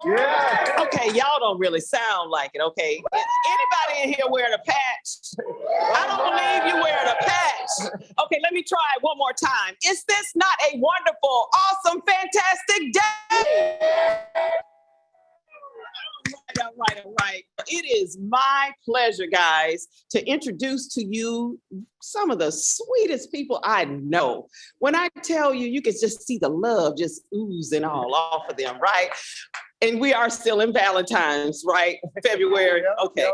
Yeah. Okay, y'all don't really sound like it, okay? Anybody in here wearing a patch? I don't believe you wearing a patch. Okay, let me try it one more time. Is this not a wonderful, awesome, fantastic day? All right. It is my pleasure, guys, to introduce to you some of the sweetest people I know. When I tell you, you can just see the love just oozing all off of them, right? And we are still in Valentine's, right? February. Okay.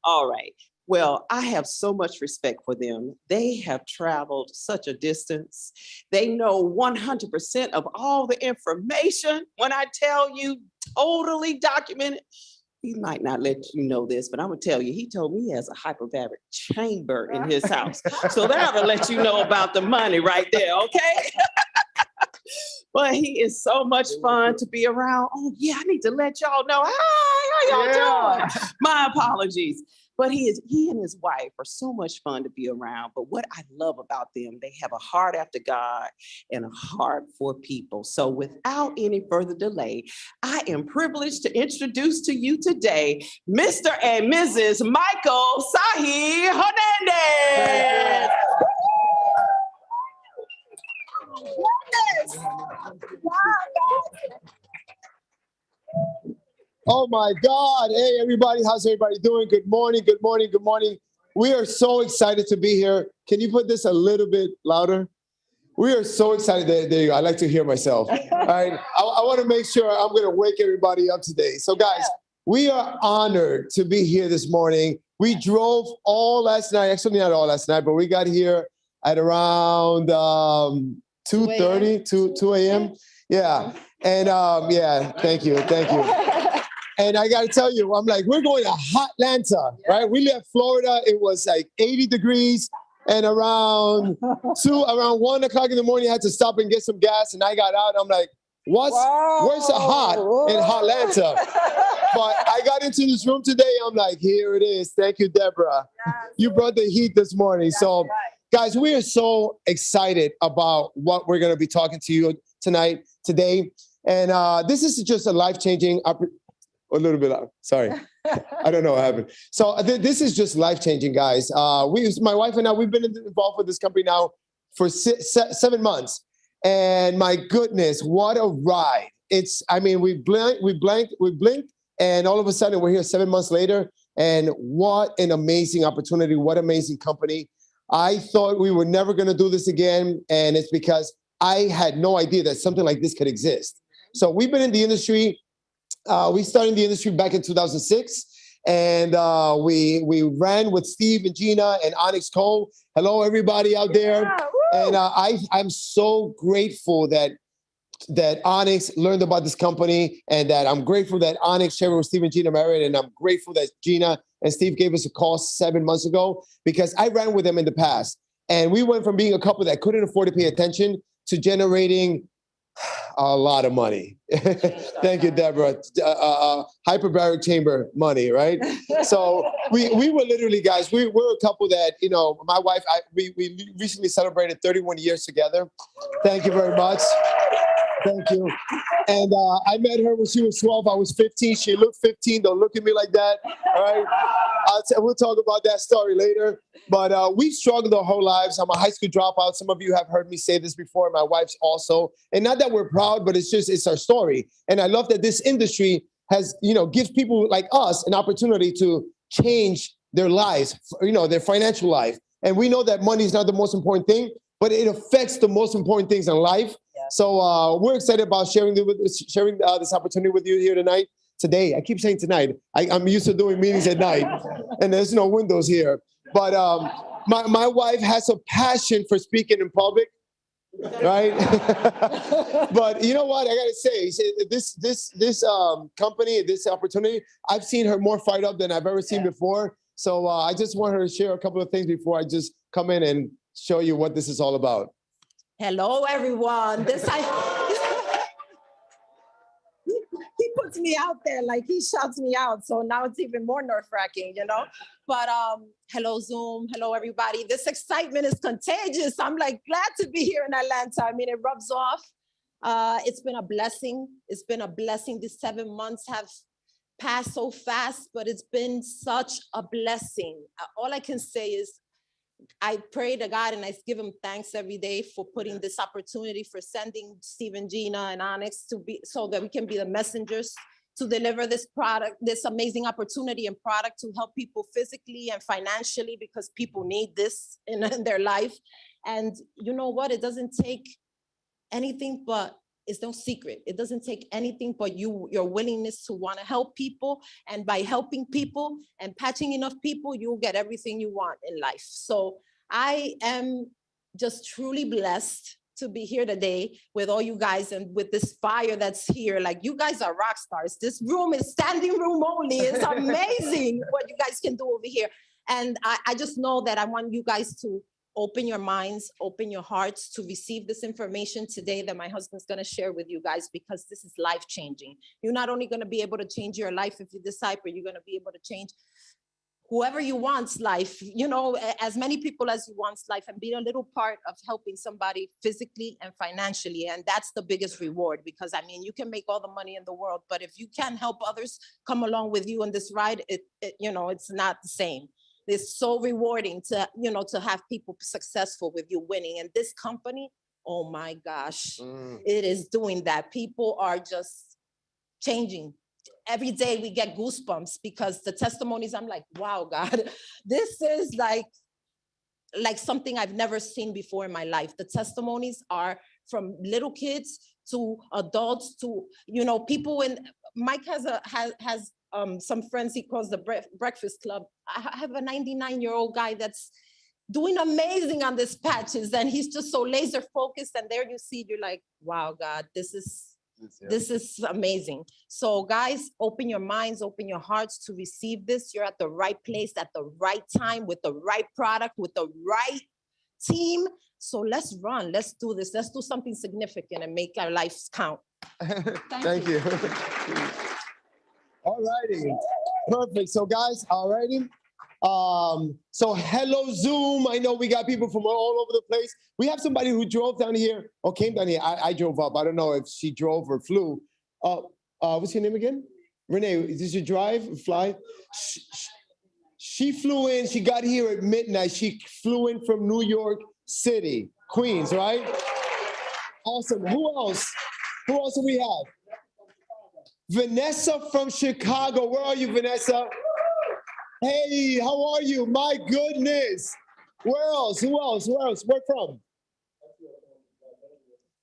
All right. Well, I have so much respect for them. They have traveled such a distance. They know 100% of all the information. When I tell you, totally documented. He might not let you know this, but I'm gonna tell you, he told me he has a hyperbaric chamber in his house. So that'll let you know about the money right there, okay? But he is so much fun to be around. Oh yeah, I need to let y'all know. Hi, how y'all doing? My apologies. But he and his wife are so much fun to be around. But what I love about them, they have a heart after God and a heart for people. So without any further delay, I am privileged to introduce to you today, Mr. and Mrs. Michael Sahi Hernandez. Yes. Oh my God. Hey, everybody. How's everybody doing? Good morning. Good morning. Good morning. We are so excited to be here. Can you put this a little bit louder? We are so excited. There you go. I like to hear myself. All right. I want to make sure I'm going to wake everybody up today. So guys, we are honored to be here this morning. We drove all last night. Actually, not all last night, but we got here at around 2:30, 2 a.m. Yeah. And yeah, thank you. And I got to tell you, I'm like, we're going to Hotlanta, right? We left Florida. It was like 80 degrees. And around 1 o'clock in the morning, I had to stop and get some gas. And I got out. I'm like, where's the hot in Hotlanta? But I got into this room today. I'm like, here it is. Thank you, Deborah. You brought the heat this morning. So, guys, we are so excited about what we're going to be talking to you today. And this is just a life-changing opportunity. A little bit loud. Sorry. I don't know what happened. So this is just life-changing, guys. My wife and I, we've been involved with this company now for 7 months. And my goodness, what a ride. We blinked, and all of a sudden we're here 7 months later. And what an amazing opportunity. What an amazing company. I thought we were never going to do this again. And it's because I had no idea that something like this could exist. So we've been in the industry. We started in the industry back in 2006, and we ran with Steve and Gina and Onyx Cole. Hello, everybody out there. And I'm so grateful that Onyx learned about this company, and that I'm grateful that Onyx shared with Steve and Gina married, and I'm grateful that Gina and Steve gave us a call 7 months ago, because I ran with them in the past. And we went from being a couple that couldn't afford to pay attention to generating a lot of money. Thank you, Deborah. Hyperbaric chamber money, right? So we were literally, guys, we're a couple that, my wife, we recently celebrated 31 years together. Thank you very much. Thank you. And I met her when she was 12. I was 15. She looked 15. Don't look at me like that. All right. We'll talk about that story later. But we struggled our whole lives. I'm a high school dropout. Some of you have heard me say this before. My wife's also. And not that we're proud, but it's our story. And I love that this industry has, gives people like us an opportunity to change their lives, their financial life. And we know that money is not the most important thing, but it affects the most important things in life. Yeah. So we're excited about sharing this opportunity with you here today. I keep saying tonight. I'm used to doing meetings at night, and there's no windows here. But my wife has a passion for speaking in public, right? But you know what? I gotta say, this company, this opportunity, I've seen her more fired up than I've ever seen before. So I just want her to share a couple of things before I just come in and show you what this is all about. Hello, everyone. He puts me out there, like he shouts me out. So now it's even more nerve-wracking, But hello, Zoom. Hello, everybody. This excitement is contagious. I'm like glad to be here in Atlanta. I mean, it rubs off. It's been a blessing. It's been a blessing. These 7 months have passed so fast, but it's been such a blessing. All I can say is I pray to God and I give him thanks every day for putting this opportunity, for sending Steve, Gina, and Onyx to be, so that we can be the messengers to deliver this product, this amazing opportunity and product to help people physically and financially, because people need this in their life. And you know what? It doesn't take anything but, it's no secret. It doesn't take anything but your willingness to want to help people. And by helping people and patching enough people, you'll get everything you want in life. So I am just truly blessed to be here today with all you guys and with this fire that's here. Like, you guys are rock stars. This room is standing room only. It's amazing what you guys can do over here. And I just know that I want you guys to open your minds, open your hearts to receive this information today that my husband's going to share with you guys, because this is life-changing. You're not only going to be able to change your life if you decide, but you're going to be able to change whoever you want's life, you know, as many people as you want's life, and be a little part of helping somebody physically and financially. And that's the biggest reward, because I mean, you can make all the money in the world, but if you can't help others come along with you on this ride, you know, it's not the same. It's so rewarding to, you know, to have people successful with you winning. And this company, oh my gosh, it is doing that. People are just changing. Every day we get goosebumps because the testimonies, I'm like, wow, God, this is like something I've never seen before in my life. The testimonies are from little kids to adults to, you know, people. And Mike has some friends he calls the Breakfast Club. I have a 99-year-old guy that's doing amazing on this patches, and he's just so laser focused. And there you see, you're like, wow, God, this is amazing. So guys, open your minds, open your hearts to receive this. You're at the right place at the right time with the right product, with the right team. So let's run, let's do this. Let's do something significant and make our lives count. Thank you. All righty, perfect. So guys, all righty. So hello Zoom. I know we got people from all over the place. We have somebody who drove down here or came down here. I drove up. I don't know if she drove or flew. What's your name again? Renee, did you drive, fly? She flew in. She got here at midnight. She flew in from New York City, Queens, right? Awesome. Who else? Who else do we have? Vanessa from Chicago. Where are you, Vanessa? Hey, how are you? My goodness. Where else? Who else? Where else? Where from?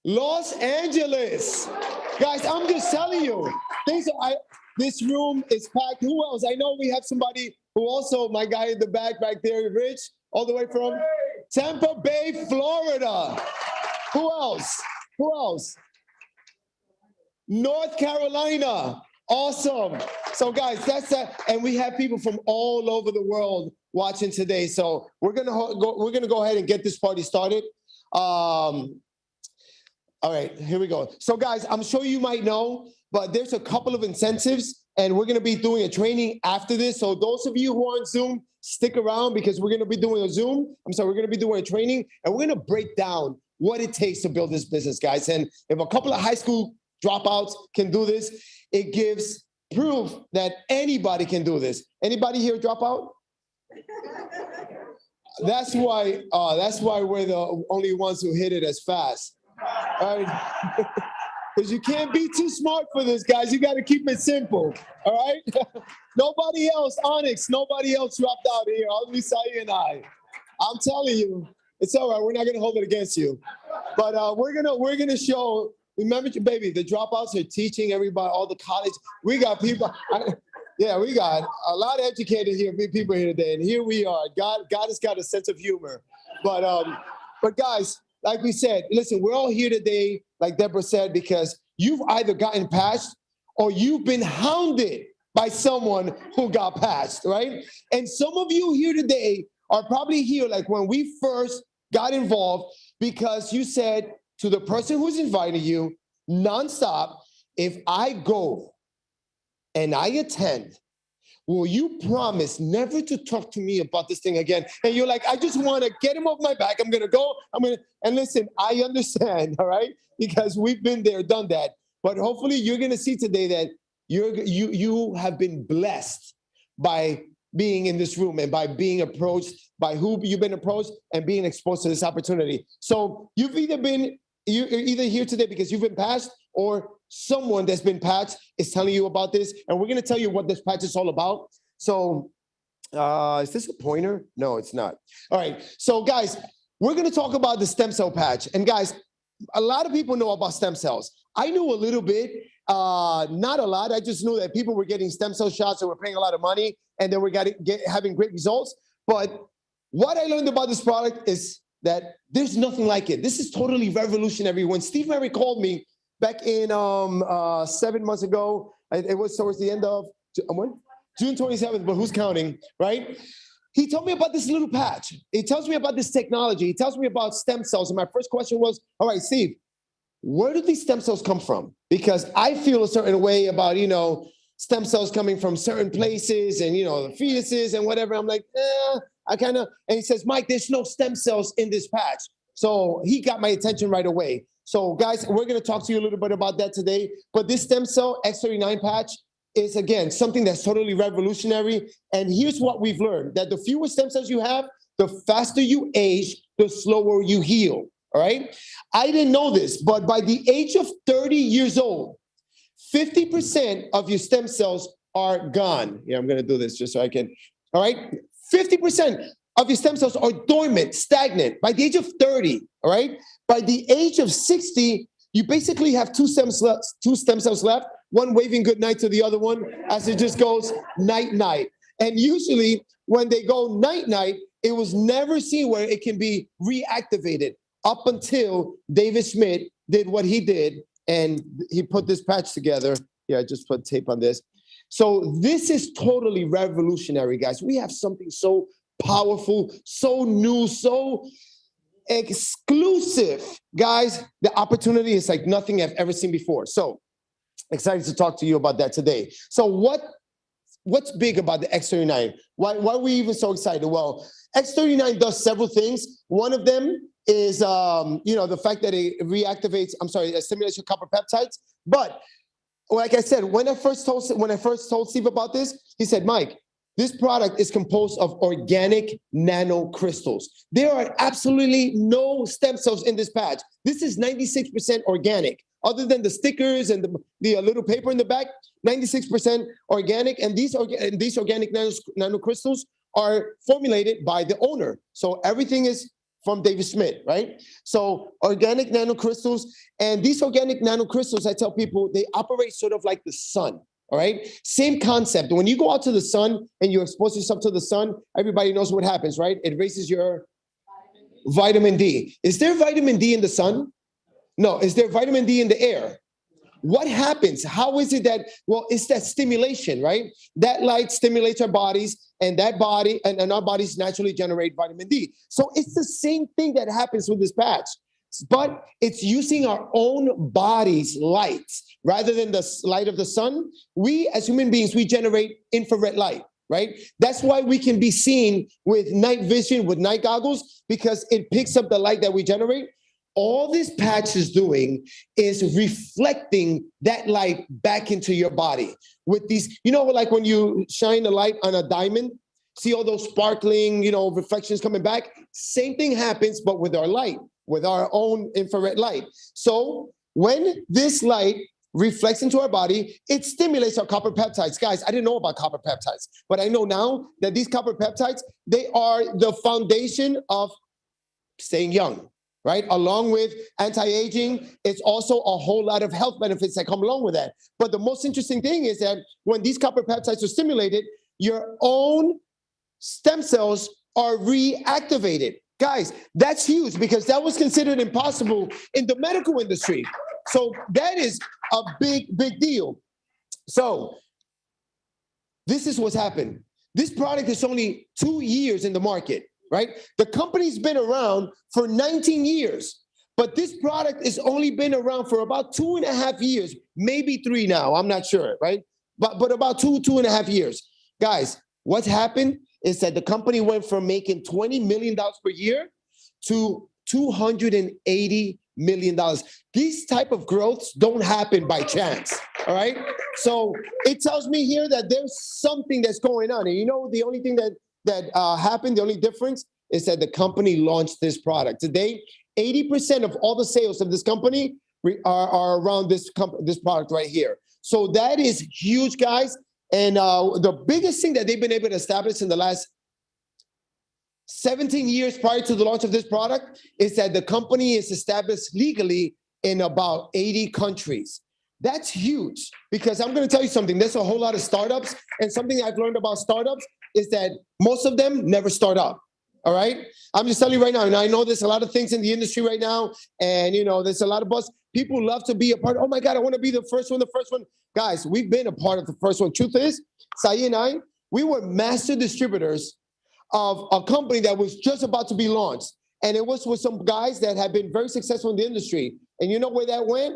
Los Angeles. Guys, I'm just telling you. This room is packed. Who else? I know we have somebody who also, my guy in the back there, Rich, all the way from Tampa Bay, Florida. Who else? Who else? North Carolina. Awesome. So guys, that's that. And we have people from all over the world watching today. So we're gonna go ahead and get this party started. All right, here we go. So guys, I'm sure you might know, but there's a couple of incentives, and we're gonna be doing a training after this. So those of you who are on Zoom, stick around, because we're gonna be doing we're gonna be doing a training, and we're gonna break down what it takes to build this business, guys. And if a couple of high school dropouts can do this, it gives proof that anybody can do this. Anybody here drop out? That's why we're the only ones who hit it as fast. All right? Because you can't be too smart for this, guys. You got to keep it simple. All right? Nobody else, Onyx, nobody else dropped out here. Only Sai and I. I'm telling you, it's all right. We're not gonna hold it against you. But we're gonna show. Remember, baby, the dropouts are teaching everybody, all the college. We got people. We got a lot of educated people here today, and here we are. God has got a sense of humor. But guys, like we said, listen, we're all here today, like Deborah said, because you've either gotten patched or you've been hounded by someone who got patched, right? And some of you here today are probably here like when we first got involved, because you said to the person who's inviting you nonstop, if I go and I attend, will you promise never to talk to me about this thing again? And you're like, I just want to get him off my back. I'm going to go. And listen, I understand, all right? Because we've been there, done that. But hopefully you're going to see today that you have been blessed by being in this room and by being approached, by who you've been approached and being exposed to this opportunity. So you're either here today because you've been patched, or someone that's been patched is telling you about this. And we're going to tell you what this patch is all about. So is this a pointer? No, it's not. All right. So guys, we're going to talk about the stem cell patch. And guys, a lot of people know about stem cells. I knew a little bit, not a lot. I just knew that people were getting stem cell shots and were paying a lot of money, and they were having great results. But what I learned about this product is that there's nothing like it. This is totally revolutionary. When Steve Mary called me back in 7 months ago, it was towards the end of June 27th, but who's counting, right? He told me about this little patch. He tells me about this technology. He tells me about stem cells. And my first question was, all right, Steve, where do these stem cells come from? Because I feel a certain way about, stem cells coming from certain places and, the fetuses and whatever. I'm like, and he says, Mike, there's no stem cells in this patch. So he got my attention right away. So guys, we're going to talk to you a little bit about that today. But this stem cell X39 patch is, again, something that's totally revolutionary. And here's what we've learned, that the fewer stem cells you have, the faster you age, the slower you heal. All right. I didn't know this, but by the age of 30 years old, 50% of your stem cells are gone. Yeah, I'm going to do this just so I can. All right. 50% of your stem cells are dormant, stagnant by the age of 30. All right. By the age of 60, you basically have two stem cells left, one waving good night to the other one as it just goes night, night. And usually when they go night, night, it was never seen where it can be reactivated up until David Smith did what he did. And he put this patch together. Yeah, I just put tape on this. So this is totally revolutionary, guys. We have something so powerful, so new, so exclusive. Guys, the opportunity is like nothing I've ever seen before. So excited to talk to you about that today. So what's big about the X39? Why are we even so excited? Well, X39 does several things. One of them is, the fact that it it stimulates your copper peptides. But like I said, when I first told Steve about this, he said, Mike, this product is composed of organic nanocrystals. There are absolutely no stem cells in this patch. This is 96% organic. Other than the stickers and the little paper in the back, 96% organic. And these organic nanocrystals are formulated by the owner. So everything is from David Smith, right? So organic nanocrystals, and these organic nanocrystals, I tell people, they operate sort of like the sun, all right? Same concept. When you go out to the sun and you expose yourself to the sun, everybody knows what happens, right? It raises your vitamin D. Is there vitamin D in the sun? No. Is there vitamin D in the air? What happens? How is it that, well, it's that stimulation, right? That light stimulates our bodies, and that body and our bodies naturally generate vitamin D. So it's the same thing that happens with this patch, but it's using our own body's light rather than the light of the sun. We as human beings, we generate infrared light, right? That's why we can be seen with night vision, with night goggles, because it picks up the light that we generate. All this patch is doing is reflecting that light back into your body with these, like when you shine a light on a diamond, see all those sparkling, reflections coming back. Same thing happens, but with our light, with our own infrared light. So when this light reflects into our body, it stimulates our copper peptides. Guys, I didn't know about copper peptides, but I know now that these copper peptides, they are the foundation of staying young. Right? Along with anti-aging, it's also a whole lot of health benefits that come along with that. But the most interesting thing is that when these copper peptides are stimulated, your own stem cells are reactivated. Guys, that's huge because that was considered impossible in the medical industry. So that is a big, big deal. So this is what's happened. This product is only 2 years in the market. Right? The company's been around for 19 years, but this product has only been around for about 2.5 years, maybe 3 now. I'm not sure, right? But about 2.5 years. Guys, what's happened is that the company went from making $20 million per year to $280 million. These type of growths don't happen by chance, all right? So it tells me here that there's something that's going on. And you know, the only thing that happened, the only difference is that the company launched this product. Today, 80% of all the sales of this company are around this product right here. So that is huge, guys. And the biggest thing that they've been able to establish in the last 17 years prior to the launch of this product is that the company is established legally in about 80 countries. That's huge, because I'm going to tell you something. There's a whole lot of startups, and something I've learned about startups is that most of them never start up. All right. I'm just telling you right now, and I know there's a lot of things in the industry right now, and you know, there's a lot of buzz. People love to be a part. Oh my God, I want to be the first one. Guys, we've been a part of the first one. Truth is, Sayi and I, we were master distributors of a company that was just about to be launched. And it was with some guys that had been very successful in the industry. And you know where that went?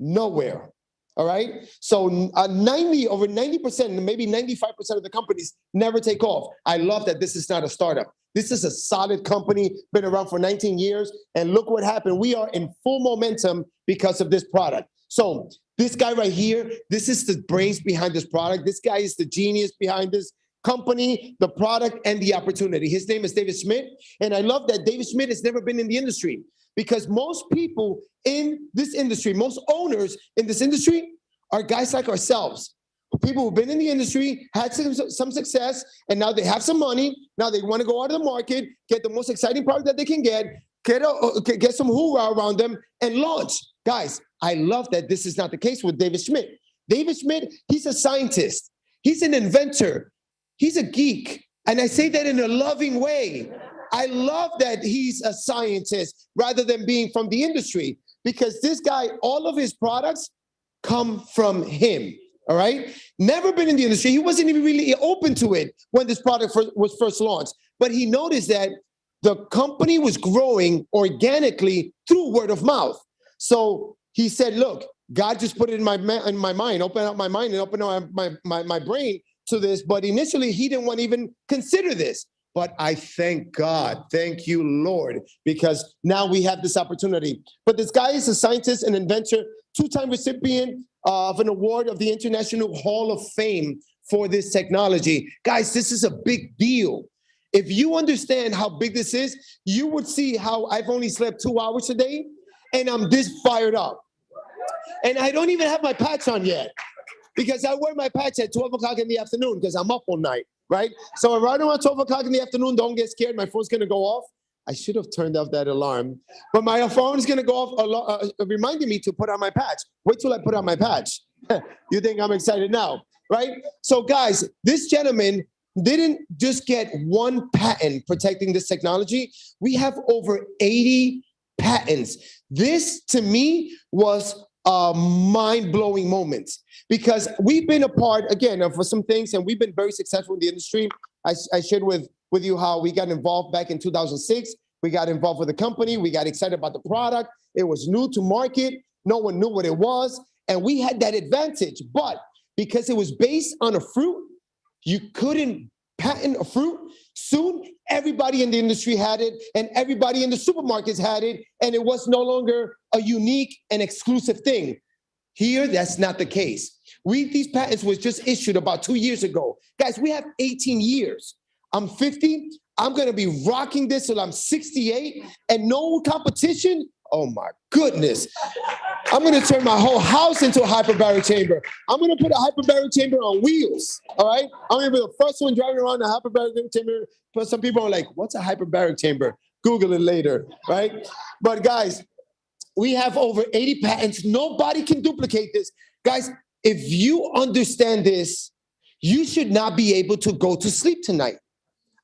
Nowhere. All right. So over 90%, maybe 95% of the companies never take off. I love that this is not a startup. This is a solid company, been around for 19 years. And look what happened. We are in full momentum because of this product. So this guy right here, this is the brains behind this product. This guy is the genius behind this company, the product, and the opportunity. His name is David Schmidt. And I love that David Schmidt has never been in the industry, because most people in this industry, most owners in this industry are guys like ourselves. People who've been in the industry, had some success, and now they have some money. Now they want to go out of the market, get the most exciting product that they can get some hoorah around them, and launch. Guys, I love that this is not the case with David Schmidt. David Schmidt, he's a scientist. He's an inventor. He's a geek. And I say that in a loving way. I love that he's a scientist rather than being from the industry, because this guy, all of his products come from him. All right. Never been in the industry. He wasn't even really open to it when this product was first launched. But he noticed that the company was growing organically through word of mouth. So he said, look, God just put it in my mind, open up my mind and open up my brain to this. But initially, he didn't want to even consider this. But I thank God, thank you, Lord, because now we have this opportunity. But this guy is a scientist and inventor, two-time recipient of an award of the International Hall of Fame for this technology. Guys, this is a big deal. If you understand how big this is, you would see how I've only slept 2 hours a day, and I'm this fired up. And I don't even have my patch on yet, because I wear my patch at 12 o'clock in the afternoon because I'm up all night, right? So right around 12 o'clock in the afternoon, don't get scared. My phone's going to go off. I should have turned off that alarm, but my phone is going to go off, reminding me to put on my patch. Wait till I put on my patch. You think I'm excited now, right? So guys, this gentleman didn't just get one patent protecting this technology. We have over 80 patents. This, to me, was a mind-blowing moment, because we've been a part, again, of some things, and we've been very successful in the industry. I shared with you how we got involved back in 2006. We got involved with the company. We got excited about the product. It was new to market. No one knew what it was. And we had that advantage. But because it was based on a fruit, you couldn't patent a fruit. Soon, everybody in the industry had it, and everybody in the supermarkets had it, and it was no longer a unique and exclusive thing. Here, that's not the case. These patents was just issued about 2 years ago. Guys, we have 18 years. I'm 50. I'm going to be rocking this till I'm 68, and no competition. Oh my goodness. I'm going to turn my whole house into a hyperbaric chamber. I'm going to put a hyperbaric chamber on wheels. All right. I'm going to be the first one driving around a hyperbaric chamber. But some people are like, what's a hyperbaric chamber? Google it later. Right. But guys, we have over 80 patents. Nobody can duplicate this. Guys, if you understand this, you should not be able to go to sleep tonight.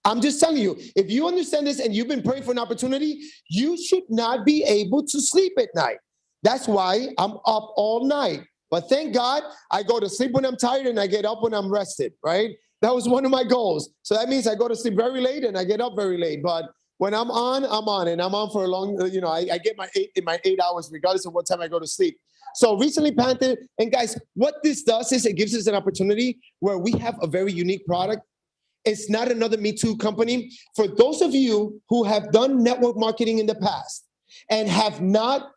I'm just telling you, if you understand this and you've been praying for an opportunity, you should not be able to sleep at night. That's why I'm up all night. But thank God I go to sleep when I'm tired and I get up when I'm rested, right? That was one of my goals. So that means I go to sleep very late and I get up very late. But when I'm on, and I'm on for a long, I get my 8 hours regardless of what time I go to sleep. So recently patented. And guys, what this does is it gives us an opportunity where we have a very unique product. It's not another Me Too company. For those of you who have done network marketing in the past and have not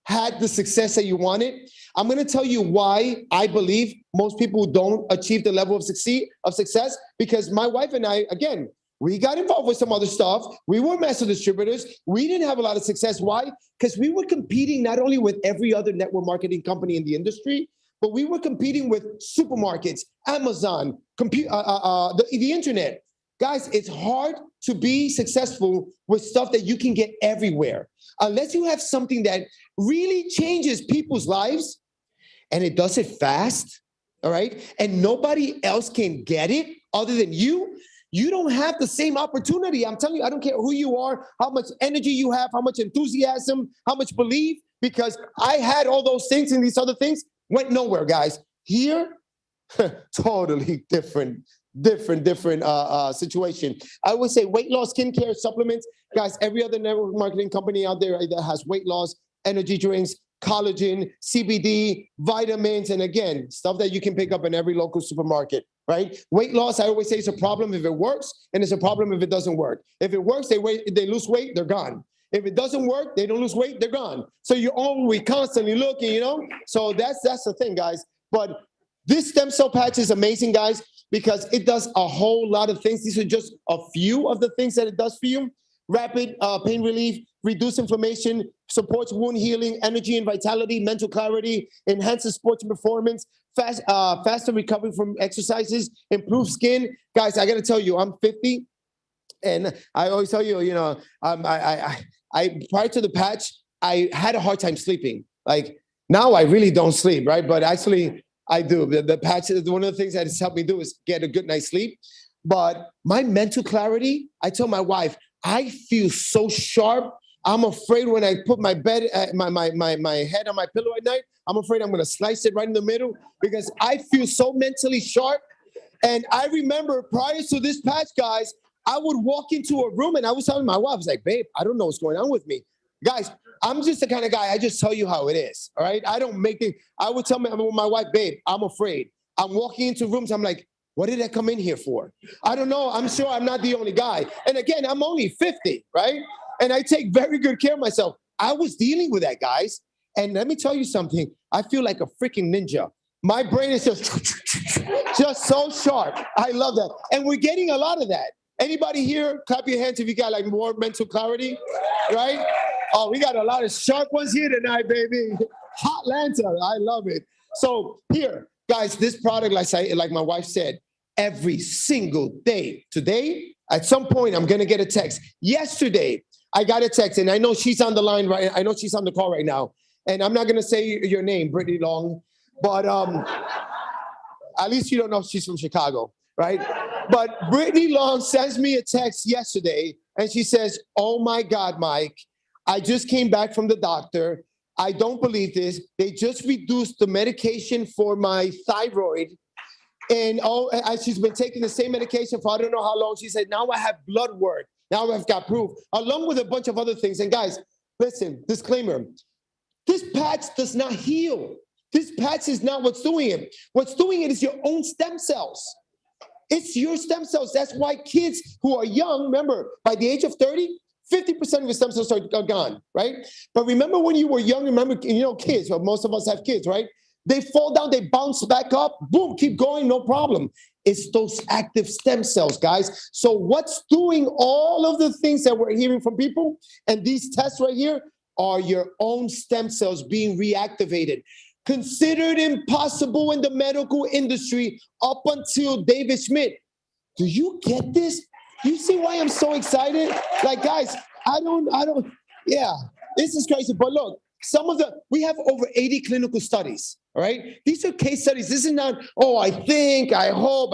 had the success that you wanted, I'm going to tell you why I believe most people don't achieve the level of success. Because my wife and I, again, we got involved with some other stuff. We were master distributors. We didn't have a lot of success. Why? Because we were competing not only with every other network marketing company in the industry, but we were competing with supermarkets, Amazon, the internet. Guys, it's hard to be successful with stuff that you can get everywhere. Unless you have something that really changes people's lives and it does it fast, all right? And nobody else can get it other than you. You don't have the same opportunity. I'm telling you, I don't care who you are, how much energy you have, how much enthusiasm, how much belief, because I had all those things and these other things went nowhere, guys. Here, totally different situation. I would say weight loss, skincare, supplements. Guys, every other network marketing company out there that has weight loss, energy drinks, collagen, CBD, vitamins, and again, stuff that you can pick up in every local supermarket, right? Weight loss, I always say, it's a problem if it works, and it's a problem if it doesn't work. If it works, they lose weight, they're gone. If it doesn't work, they don't lose weight, they're gone. So you're always constantly looking, you know? So that's the thing, guys. But this stem cell patch is amazing, guys, because it does a whole lot of things. These are just a few of the things that it does for you. Rapid pain relief, reduce inflammation, supports wound healing, energy and vitality, mental clarity, enhances sports performance, faster recovery from exercises, improve skin. Guys, I got to tell you, I'm 50, and I always tell you, you know, I prior to the patch, I had a hard time sleeping. Like now, I really don't sleep, right? But actually, I do. The patch is one of the things that it's helped me do is get a good night's sleep. But my mental clarity, I tell my wife, I feel so sharp. I'm afraid when I put my head on my pillow at night, I'm afraid I'm going to slice it right in the middle because I feel so mentally sharp. And I remember prior to this patch, guys, I would walk into a room and I was telling my wife, I was like, babe, I don't know what's going on with me. Guys, I'm just the kind of guy, I just tell you how it is, all right? I don't make it. I would tell my wife, babe, I'm afraid. I'm walking into rooms, I'm like, what did I come in here for? I don't know. I'm sure I'm not the only guy. And again, I'm only 50, right? And I take very good care of myself. I was dealing with that, guys. And let me tell you something. I feel like a freaking ninja. My brain is just so sharp. I love that. And we're getting a lot of that. Anybody here, clap your hands if you got like more mental clarity, right? Oh, we got a lot of sharp ones here tonight, baby. Hot lantern. I love it. So here, guys, this product, like my wife said, every single day. Today, at some point, I'm going to get a text. Yesterday, I got a text, and I know she's on the line, right? I know she's on the call right now. And I'm not going to say your name, Brittany Long, but at least you don't know if she's from Chicago, right? But Brittany Long sends me a text yesterday, and she says, oh, my God, Mike, I just came back from the doctor. I don't believe this. They just reduced the medication for my thyroid. And she's been taking the same medication for I don't know how long. She said, now I have blood work. Now I've got proof, along with a bunch of other things. And guys, listen, disclaimer. This patch does not heal. This patch is not what's doing it. What's doing it is your own stem cells. It's your stem cells. That's why kids who are young, remember, by the age of 30, 50% of your stem cells are gone, right? But remember when you were young, remember, you know, kids, well, most of us have kids, right? They fall down, they bounce back up, boom, keep going, no problem. It's those active stem cells, guys. So what's doing all of the things that we're hearing from people, and these tests right here, are your own stem cells being reactivated. Considered impossible in the medical industry up until David Schmidt. Do you get this? You see why I'm so excited? Like, guys, I don't, yeah, this is crazy. But look, we have over 80 clinical studies, all right? These are case studies. This is not, oh, I think, I hope,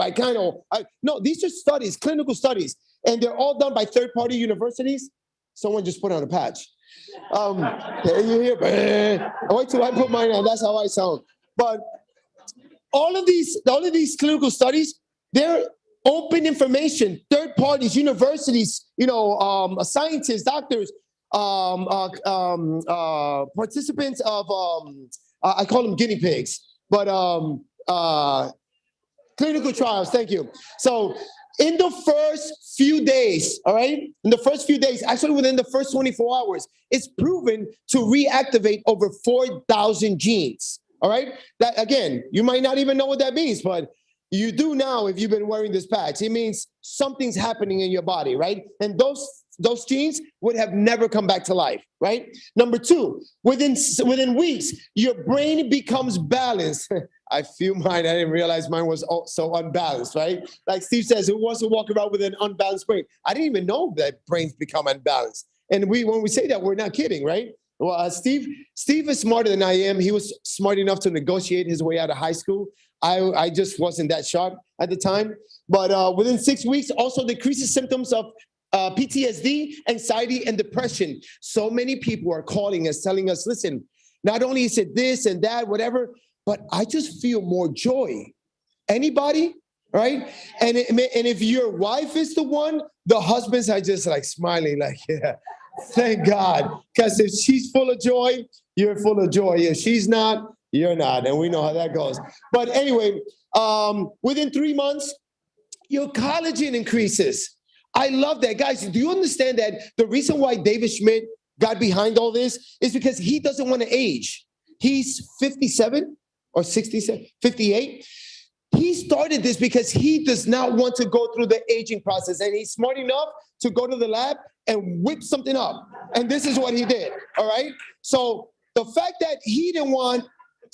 no, these are studies, clinical studies, and they're all done by third-party universities. Someone just put on a patch. You hear, wait till I put mine on, that's how I sound. But all of these clinical studies, they're open information, third parties, universities, scientists, doctors, participants of I call them guinea pigs, but clinical trials. Thank you. So in the first few days, all right, in the first few days, actually within the first 24 hours, it's proven to reactivate over 4,000 genes. All right. That again, you might not even know what that means, but you do now if you've been wearing this patch. It means something's happening in your body, right? And those genes would have never come back to life, right? Number two, within weeks, your brain becomes balanced. I feel mine. I didn't realize mine was so unbalanced, right? Like Steve says, who wants to walk around with an unbalanced brain? I didn't even know that brains become unbalanced. And when we say that, we're not kidding, right? Well, Steve is smarter than I am. He was smart enough to negotiate his way out of high school. I just wasn't that sharp at the time. But within 6 weeks, also decreases symptoms of PTSD, anxiety, and depression. So many people are calling us, telling us, listen, not only is it this and that, whatever, but I just feel more joy. Anybody? Right? And if your wife is the one, the husbands are just like smiling, like, yeah, thank God. Because if she's full of joy, you're full of joy. If she's not, you're not. And we know how that goes. But anyway, within 3 months, your collagen increases. I love that. Guys, do you understand that the reason why David Schmidt got behind all this is because he doesn't want to age. He's 57 or 67, 58. He started this because he does not want to go through the aging process. And he's smart enough to go to the lab and whip something up. And this is what he did, all right? So the fact that he didn't want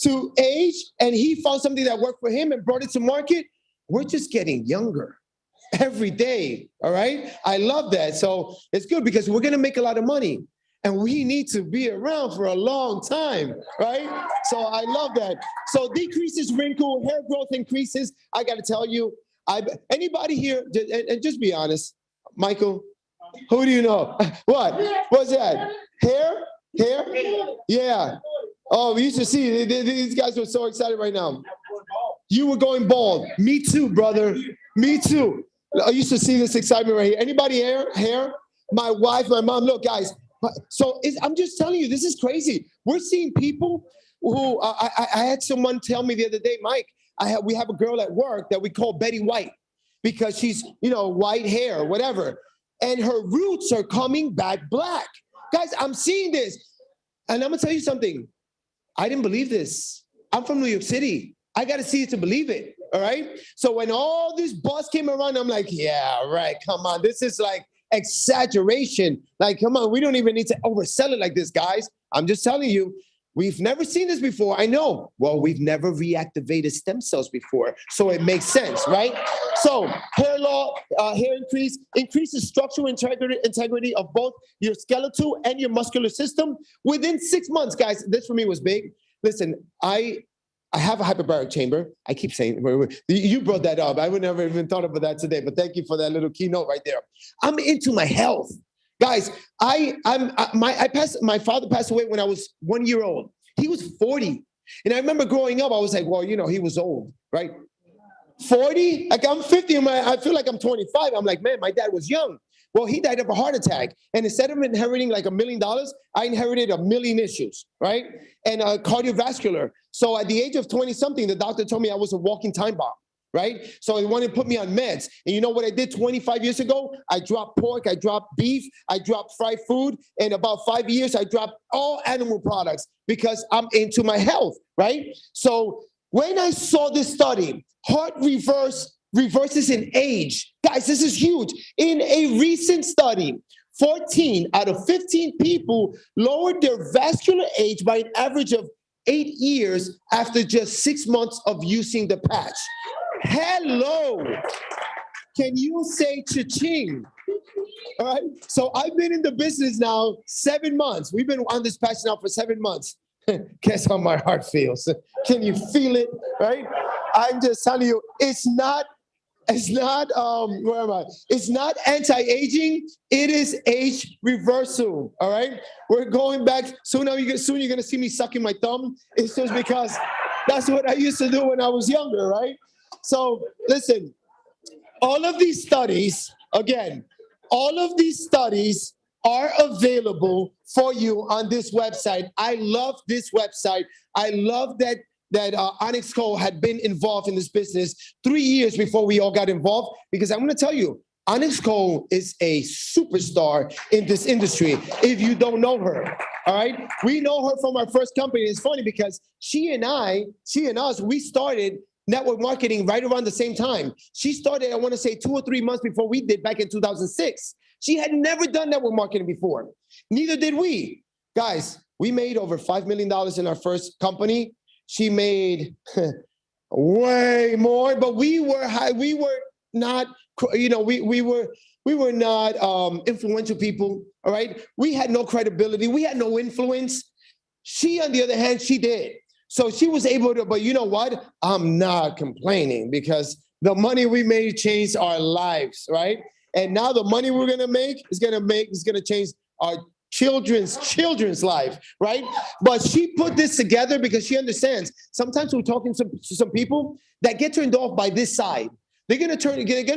to age and he found something that worked for him and brought it to market, we're just getting younger every day, all right? I love that. So it's good because we're gonna make a lot of money and we need to be around for a long time, right? So I love that. So decreases wrinkle, hair growth increases. I gotta tell you, anybody here, and just be honest, Michael, who do you know? What? What's that? Hair? Yeah. Oh, we used to see, these guys were so excited right now. You were going bald. Me too, brother. Me too. I used to see this excitement right here. Anybody hair? My wife, my mom. Look, guys. So I'm just telling you, this is crazy. We're seeing people who, I had someone tell me the other day, Mike, we have a girl at work that we call Betty White because she's, white hair, whatever. And her roots are coming back black. Guys, I'm seeing this. And I'm going to tell you something. I didn't believe this. I'm from New York City. I got to see it to believe it, all right? So when all this buzz came around, I'm like, yeah, right, come on. This is like exaggeration. Like, come on, we don't even need to oversell it like this, guys. I'm just telling you, we've never seen this before. I know. Well, we've never reactivated stem cells before, so it makes sense, right? So hair increases structural integrity of both your skeletal and your muscular system. Within 6 months, guys, this for me was big. Listen, I have a hyperbaric chamber. I keep saying, you brought that up. I would never even thought about that today, but thank you for that little keynote right there. I'm into my health. Guys, my father passed away when I was 1 year old. He was 40. And I remember growing up, I was like, well, he was old, right? 40? Like I'm 50, I feel like I'm 25. I'm like, man, my dad was young. Well, he died of a heart attack. And instead of inheriting like $1 million, I inherited 1 million issues, right? And cardiovascular. So at the age of 20 something, the doctor told me I was a walking time bomb, right? So he wanted to put me on meds. And you know what I did 25 years ago? I dropped pork, I dropped beef, I dropped fried food. In about 5 years, I dropped all animal products because I'm into my health, right? So when I saw this study, heart reverses in age. Guys, this is huge. In a recent study, 14 out of 15 people lowered their vascular age by an average of 8 years after just 6 months of using the patch. Hello. Can you say cha-ching? All right. So I've been in the business now 7 months. We've been on this patch now for 7 months. Guess how my heart feels. Can you feel it? Right? I'm just telling you, it's not where am I? It's not anti-aging, it is age reversal. All right. We're going back. Soon you're gonna see me sucking my thumb. It's just because that's what I used to do when I was younger, right? So listen, all of these studies are available for you on this website. I love this website. I love that Onyx Co had been involved in this business 3 years before we all got involved, because I'm going to tell you, Onyx Co is a superstar in this industry if you don't know her. All right. We know her from our first company. It's funny because she and us, we started network marketing right around the same time. She started, I want to say 2 or 3 months before we did, back in 2006. She had never done network marketing before. Neither did we. Guys, we made over $5 million in our first company. She made way more, but we were not, we were not influential people, all right? We had no credibility. We had no influence. She, on the other hand, she did. So she was able to, but you know what? I'm not complaining, because the money we made changed our lives, right? And now the money we're gonna make is gonna change our children's life, right? But she put this together because she understands. Sometimes we're talking to some people that get turned off by this side. They're gonna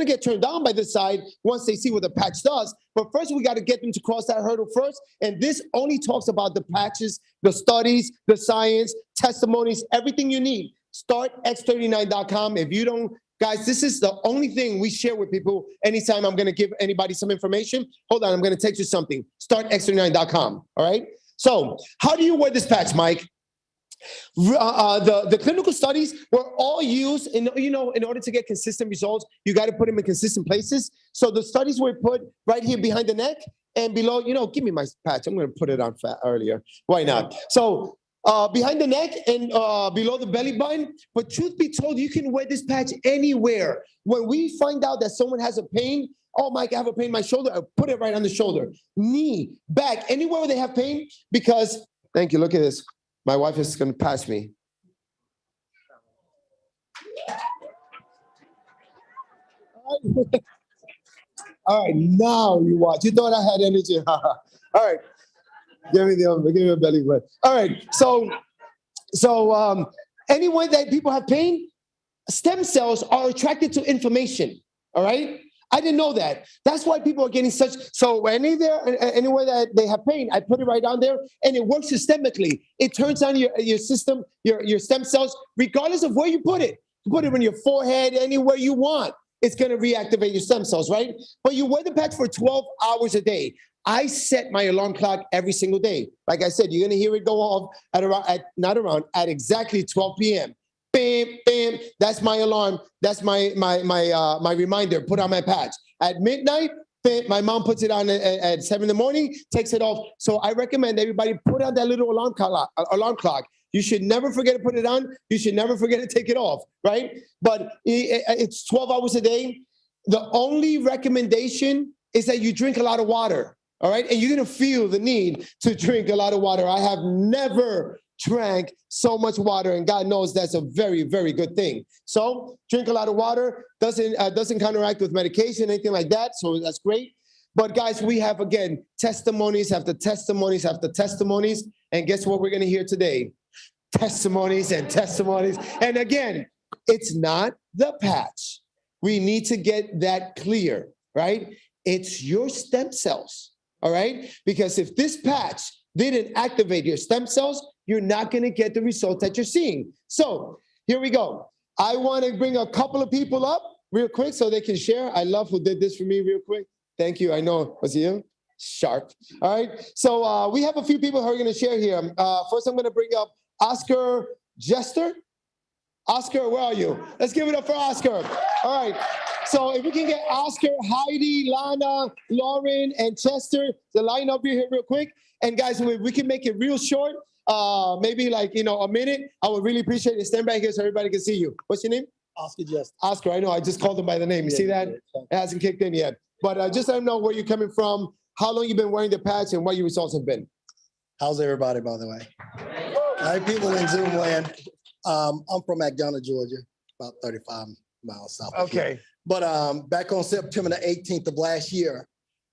get turned on by this side once they see what the patch does. But first, we got to get them to cross that hurdle first. And this only talks about the patches, the studies, the science, testimonies, everything you need. StartX39.com. If you don't, guys, this is the only thing we share with people. Anytime I'm going to give anybody some information, hold on, I'm going to text you something. StartX39.com. All right. So, how do you wear this patch, Mike? The clinical studies were all used in order to get consistent results. You got to put them in consistent places. So the studies were put right here behind the neck and below. Give me my patch. I'm going to put it on earlier. Why not? So behind the neck and below the belly button. But truth be told, you can wear this patch anywhere. When we find out that someone has a pain, oh, Mike, I have a pain in my shoulder, I put it right on the shoulder, knee, back, anywhere where they have pain. Because, thank you, look at this. My wife is going to pass me. All right, now you watch. You thought I had energy. All right, give me a belly rub. All right, so anyway that people have pain, stem cells are attracted to inflammation. All right. I didn't know that. That's why people are getting such. So anywhere that they have pain, I put it right down there, and it works systemically. It turns on your system, your stem cells, regardless of where you put it. You put it on your forehead, anywhere you want. It's going to reactivate your stem cells, right? But you wear the patch for 12 hours a day. I set my alarm clock every single day. Like I said, you're going to hear it go off at exactly 12 p.m. Bam, bam. That's my alarm. That's my reminder. Put on my patch. At midnight, bam, my mom puts it on at 7 in the morning, takes it off. So I recommend everybody put on that little alarm clock. You should never forget to put it on. You should never forget to take it off, right? But it's 12 hours a day. The only recommendation is that you drink a lot of water, all right? And you're going to feel the need to drink a lot of water. I have never drank so much water, and God knows that's a very, very good thing. So drink a lot of water. Doesn't counteract with medication, anything like that. So that's great. But guys, we have, again, testimonies after testimonies after testimonies. And guess what we're going to hear today? Testimonies and testimonies. And again, it's not the patch. We need to get that clear, right? It's your stem cells, all right? Because if this patch didn't activate your stem cells, you're not going to get the results that you're seeing. So here we go. I want to bring a couple of people up real quick so they can share. I love who did this for me real quick. Thank you. I know. Was it you? Sharp. All right. So we have a few people who are going to share here. First, I'm going to bring up Oscar Jester. Oscar, where are you? Let's give it up for Oscar. All right. So if we can get Oscar, Heidi, Lana, Lauren, and Chester to line up here real quick. And guys, we can make it real short. Maybe like, a minute. I would really appreciate it. Stand back here so everybody can see you. What's your name? Oscar Just. Oscar, I know. I just called him by the name. You see that? It hasn't kicked in yet. But just let them know where you're coming from, how long you've been wearing the patch, and what your results have been. How's everybody, by the way? Hi, people in Zoom land. I'm from McDonough, Georgia, about 35 miles south of here. Okay. But back on September the 18th of last year,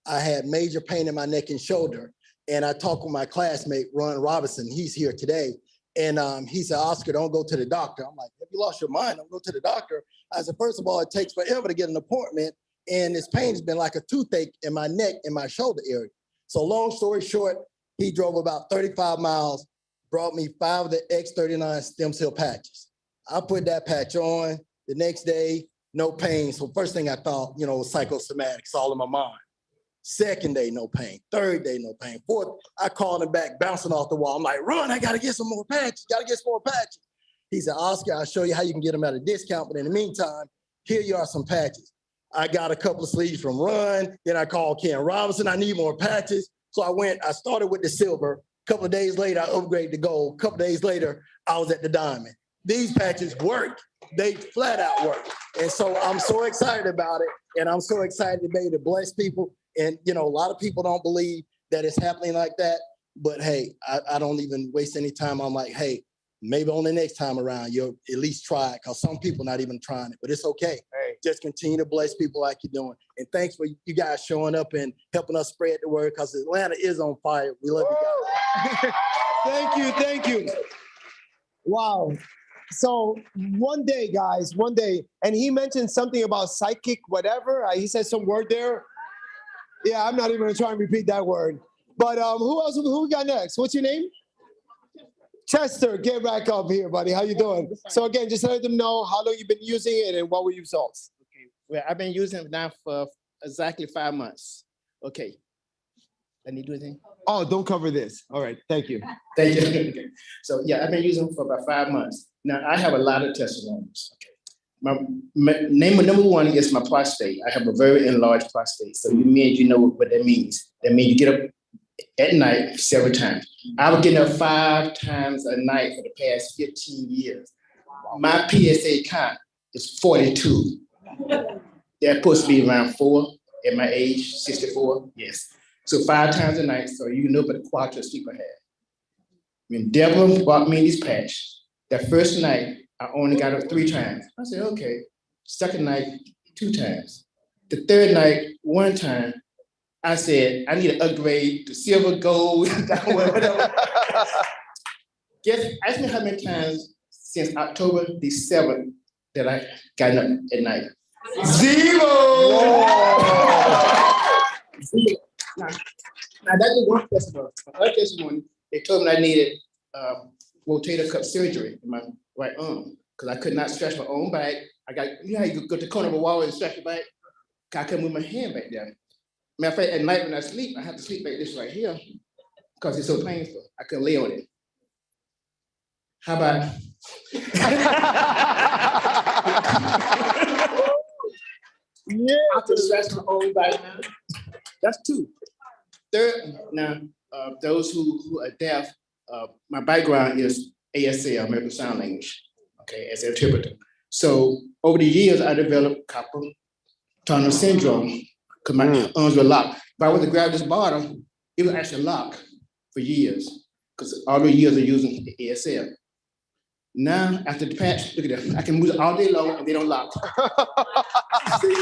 I had major pain in my neck and shoulder. And I talked with my classmate, Ron Robinson. He's here today. And he said, Oscar, don't go to the doctor. I'm like, have you lost your mind? Don't go to the doctor. I said, first of all, it takes forever to get an appointment. And this pain has been like a toothache in my neck and my shoulder area. So long story short, he drove about 35 miles, brought me 5 of the X39 stem cell patches. I put that patch on. The next day, no pain. So first thing I thought, you know, was psychosomatics, all in my mind. Second day, no pain. Third day, no pain. Fourth, I called him back, bouncing off the wall. I'm like, run, I gotta get some more patches, gotta get some more patches. He said, Oscar, I'll show you how you can get them at a discount, but in the meantime, here you are some patches. I got a couple of sleeves from Run, then I called Ken Robinson, I need more patches. So I started with the silver. A couple of days later, I upgraded to gold. A couple of days later, I was at the diamond. These patches work. They flat out work. And so I'm so excited about it. And I'm so excited to be able to bless people. And, you know, a lot of people don't believe that it's happening like that. But hey, I don't even waste any time. I'm like, hey, maybe on the next time around, you'll at least try it, because some people not even trying it, but it's okay. Hey. Just continue to bless people like you're doing. And thanks for you guys showing up and helping us spread the word, because Atlanta is on fire. We love you guys. Thank you. Wow. So one day, guys, and he mentioned something about psychic, whatever. He said some word there. Yeah, I'm not even gonna try and repeat that word. But who we got next? What's your name? Chester, get back up here, buddy. How you doing? So again, just let them know how long you've been using it and what were your results. Okay, well, I've been using it now for exactly 5 months. Okay. I need to do anything? Oh, don't cover this. All right, thank you. Thank you. Okay. So yeah, I've been using it for about 5 months. Now I have a lot of testimonies. Okay. My number one is my prostate. I have a very enlarged prostate. So you know what that means. That means you get up at night several times. I was getting up 5 times a night for the past 15 years. My PSA count is 42. They're supposed to be around 4 at my age, 64. Yes. So 5 times a night, so you know what the quality of sleep I had. When Deborah brought me this patch, that first night, I only got up 3 times. I said, okay. Second night, 2 times. The third night, 1 time. I said, I need to upgrade to silver, gold, whatever. Ask me how many times since October the 7th that I got up at night. 0! Now that's one testimony. My other testimony, they told me I needed rotator cuff surgery in my right arm because I could not stretch my own back. You know how you go to the corner of a wall and stretch your back? I couldn't move my hand back there. Matter of fact, at night when I sleep, I have to sleep like this right here because it's so painful. I couldn't lay on it. How about? Yeah, I could stretch my own back now. That's 2. Third, now, those who are deaf, my background is ASL, American Sign Language, okay, as an interpreter. So over the years, I developed carpal tunnel syndrome because my arms were locked. If I was to grab this bottle, it would actually lock for years because all the years of using the ASL. Now, after the patch, look at that, I can move it all day long and they don't lock. See?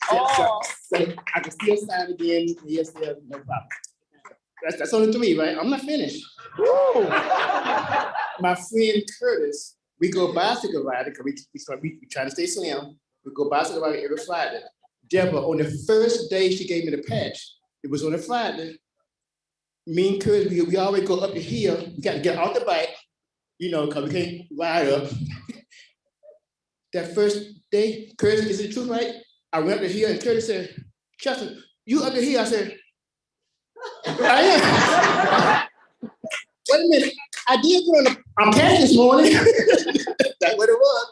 So I can still sign again, ASL, no problem. That's only 3, right? I'm not finished. My friend Curtis, we go bicycle riding because we try to stay slim. We go bicycle riding every Friday. Deborah, on the first day she gave me the patch, it was on a Friday. Me and Curtis, we always go up the hill. We got to get off the bike, you know, because we can't ride up. That first day, Curtis, is it true, right? I went up the hill and Curtis said, Chester, you up the hill? I said, I am. Wait a minute, I did go on a patch this morning. That's what it was.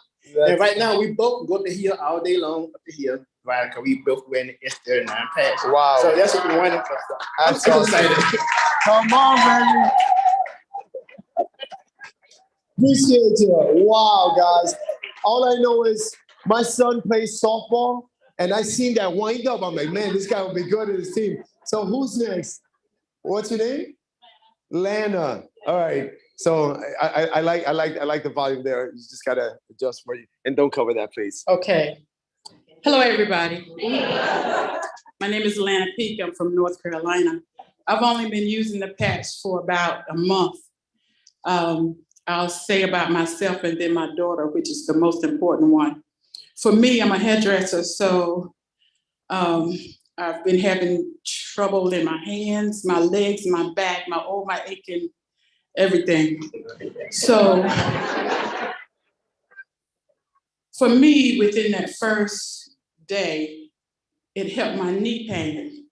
And right now, we both go up the hill all day long, up the hill, right? Because we both wearing the S39 patch. Wow. So that's what we wanted for. That's so excited. Come on, baby. Appreciate you. Wow, guys. All I know is my son plays softball, and I seen that wind up. I'm like, man, this guy will be good at his team. So who's next? What's your name? Lana. All right. So I like the volume there. You just gotta adjust for you, and don't cover that, please. Okay. Hello, everybody. My name is Lana Peak. I'm from North Carolina. I've only been using the patch for about a month. I'll say about myself and then my daughter, which is the most important one. For me, I'm a hairdresser, so I I've been having trouble in my hands, my legs, my back, my aching, everything. So for me, within that first day, it helped my knee pain.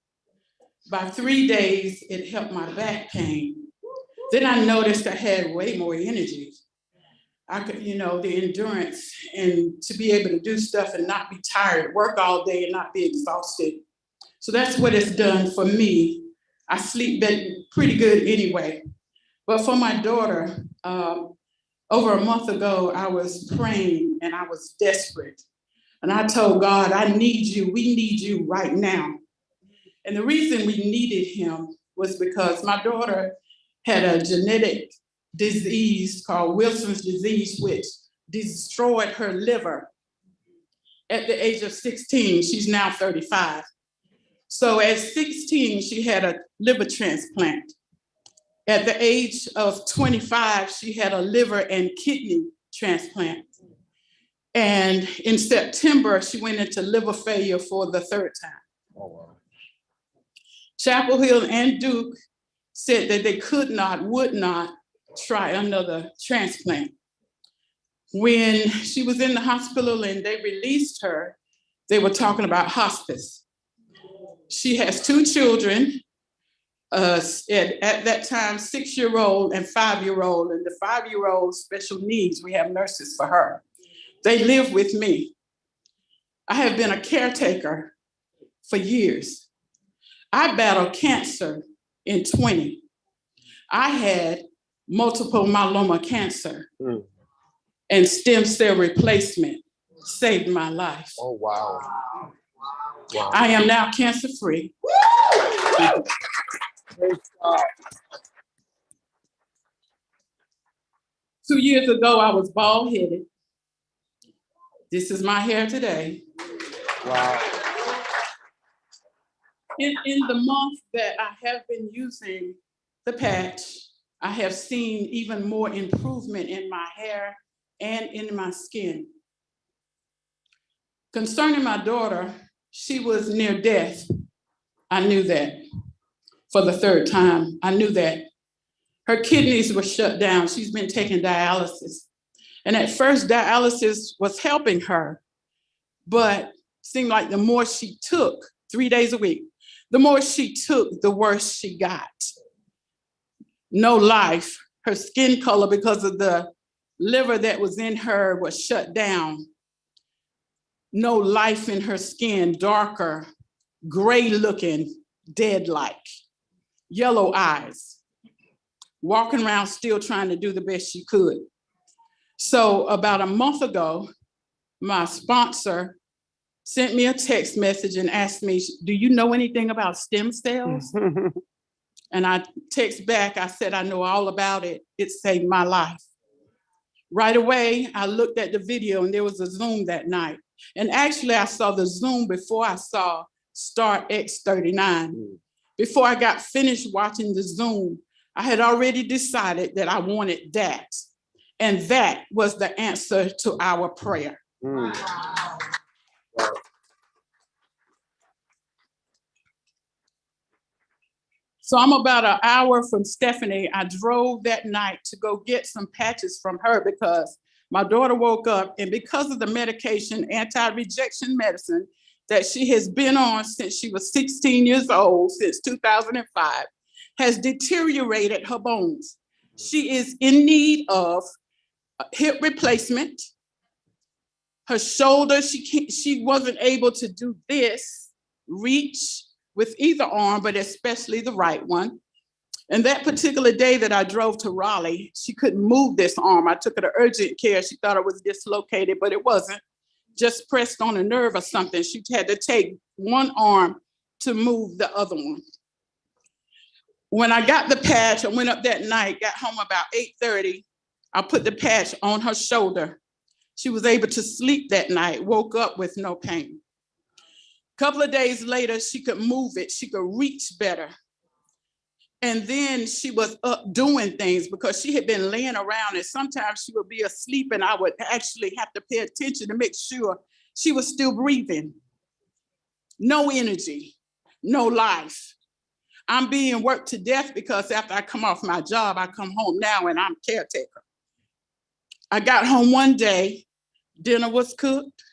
By 3 days, it helped my back pain. Then I noticed I had way more energy. I could, the endurance and to be able to do stuff and not be tired, work all day and not be exhausted. So that's what it's done for me. I sleep pretty good anyway. But for my daughter, over a month ago, I was praying and I was desperate. And I told God, I need you, we need you right now. And the reason we needed him was because my daughter had a genetic disease called Wilson's disease, which destroyed her liver at the age of 16. She's now 35. So at 16, she had a liver transplant. At the age of 25, she had a liver and kidney transplant. And in September, she went into liver failure for the third time. Oh, wow. Chapel Hill and Duke said that they would not try another transplant. When she was in the hospital and they released her, they were talking about hospice. She has 2 children, at that time, 6-year-old and 5-year-old, and the 5-year-old special needs, we have nurses for her. They live with me. I have been a caretaker for years. I battled cancer in 20. I had multiple myeloma cancer and stem cell replacement saved my life. Oh, wow. Wow. I am now cancer-free. 2 years ago, I was bald-headed. This is my hair today. Wow. In the month that I have been using the patch, I have seen even more improvement in my hair and in my skin. Concerning my daughter, she was near death. I knew that. For the 3rd time, I knew that. Her kidneys were shut down. She's been taking dialysis. And at first, dialysis was helping her, but seemed like the more she took, 3 days a week, the more she took, the worse she got. No life. Her skin color, because of the liver that was in her, was shut down. No life in her skin, darker, gray looking, dead-like, yellow eyes, walking around still trying to do the best she could. So about a month ago, my sponsor sent me a text message and asked me, do you know anything about stem cells? And I text back, I said, I know all about it. It saved my life. Right away, I looked at the video and there was a Zoom that night. And actually I saw the Zoom before I saw Start X39. Before I got finished watching the Zoom, I had already decided that I wanted that. And that was the answer to our prayer. So I'm about an hour from Stephanie. I drove that night to go get some patches from her because my daughter woke up, and because of the medication, anti-rejection medicine that she has been on since she was 16 years old, since 2005, has deteriorated her bones. She is in need of hip replacement. Her shoulder, she wasn't able to do this, reach with either arm, but especially the right one. And that particular day that I drove to Raleigh, she couldn't move this arm. I took her to urgent care. She thought it was dislocated, but it wasn't. Just pressed on a nerve or something. She had to take one arm to move the other one. When I got the patch, I went up that night, got home about 8:30. I put the patch on her shoulder. She was able to sleep that night, woke up with no pain. A couple of days later, she could move it. She could reach better. And then she was up doing things because she had been laying around, and sometimes she would be asleep and I would actually have to pay attention to make sure she was still breathing. No energy. no life. I'm being worked to death because after I come off my job, I come home now and I'm caretaker. I got home one day, dinner was cooked.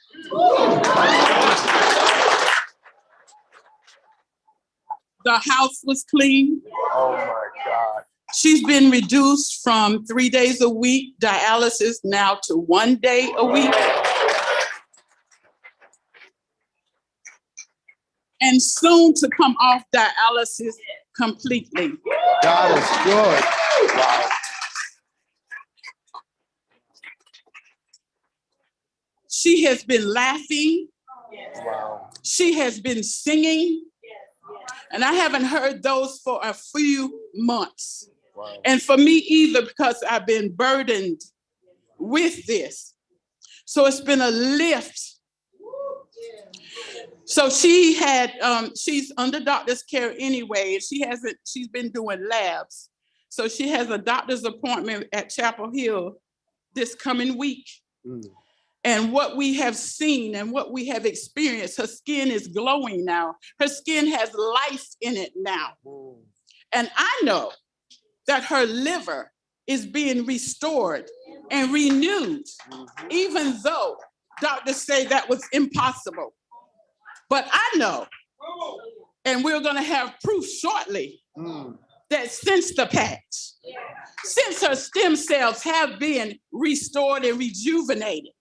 The house was clean. Oh my God. She's been reduced from 3 days a week dialysis now to 1 day a week. And soon to come off dialysis completely. God is good. Wow. She has been laughing. Wow. She has been singing. And I haven't heard those for a few months. Wow. And for me either, because I've been burdened with this. So it's been a lift. So she had, she's under doctor's care anyway. She's been doing labs. So she has a doctor's appointment at Chapel Hill this coming week. Mm. And what we have seen and what we have experienced, her skin is glowing now. Her skin has life in it now. Mm. And I know that her liver is being restored and renewed, even though doctors say that was impossible. But I know, and we're gonna have proof shortly, that since the patch, since her stem cells have been restored and rejuvenated,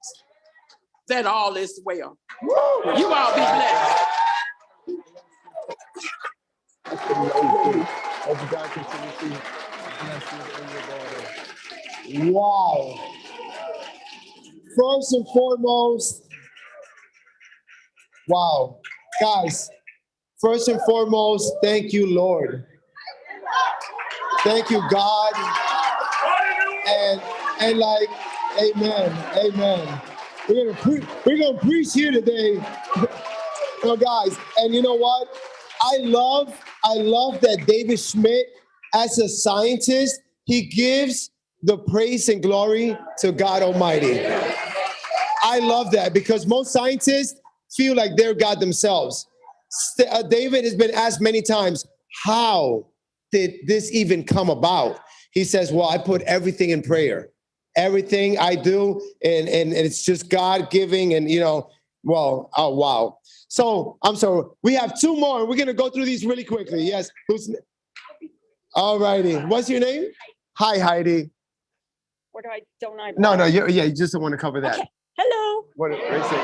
that all is well. You all be blessed. Wow. First and foremost, wow. Guys, first and foremost, thank you, Lord. Thank you, God. And like, amen. We're gonna preach here today. No, guys, and you know what? I love that David Schmidt, as a scientist, he gives the praise and glory to God Almighty. I love that because most scientists feel like they're God themselves. David has been asked many times, how did this even come about? He says, well, I put everything in prayer. Everything I do, and it's just God giving, and well, oh wow. So I'm sorry, we have two more. We're gonna go through these really quickly. Yes, all righty. What's your name? Hi, Heidi. Or don't I? No, you just don't want to cover that. Okay. Hello. What is it?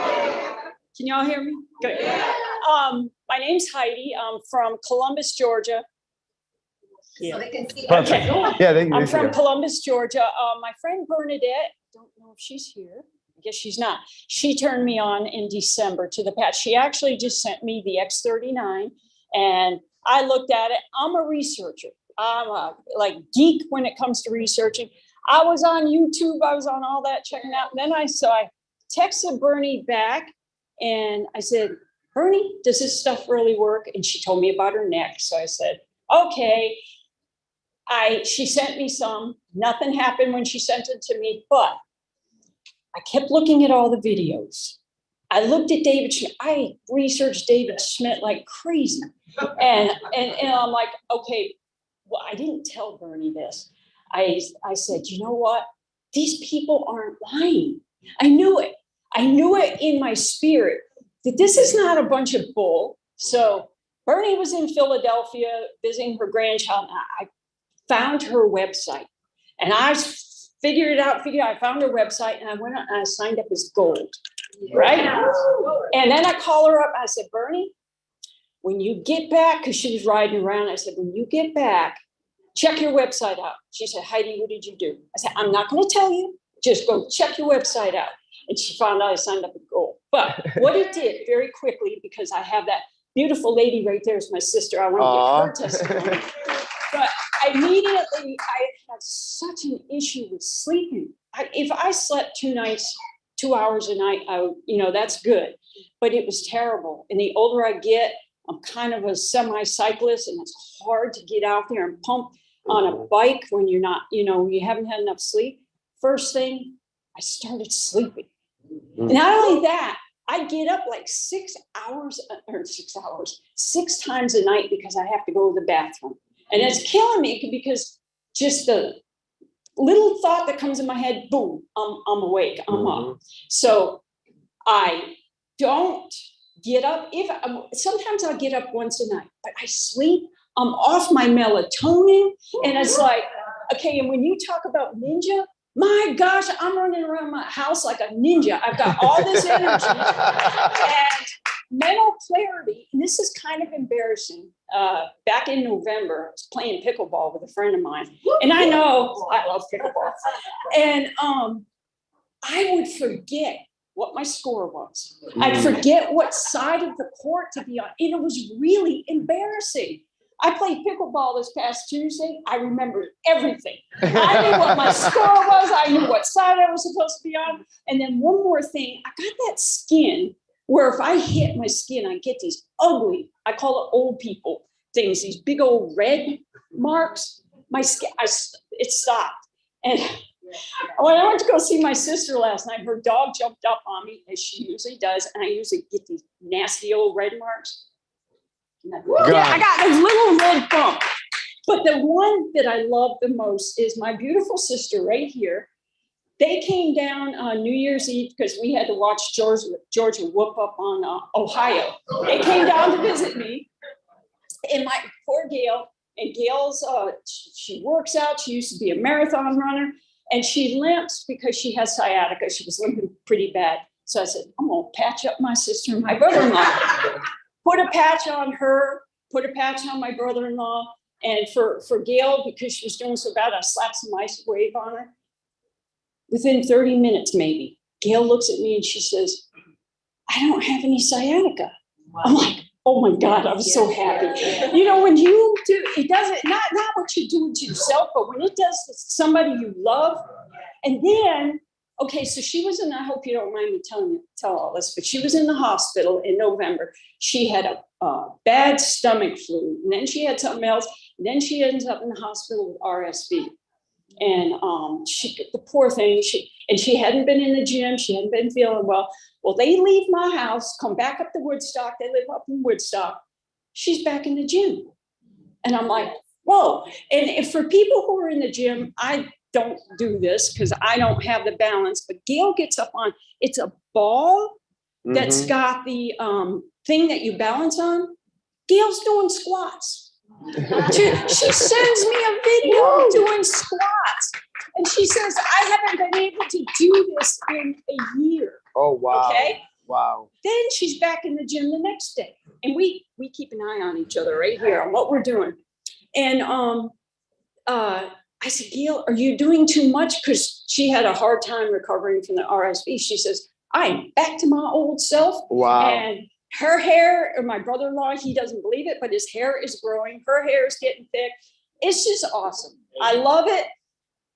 Can y'all hear me? Good. My name's Heidi. I'm from Columbus, Georgia. Yeah. Perfect. Yeah, I'm from Columbus, Georgia. My friend Bernadette, don't know if she's here. I guess she's not. She turned me on in December to the patch. She actually just sent me the X39, and I looked at it. I'm a researcher. I'm a geek when it comes to researching. I was on YouTube. I was on all that checking out. And then I texted Bernie back, and I said, Bernie, does this stuff really work? And she told me about her neck. So I said, okay. She sent me some. Nothing happened when she sent it to me, but I kept looking at all the videos. I looked at David Schmidt. I researched David Schmidt like crazy. And I'm like, okay, well, I didn't tell Bernie this. I said, you know what? These people aren't lying. I knew it. I knew it in my spirit that this is not a bunch of bull. So Bernie was in Philadelphia visiting her grandchild. I found her website, and I figured it out. I found her website, and I went and I signed up as gold, right? And then I call her up. I said, Bernie, when you get back, because she was riding around, I said, when you get back, check your website out. She said, Heidi, what did you do? I said, I'm not going to tell you. Just go check your website out. And she found out I signed up as gold. But what it did very quickly, because I have that beautiful lady right there is my sister. I want to get her testimony. But immediately, I had such an issue with sleeping. If I slept 2 hours a night, that's good. But it was terrible. And the older I get, I'm kind of a semi-cyclist, and it's hard to get out there and pump on a bike when you're not, you haven't had enough sleep. First thing, I started sleeping. Not only that, I get up like 6 times a night because I have to go to the bathroom. And it's killing me because just the little thought that comes in my head, boom, I'm awake, I'm up. So I don't get up. Sometimes I'll get up once a night, but I sleep. I'm off my melatonin. And it's like, okay, and when you talk about ninja, my gosh, I'm running around my house like a ninja. I've got all this energy and mental clarity. And this is kind of embarrassing. Back in November, I was playing pickleball with a friend of mine. And I know I love pickleball. And I would forget what my score was. I'd forget what side of the court to be on. And it was really embarrassing. I played pickleball this past Tuesday. I remembered everything. I knew what my score was. I knew what side I was supposed to be on. And then one more thing, I got that skin where if I hit my skin, I get these ugly, I call it old people things, these big old red marks. My skin, it stopped. And when I went to go see my sister last night, her dog jumped up on me, as she usually does, and I usually get these nasty old red marks. Yeah, I got this little red bump. But the one that I love the most is my beautiful sister right here. They came down on New Year's Eve because we had to watch Georgia whoop up on Ohio. They came down to visit me. And my poor Gail, and Gail's, she works out. She used to be a marathon runner. And she limps because she has sciatica. She was limping pretty bad. So I said, I'm going to patch up my sister and my brother-in-law. Put a patch on her, put a patch on my brother-in-law. And for Gail, because she was doing so bad, I slapped some ice wave on her. Within 30 minutes, maybe, Gail looks at me and she says, I don't have any sciatica. Wow. I'm like, oh my God, I was so happy. You know, when you do, it doesn't, not what you're doing to yourself, but when it does to somebody you love. And then, okay, so she was in, I hope you don't mind me tell all this, but she was in the hospital in November. She had a bad stomach flu, and then she had something else. And then she ends up in the hospital with RSV. And the poor thing, she hadn't been in the gym. She hadn't been feeling well. Well, they leave my house, come back up to Woodstock. They live up in Woodstock. She's back in the gym. And I'm like, whoa. And if for people who are in the gym, I don't do this because I don't have the balance. But Gail gets up on, it's a ball that's got the thing that you balance on. Gail's doing squats. She sends me a video doing squats. And she says, I haven't been able to do this in a year. Oh, wow. Okay. Wow. Then she's back in the gym the next day. And we keep an eye on each other right here on what we're doing. And I said, Gail, are you doing too much? Because she had a hard time recovering from the RSV. She says, I'm back to my old self. Wow. And her hair, or my brother-in-law, he doesn't believe it, but his hair is growing. Her hair is getting thick. It's just awesome. I love it.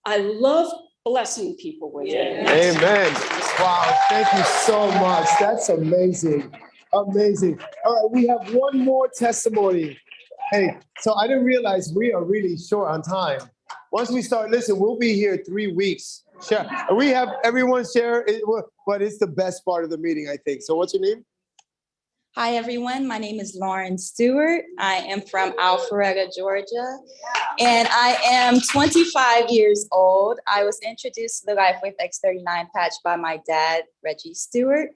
I love blessing people with it. Amen. Wow. Thank you so much. That's amazing. Amazing. All right. We have one more testimony. Hey, so I didn't realize we are really short on time. Once we start, listen, we'll be here 3 weeks. Share. We have everyone share it, but it's the best part of the meeting, I think. So what's your name? Hi, everyone. My name is Lauren Stewart. I am from Alpharetta, Georgia, and I am 25 years old. I was introduced to the LIFEWAVE X39 patch by my dad, Reggie Stewart,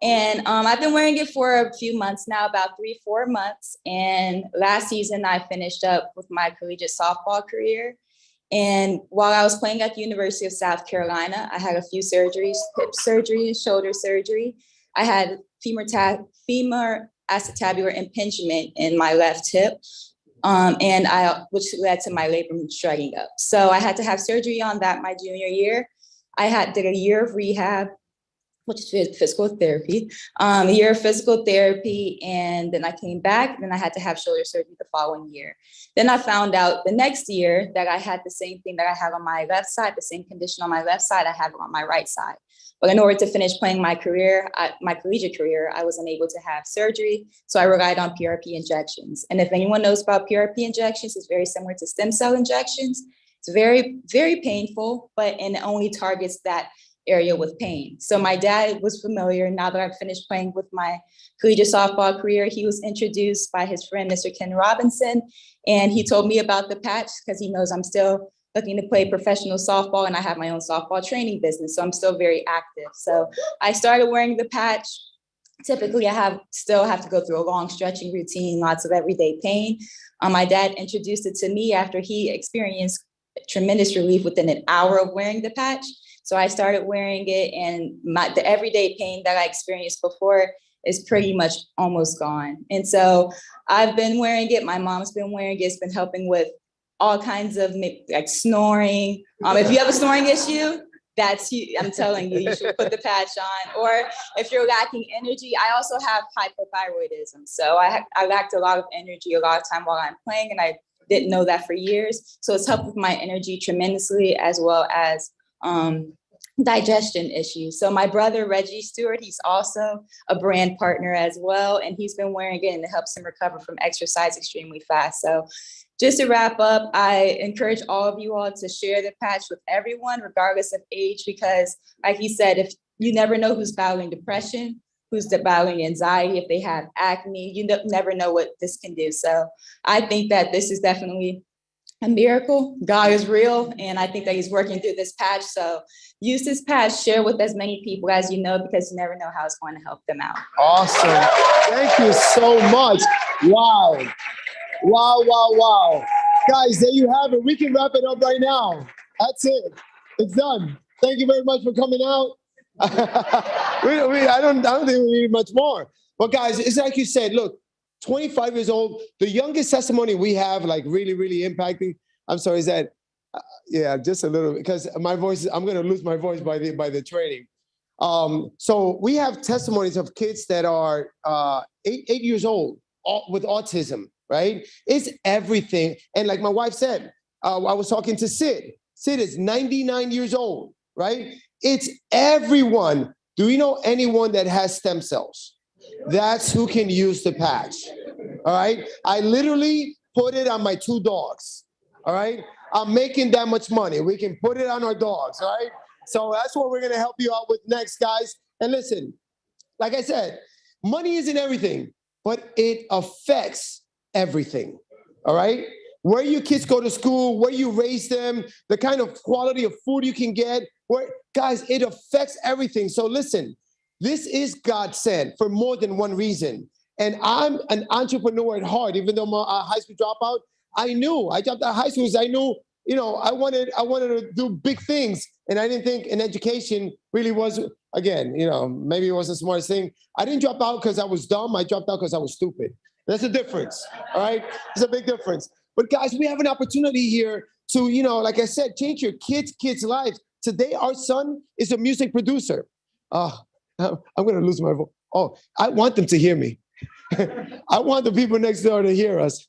and I've been wearing it for a few months now, about 3-4 months, and last season I finished up with my collegiate softball career, and while I was playing at the University of South Carolina, I had a few surgeries, hip surgery, shoulder surgery. I had femur acetabular impingement in my left hip, which led to my labrum shredding up. So I had to have surgery on that my junior year. I did a year of rehab, which is physical therapy, a year of physical therapy, and then I came back, then I had to have shoulder surgery the following year. Then I found out the next year that I had the same thing that I have on my left side, the same condition on my left side, I have it on my right side. But in order to finish playing my career, my collegiate career, I wasn't able to have surgery, so I relied on PRP injections. And if anyone knows about PRP injections, it's very similar to stem cell injections. It's very, very painful, but it only targets that area with pain. So my dad was familiar. Now that I've finished playing with my collegiate softball career, he was introduced by his friend, Mr. Ken Robinson, and he told me about the patch because he knows I'm still looking to play professional softball and I have my own softball training business. So I'm still very active. So I started wearing the patch. Typically, I still have to go through a long stretching routine, lots of everyday pain. My dad introduced it to me after he experienced tremendous relief within an hour of wearing the patch. So I started wearing it, and the everyday pain that I experienced before is pretty much almost gone. And so I've been wearing it. My mom's been wearing it. It's been helping with all kinds of like snoring. If you have a snoring issue, I'm telling you, you should put the patch on. Or if you're lacking energy, I also have hypothyroidism. So I lacked a lot of energy a lot of time while I'm playing, and I didn't know that for years. So it's helped with my energy tremendously, as well as digestion issues. So my brother, Reggie Stewart, he's also a brand partner as well. And he's been wearing it, and it helps him recover from exercise extremely fast. So just to wrap up, I encourage all of you all to share the patch with everyone, regardless of age, because like he said, if you never know who's battling depression, who's battling anxiety, if they have acne, you never know what this can do. So I think that this is definitely a miracle. God is real, and I think that he's working through this patch. So use this patch, share with as many people as you know, because you never know how it's going to help them out. Awesome. Thank you so much. Wow. Wow, wow, wow. Guys, there you have it. We can wrap it up right now. That's it. It's done. Thank you very much for coming out. I don't think we need much more. But guys, it's like you said, look, 25 years old, the youngest testimony we have, like really, really impacting, I'm sorry, is that, yeah, just a little, because my voice, I'm going to lose my voice by the training. So we have testimonies of kids that are 8 years old with autism, right? It's everything. And like my wife said, I was talking to Sid. Sid is 99 years old, right? It's everyone. Do you know anyone that has stem cells? That's who can use the patch, all right? I literally put it on my 2 dogs, all right? I'm making that much money. We can put it on our dogs, all right? So that's what we're gonna help you out with next, guys. And listen, like I said, money isn't everything, but it affects everything, all right? Where your kids go to school, where you raise them, the kind of quality of food you can get, guys, it affects everything. So listen, this is God sent for more than one reason. And I'm an entrepreneur at heart, even though I'm a high school dropout. I dropped out of high school because I knew, I wanted to do big things. And I didn't think an education really was, again, maybe it wasn't the smartest thing. I didn't drop out because I was dumb. I dropped out because I was stupid. That's a difference, all right? It's a big difference. But guys, we have an opportunity here to, like I said, change your kids' lives. Today, our son is a music producer. I'm going to lose my voice. Oh, I want them to hear me. I want the people next door to hear us.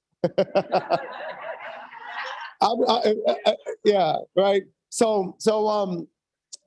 Yeah, right. So,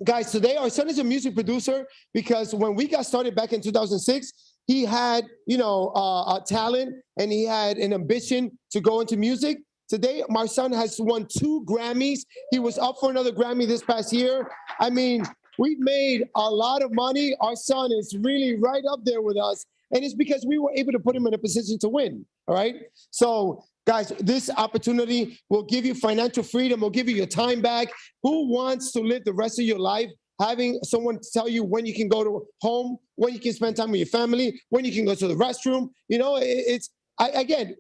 guys, today our son is a music producer because when we got started back in 2006, he had, a talent and he had an ambition to go into music. Today, my son has won 2 Grammys. He was up for another Grammy this past year. I mean, we've made a lot of money. Our son is really right up there with us. And it's because we were able to put him in a position to win, all right? So, guys, this opportunity will give you financial freedom, will give you your time back. Who wants to live the rest of your life having someone tell you when you can go to home, when you can spend time with your family, when you can go to the restroom?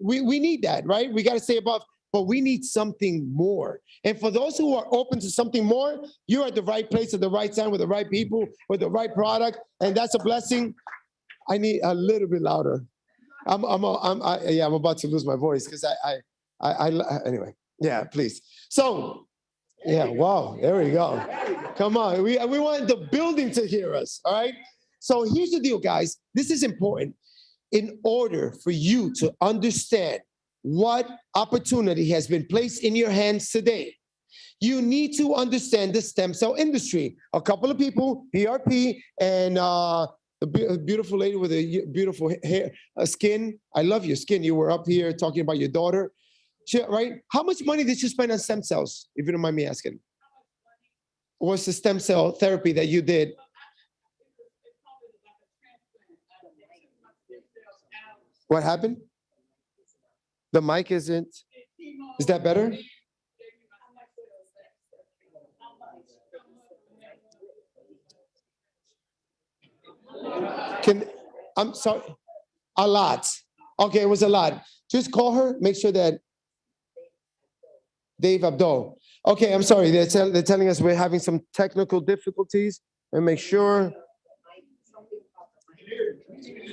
We need that, right? We got to stay above, but we need something more. And for those who are open to something more, you're at the right place at the right time with the right people, with the right product, and that's a blessing. I need a little bit louder. I'm about to lose my voice because anyway. Yeah, please. So, yeah, wow, there we go. Come on, we want the building to hear us, all right? So here's the deal, guys. This is important. In order for you to understand what opportunity has been placed in your hands today, you need to understand the stem cell industry. A couple of people, PRP and a beautiful lady with a beautiful hair, skin. I love your skin. You were up here talking about your daughter, right? How much money did you spend on stem cells, if you don't mind me asking? was the stem cell therapy that you did? What happened? The mic isn't. Is that better? I'm sorry. A lot. Okay, it was a lot. Just call her. Make sure that Dave Abdo. Okay, I'm sorry. They're telling us we're having some technical difficulties. And make sure.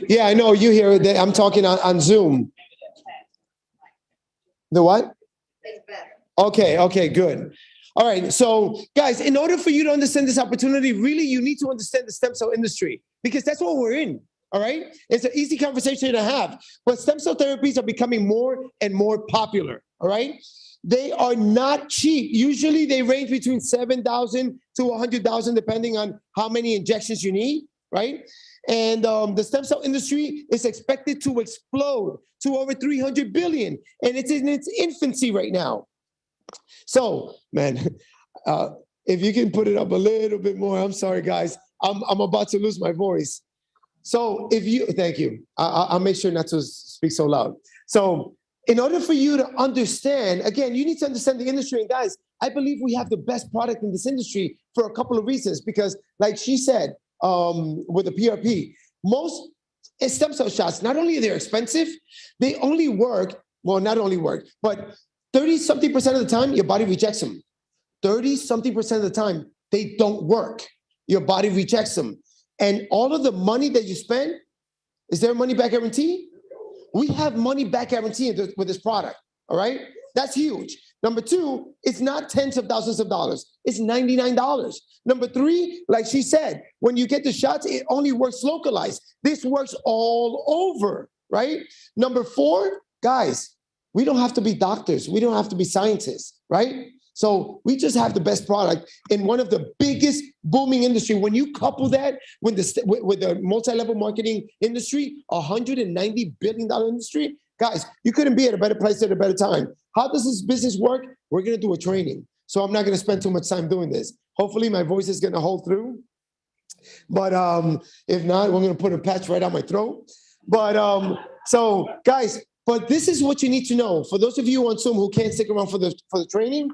Yeah, I know you hear it. I'm talking on Zoom. The what? Okay, good. All right, so guys, in order for you to understand this opportunity, really, you need to understand the stem cell industry because that's what we're in. All right, it's an easy conversation to have, but stem cell therapies are becoming more and more popular. All right, they are not cheap. Usually, they range between $7,000 to $100,000, depending on how many injections you need. Right, and the stem cell industry is expected to explode to over 300 billion, and it's in its infancy right now. So, man, if you can put it up a little bit more, I'm sorry, guys. I'm about to lose my voice. So thank you. I'll make sure not to speak so loud. So in order for you to understand, again, you need to understand the industry. And guys, I believe we have the best product in this industry for a couple of reasons. Because like she said, with the PRP, most stem cell shots, not only are they expensive, they only work, well, not only work, but 30-something% of the time, your body rejects them. 30-something% of the time, they don't work. Your body rejects them. And all of the money that you spend, is there a money back guarantee? We have money back guarantee with this product, all right? That's huge. Number two, it's not tens of thousands of dollars. It's $99. Number three, like she said, when you get the shots, it only works localized. This works all over, right? Number four, guys, we don't have to be doctors. We don't have to be scientists, right? So we just have the best product in one of the biggest booming industry. When you couple that with the multi-level marketing industry, $190 billion industry, guys, you couldn't be at a better place at a better time. How does this business work? We're going to do a training. So I'm not going to spend too much time doing this. Hopefully my voice is going to hold through. But if not, we're going to put a patch right on my throat. But so guys, but this is what you need to know. For those of you on Zoom who can't stick around for the training,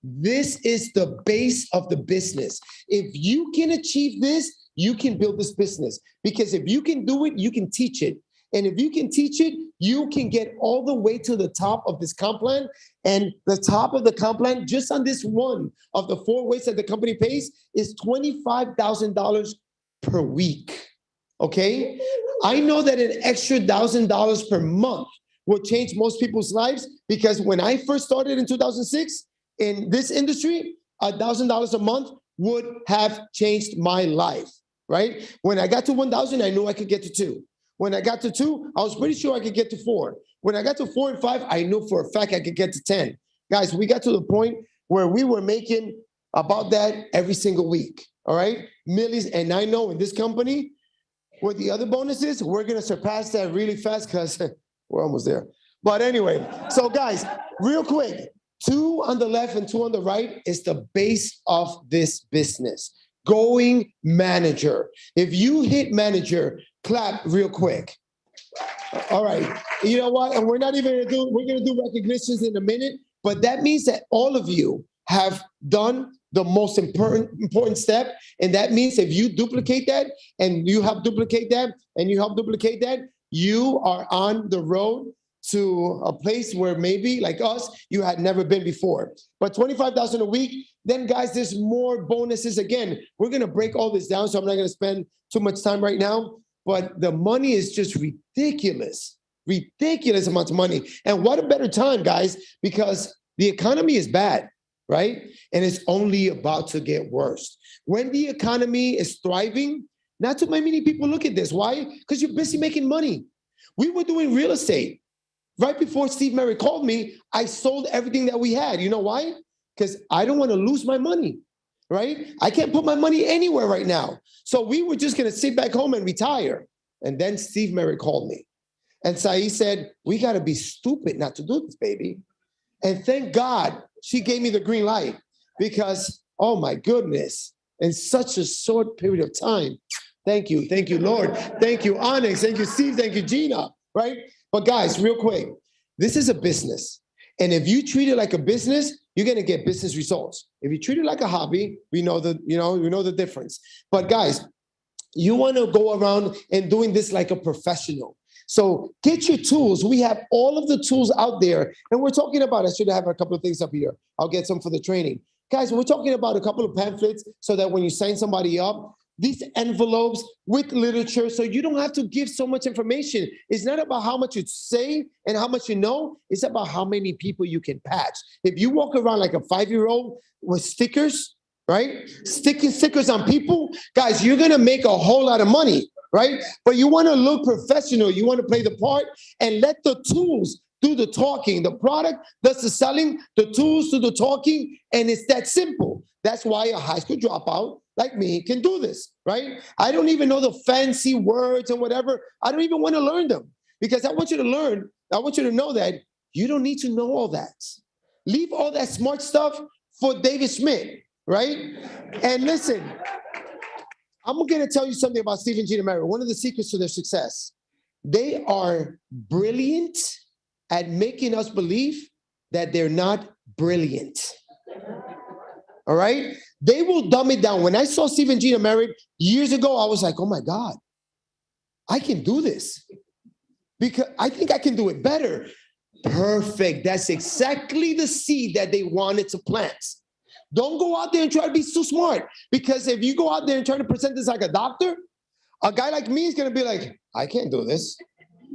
this is the base of the business. If you can achieve this, you can build this business. Because if you can do it, you can teach it. And if you can teach it, you can get all the way to the top of this comp plan. And the top of the comp plan, just on this one of the 4 ways that the company pays, is $25,000 per week. Okay? I know that an extra $1,000 per month will change most people's lives, because when I first started in 2006, in this industry, $1,000 a month would have changed my life, right? When I got to 1,000, I knew I could get to 2. When I got to 2, I was pretty sure I could get to 4. When I got to 4 and 5, I knew for a fact I could get to 10. Guys, we got to the point where we were making about that every single week, all right? Millions, and I know in this company, with the other bonuses, we're gonna surpass that really fast because we're almost there. But anyway, so guys, real quick, 2 on the left and 2 on the right is the base of this business. Going manager. If you hit manager, clap real quick. All right. You know what? And we're not even gonna do, we're gonna do recognitions in a minute, but that means that all of you have done the most important step. And that means if you duplicate that and you help duplicate that and you help duplicate that, you are on the road to a place where maybe, like us, you had never been before. But $25,000 a week, then guys, there's more bonuses. Again, we're gonna break all this down, so I'm not gonna spend too much time right now, but the money is just ridiculous amounts of money. And what a better time, guys, because the economy is bad, right? And it's only about to get worse. When the economy is thriving, not too many people look at this. Why? Because you're busy making money. We were doing real estate. Right before Steve Mary called me, I sold everything that we had. You know why? Because I don't want to lose my money, right? I can't put my money anywhere right now. So we were just going to sit back home and retire. And then Steve Mary called me. And Saeed said, we got to be stupid not to do this, baby. And thank God she gave me the green light, because Oh my goodness. In such a short period of time. Thank you, Lord. Thank you, Onyx. Thank you, Steve. Thank you, Gina. Right? But guys, real quick, this is a business. And if you treat it like a business, you're gonna get business results. If you treat it like a hobby, we know the difference. But guys, you want to go around and doing this like a professional. So get your tools. We have all of the tools out there. And we're talking about, I should have a couple of things up here. I'll get some for the training. Guys, we're talking about a couple of pamphlets so that when you sign somebody up, these envelopes with literature, so you don't have to give so much information. It's not about how much you say and how much you know. It's about how many people you can patch. If you walk around like a 5-year-old with stickers, right? Sticking stickers on people, guys, you're gonna make a whole lot of money, right? But you wanna look professional. You wanna play the part and let the tools do the talking. The product does the selling, the tools do the talking, and it's that simple. That's why a high school dropout like me can do this, right? I don't even know the fancy words and whatever. I don't even want to learn them because I want you to learn. I want you to know that you don't need to know all that. Leave all that smart stuff for David Schmidt, right? And listen, I'm going to tell you something about Steve and Gina Mary. One of the secrets to their success, they are brilliant at making us believe that they're not brilliant. All right? They will dumb it down. When I saw Steve and Gina married years ago, I was like, oh my God, I can do this. Because I think I can do it better. Perfect. That's exactly the seed that they wanted to plant. Don't go out there and try to be so smart. Because if you go out there and try to present this like a doctor, a guy like me is going to be like, I can't do this.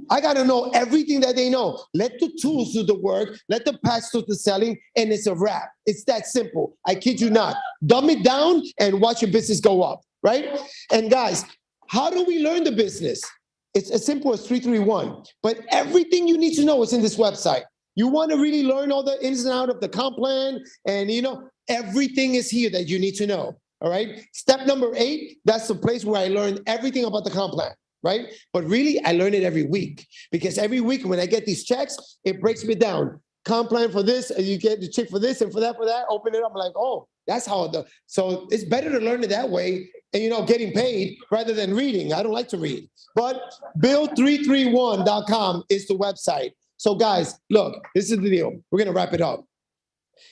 I got to know everything that they know. Let the tools do the work. Let the patch do the selling, and it's a wrap. It's that simple. I kid you not. Dumb it down and watch your business go up, right? And guys, how do we learn the business? It's as simple as 331. But everything you need to know is in this website. You want to really learn all the ins and outs of the comp plan, and everything is here that you need to know. All right. Step number 8, that's the place where I learned everything about the comp plan. Right? But really, I learn it every week because every week when I get these checks, it breaks me down. Comp plan for this, and you get the check for this and for that, open it up. I'm like, oh, that's how so it's better to learn it that way and, getting paid rather than reading. I don't like to read. But build331.com is the website. So guys, look, this is the deal. We're going to wrap it up.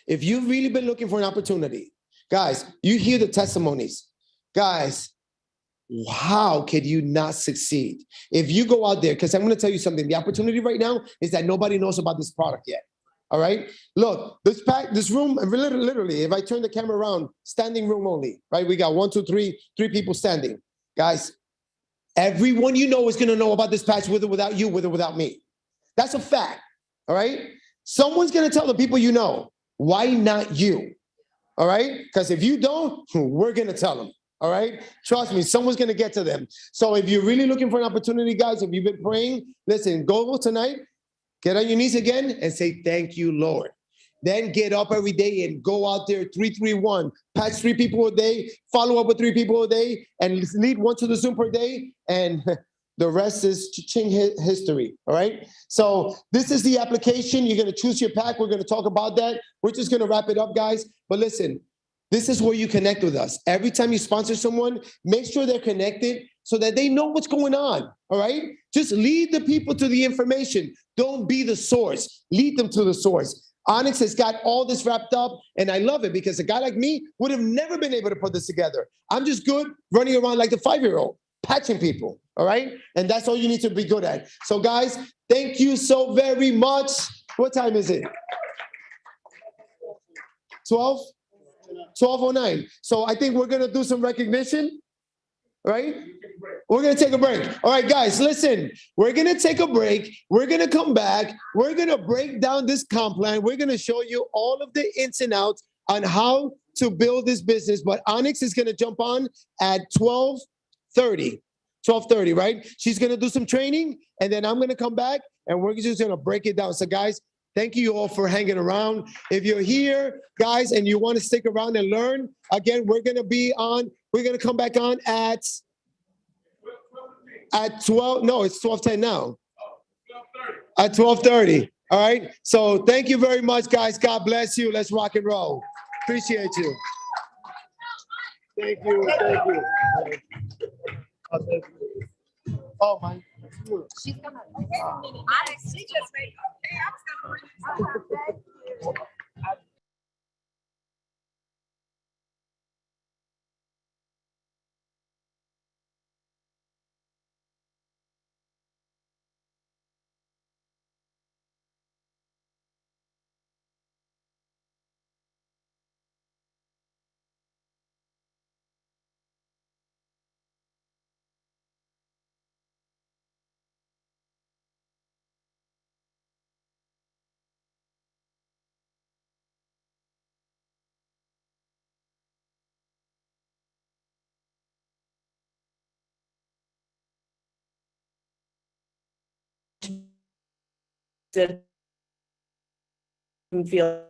If you've really been looking for an opportunity, guys, you hear the testimonies. Guys, how could you not succeed? If you go out there, because I'm going to tell you something, the opportunity right now is that nobody knows about this product yet. All right? Look, this room, literally, if I turn the camera around, standing room only, right? We got 1, 2, 3 people standing. Guys, everyone you know is going to know about this patch with or without you, with or without me. That's a fact. All right? Someone's going to tell the people you know. Why not you? All right? Because if you don't, we're going to tell them. All right? Trust me, someone's going to get to them. So if you're really looking for an opportunity, guys, if you've been praying, listen, go tonight, get on your knees again and say, thank you, Lord. Then get up every day and go out there, 331, patch 3 people a day, follow up with 3 people a day, and lead 1 to the Zoom per day, and the rest is cha-ching history, all right? So this is the application. You're going to choose your pack. We're going to talk about that. We're just going to wrap it up, guys. But listen, this is where you connect with us. Every time you sponsor someone, make sure they're connected so that they know what's going on, all right? Just lead the people to the information. Don't be the source. Lead them to the source. Onyx has got all this wrapped up, and I love it because a guy like me would have never been able to put this together. I'm just good running around like the 5-year-old, patching people, all right? And that's all you need to be good at. So guys, thank you so very much. What time is it? 12? 12:09. So I think we're going to do some recognition, right? We're going to take a break. All right, guys, listen. We're going to take a break. We're going to come back. We're going to break down this comp plan. We're going to show you all of the ins and outs on how to build this business. But Onyx is going to jump on at 12:30. 12:30, right? She's going to do some training, and then I'm going to come back, and we're just going to break it down. So, guys, thank you all for hanging around. If you're here, guys, and you want to stick around and learn, again, we're going to come back on at 12. No, it's 12:10 now. At 12:30. All right. So thank you very much, guys. God bless you. Let's rock and roll. Appreciate you. Thank you. Thank you. Oh, my. She's gonna. She just made, okay, I was gonna bring this up. Did feel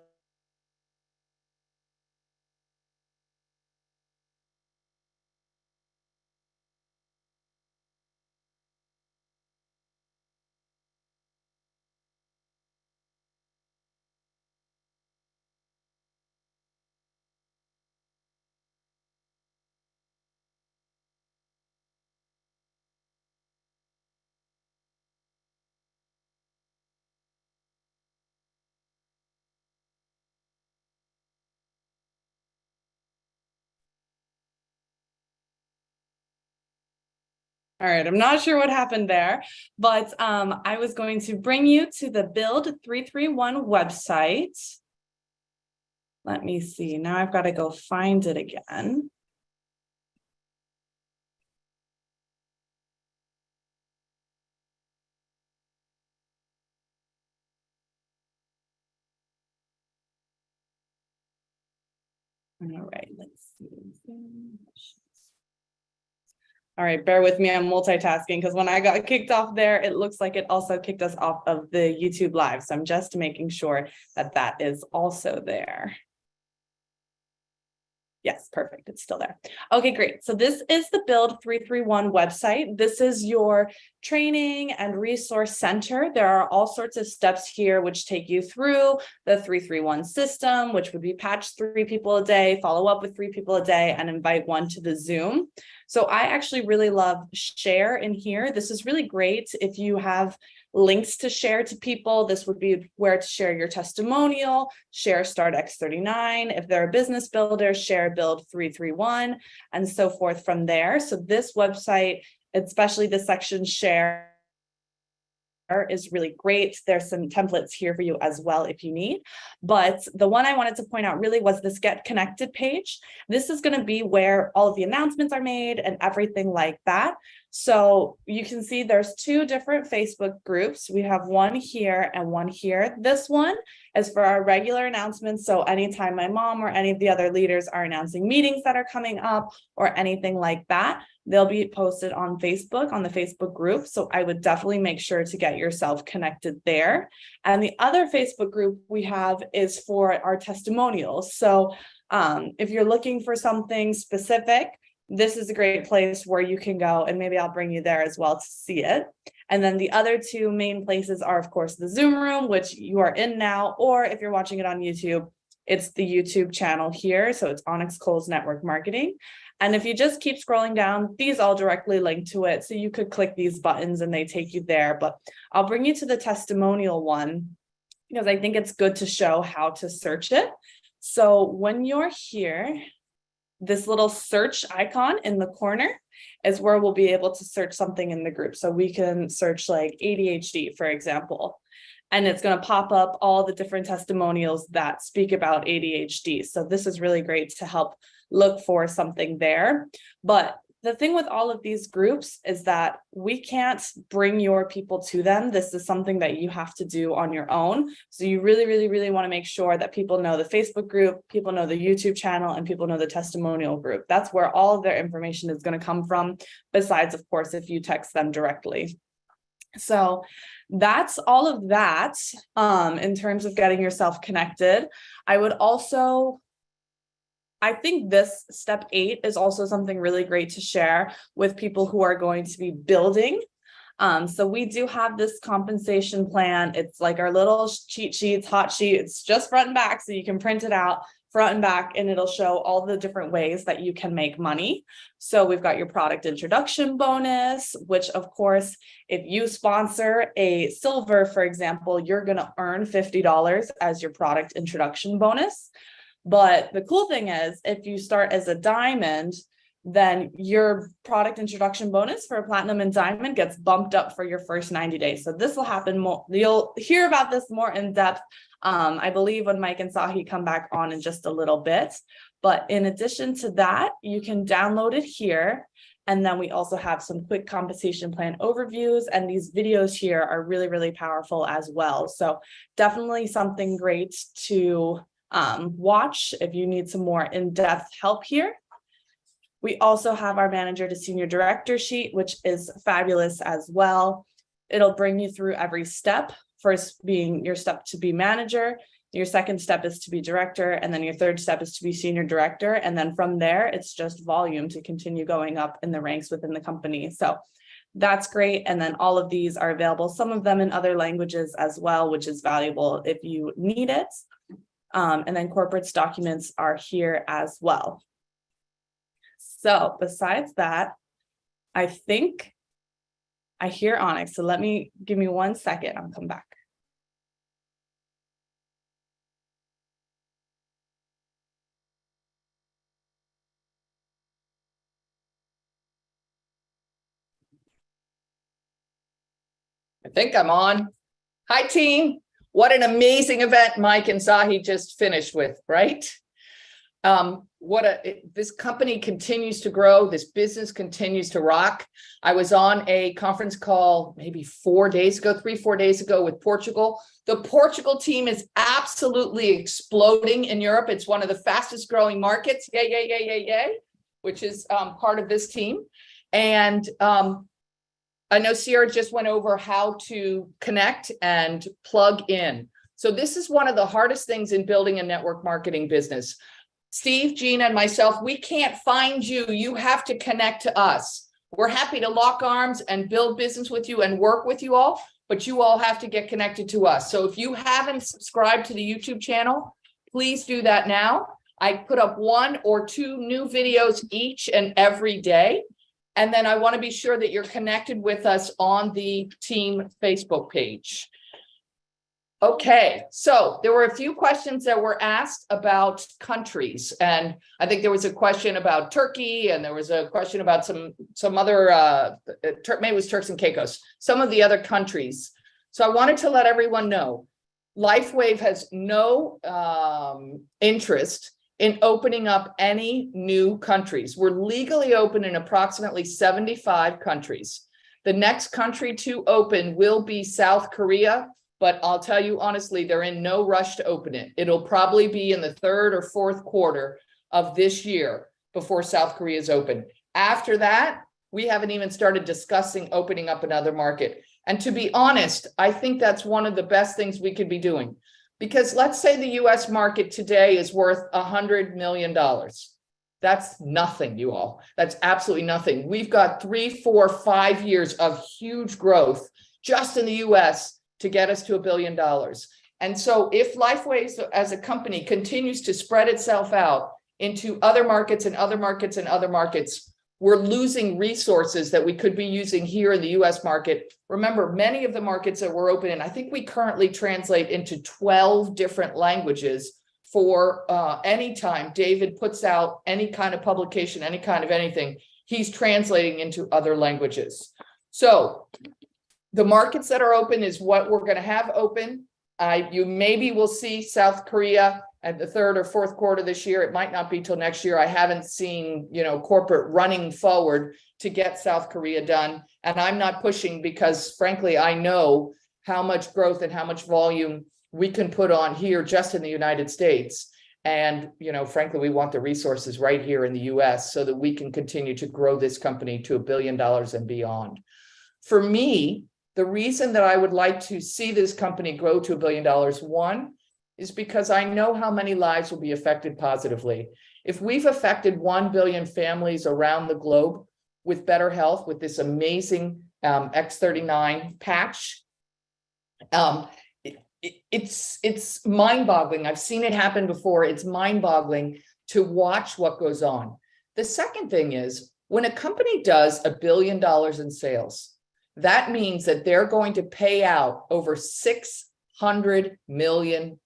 all right, I'm not sure what happened there, but I was going to bring you to the Build 331 website. Let me see, now I've got to go find it again. All right, let's see. All right, bear with me, I'm multitasking because when I got kicked off there, it looks like it also kicked us off of the YouTube live. So I'm just making sure that that is also there. Yes, perfect. It's still there. Okay, great. So this is the Build 331 website. This is your training and resource center. There are all sorts of steps here which take you through the 331 system, which would be patch 3 people a day, follow up with 3 people a day, and invite 1 to the Zoom. So I actually really love share in here. This is really great if you have links to share to people. This would be where to share your testimonial, share Start X39. If they're a business builder, share Build 331 and so forth from there. So this website, especially the section share, is really great. There's some templates here for you as well if you need. But the one I wanted to point out really was this Get Connected page. This is going to be where all of the announcements are made and everything like that. So you can see there's 2 different Facebook groups. We have one here and one here. This one is for our regular announcements. So anytime my mom or any of the other leaders are announcing meetings that are coming up or anything like that, they'll be posted on Facebook, on the Facebook group. So I would definitely make sure to get yourself connected there. And the other Facebook group we have is for our testimonials. So if you're looking for something specific, this is a great place where you can go, and maybe I'll bring you there as well to see it. And then the other 2 main places are, of course, the Zoom room, which you are in now, or if you're watching it on YouTube, it's the YouTube channel here. So it's Onyx Coles Network Marketing. And if you just keep scrolling down, these all directly link to it. So you could click these buttons and they take you there. But I'll bring you to the testimonial one because I think it's good to show how to search it. So when you're here, this little search icon in the corner is where we'll be able to search something in the group. So we can search like ADHD, for example, and it's going to pop up all the different testimonials that speak about ADHD. So this is really great to help look for something there. But the thing with all of these groups is that we can't bring your people to them. This is something that you have to do on your own. So you really, really, really want to make sure that people know the Facebook group, people know the YouTube channel, and people know the testimonial group. That's where all of their information is going to come from, besides, of course, if you text them directly. So that's all of that in terms of getting yourself connected. I think this step 8 is also something really great to share with people who are going to be building. So we do have this compensation plan. It's like our little cheat sheets, hot sheet. It's just front and back, so you can print it out. front and back, and it'll show all the different ways that you can make money. So we've got your product introduction bonus, which of course, if you sponsor a silver, for example, you're going to earn $50 as your product introduction bonus. But the cool thing is, if you start as a diamond, then your product introduction bonus for a platinum and diamond gets bumped up for your first 90 days. So this will happen more. You'll hear about this more in depth, I believe, when Mike and Sahi come back on in just a little bit. But in addition to that, you can download it here. And then we also have some quick compensation plan overviews, and these videos here are really, really powerful as well. So definitely something great to watch if you need some more in-depth help here. We also have our manager to senior director sheet, which is fabulous as well. It'll bring you through every step. First being your step to be manager, your second step is to be director, and then your third step is to be senior director. And then from there, it's just volume to continue going up in the ranks within the company. So that's great. And then all of these are available, some of them in other languages as well, which is valuable if you need it. And then corporates documents are here as well. So besides that, I think I hear Onyx. So give me 1 second. I'll come back. I think I'm on. Hi, team. What an amazing event Mike and Sahi just finished with, right? This company continues to grow. This business continues to rock. I was on a conference call maybe 4 days ago, 3-4 days ago with Portugal. The Portugal team is absolutely exploding in Europe. It's one of the fastest growing markets. Yay, yay, yay, yay, yay, which is part of this team. And I know Sierra just went over how to connect and plug in. So this is one of the hardest things in building a network marketing business. Steve, Gina, and myself, we can't find you. You have to connect to us. We're happy to lock arms and build business with you and work with you all, but you all have to get connected to us. So if you haven't subscribed to the YouTube channel, please do that now. I put up 1 or 2 new videos each and every day. And then I want to be sure that you're connected with us on the team Facebook page. Okay, so there were a few questions that were asked about countries, and I think there was a question about Turkey, and there was a question about some other, maybe it was Turks and Caicos, some of the other countries. So I wanted to let everyone know, LifeWave has no interest in opening up any new countries. We're legally open in approximately 75 countries. The next country to open will be South Korea, but I'll tell you honestly, they're in no rush to open it. It'll probably be in the 3rd or 4th quarter of this year before South Korea is open. After that, we haven't even started discussing opening up another market. And to be honest, I think that's one of the best things we could be doing. Because let's say the US market today is worth $100 million. That's nothing, you all. That's absolutely nothing. We've got 3, 4, 5 years of huge growth just in the US to get us to $1 billion. And so if LifeWave as a company continues to spread itself out into other markets and other markets and other markets, we're losing resources that we could be using here in the US market. Remember, many of the markets that we're open in, I think we currently translate into 12 different languages for anytime David puts out any kind of publication, any kind of anything, he's translating into other languages. So the markets that are open is what we're going to have open. You maybe will see South Korea at the 3rd or 4th quarter this year. It might not be till next year. I haven't seen, corporate running forward to get South Korea done. And I'm not pushing because frankly, I know how much growth and how much volume we can put on here just in the United States. And, frankly, we want the resources right here in the US so that we can continue to grow this company to $1 billion and beyond. For me, the reason that I would like to see this company grow to $1 billion, one, is because I know how many lives will be affected positively. If we've affected 1 billion families around the globe with better health, with this amazing X39 patch, it's mind-boggling. I've seen it happen before. It's mind-boggling to watch what goes on. The second thing is, when a company does $1 billion in sales, that means that they're going to pay out over $600 million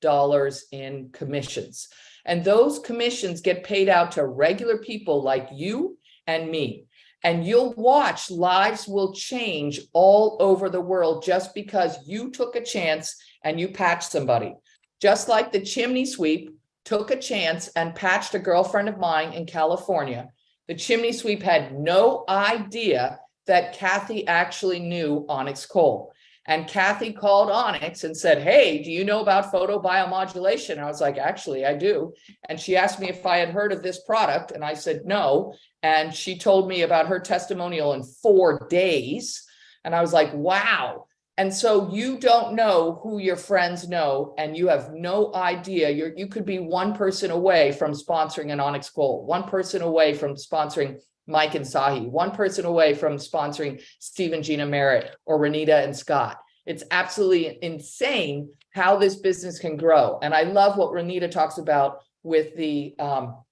in commissions. And those commissions get paid out to regular people like you and me. And you'll watch lives will change all over the world just because you took a chance and you patched somebody. Just like the chimney sweep took a chance and patched a girlfriend of mine in California. The chimney sweep had no idea that Kathy actually knew Onyx Cole. And Kathy called Onyx and said, hey, do you know about photobiomodulation? I was like, actually, I do. And she asked me if I had heard of this product. And I said, no. And she told me about her testimonial in 4 days. And I was like, wow. And so you don't know who your friends know, and you have no idea. You could be one person away from sponsoring an Onyx Cole, one person away from sponsoring Mike and Sahi, one person away from sponsoring Steve and Gina Merritt or Renita and Scott. It's absolutely insane how this business can grow. And I love what Renita talks about with the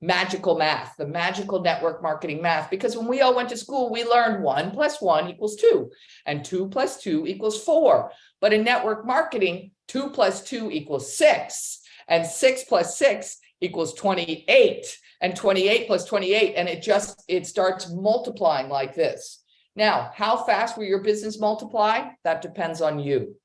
magical math, the magical network marketing math, because when we all went to school, we learned 1 + 1 = 2 and 2 + 2 = 4. But in network marketing, 2 + 2 = 6 and 6 + 6 = 28. And 28 + 28, and it starts multiplying like this. Now, how fast will your business multiply? That depends on you.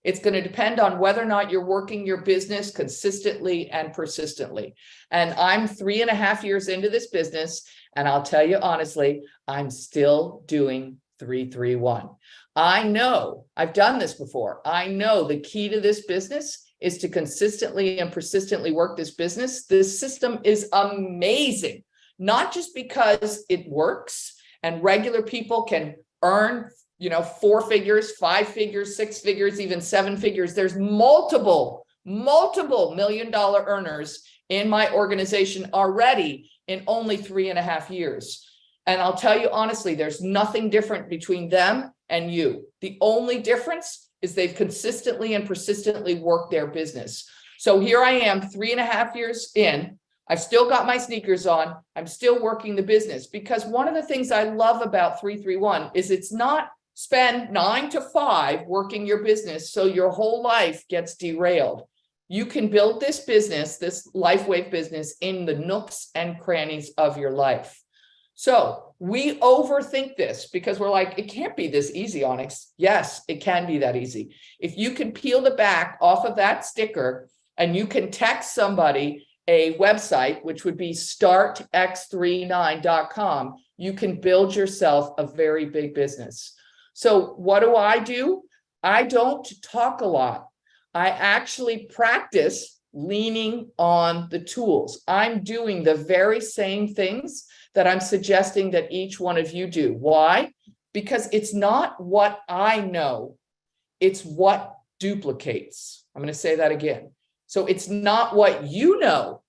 It's going to depend on whether or not you're working your business consistently and persistently. And I'm 3.5 years into this business, and I'll tell you honestly, I'm still doing 3-3-1. I know, I've done this before. I know the key to this business is to consistently and persistently work this business. This system is amazing, not just because it works and regular people can earn, 4 figures, 5 figures, 6 figures, even 7 figures. There's multiple $1 million earners in my organization already in only 3.5 years. And I'll tell you honestly, there's nothing different between them and you. The only difference is they've consistently and persistently worked their business. So here I am 3.5 years in, I've still got my sneakers on, I'm still working the business, because one of the things I love about 3-3-1 is it's not spend 9 to 5 working your business so your whole life gets derailed. You can build this business, this LifeWave business, in the nooks and crannies of your life. So we overthink this because we're like, it can't be this easy, Onyx. Yes, it can be that easy. If you can peel the back off of that sticker and you can text somebody a website, which would be startx39.com, you can build yourself a very big business. So what do? I don't talk a lot. I actually practice leaning on the tools. I'm doing the very same things that I'm suggesting that each one of you do. Why? Because it's not what I know, it's what duplicates. I'm going to say that again. So it's not what you know,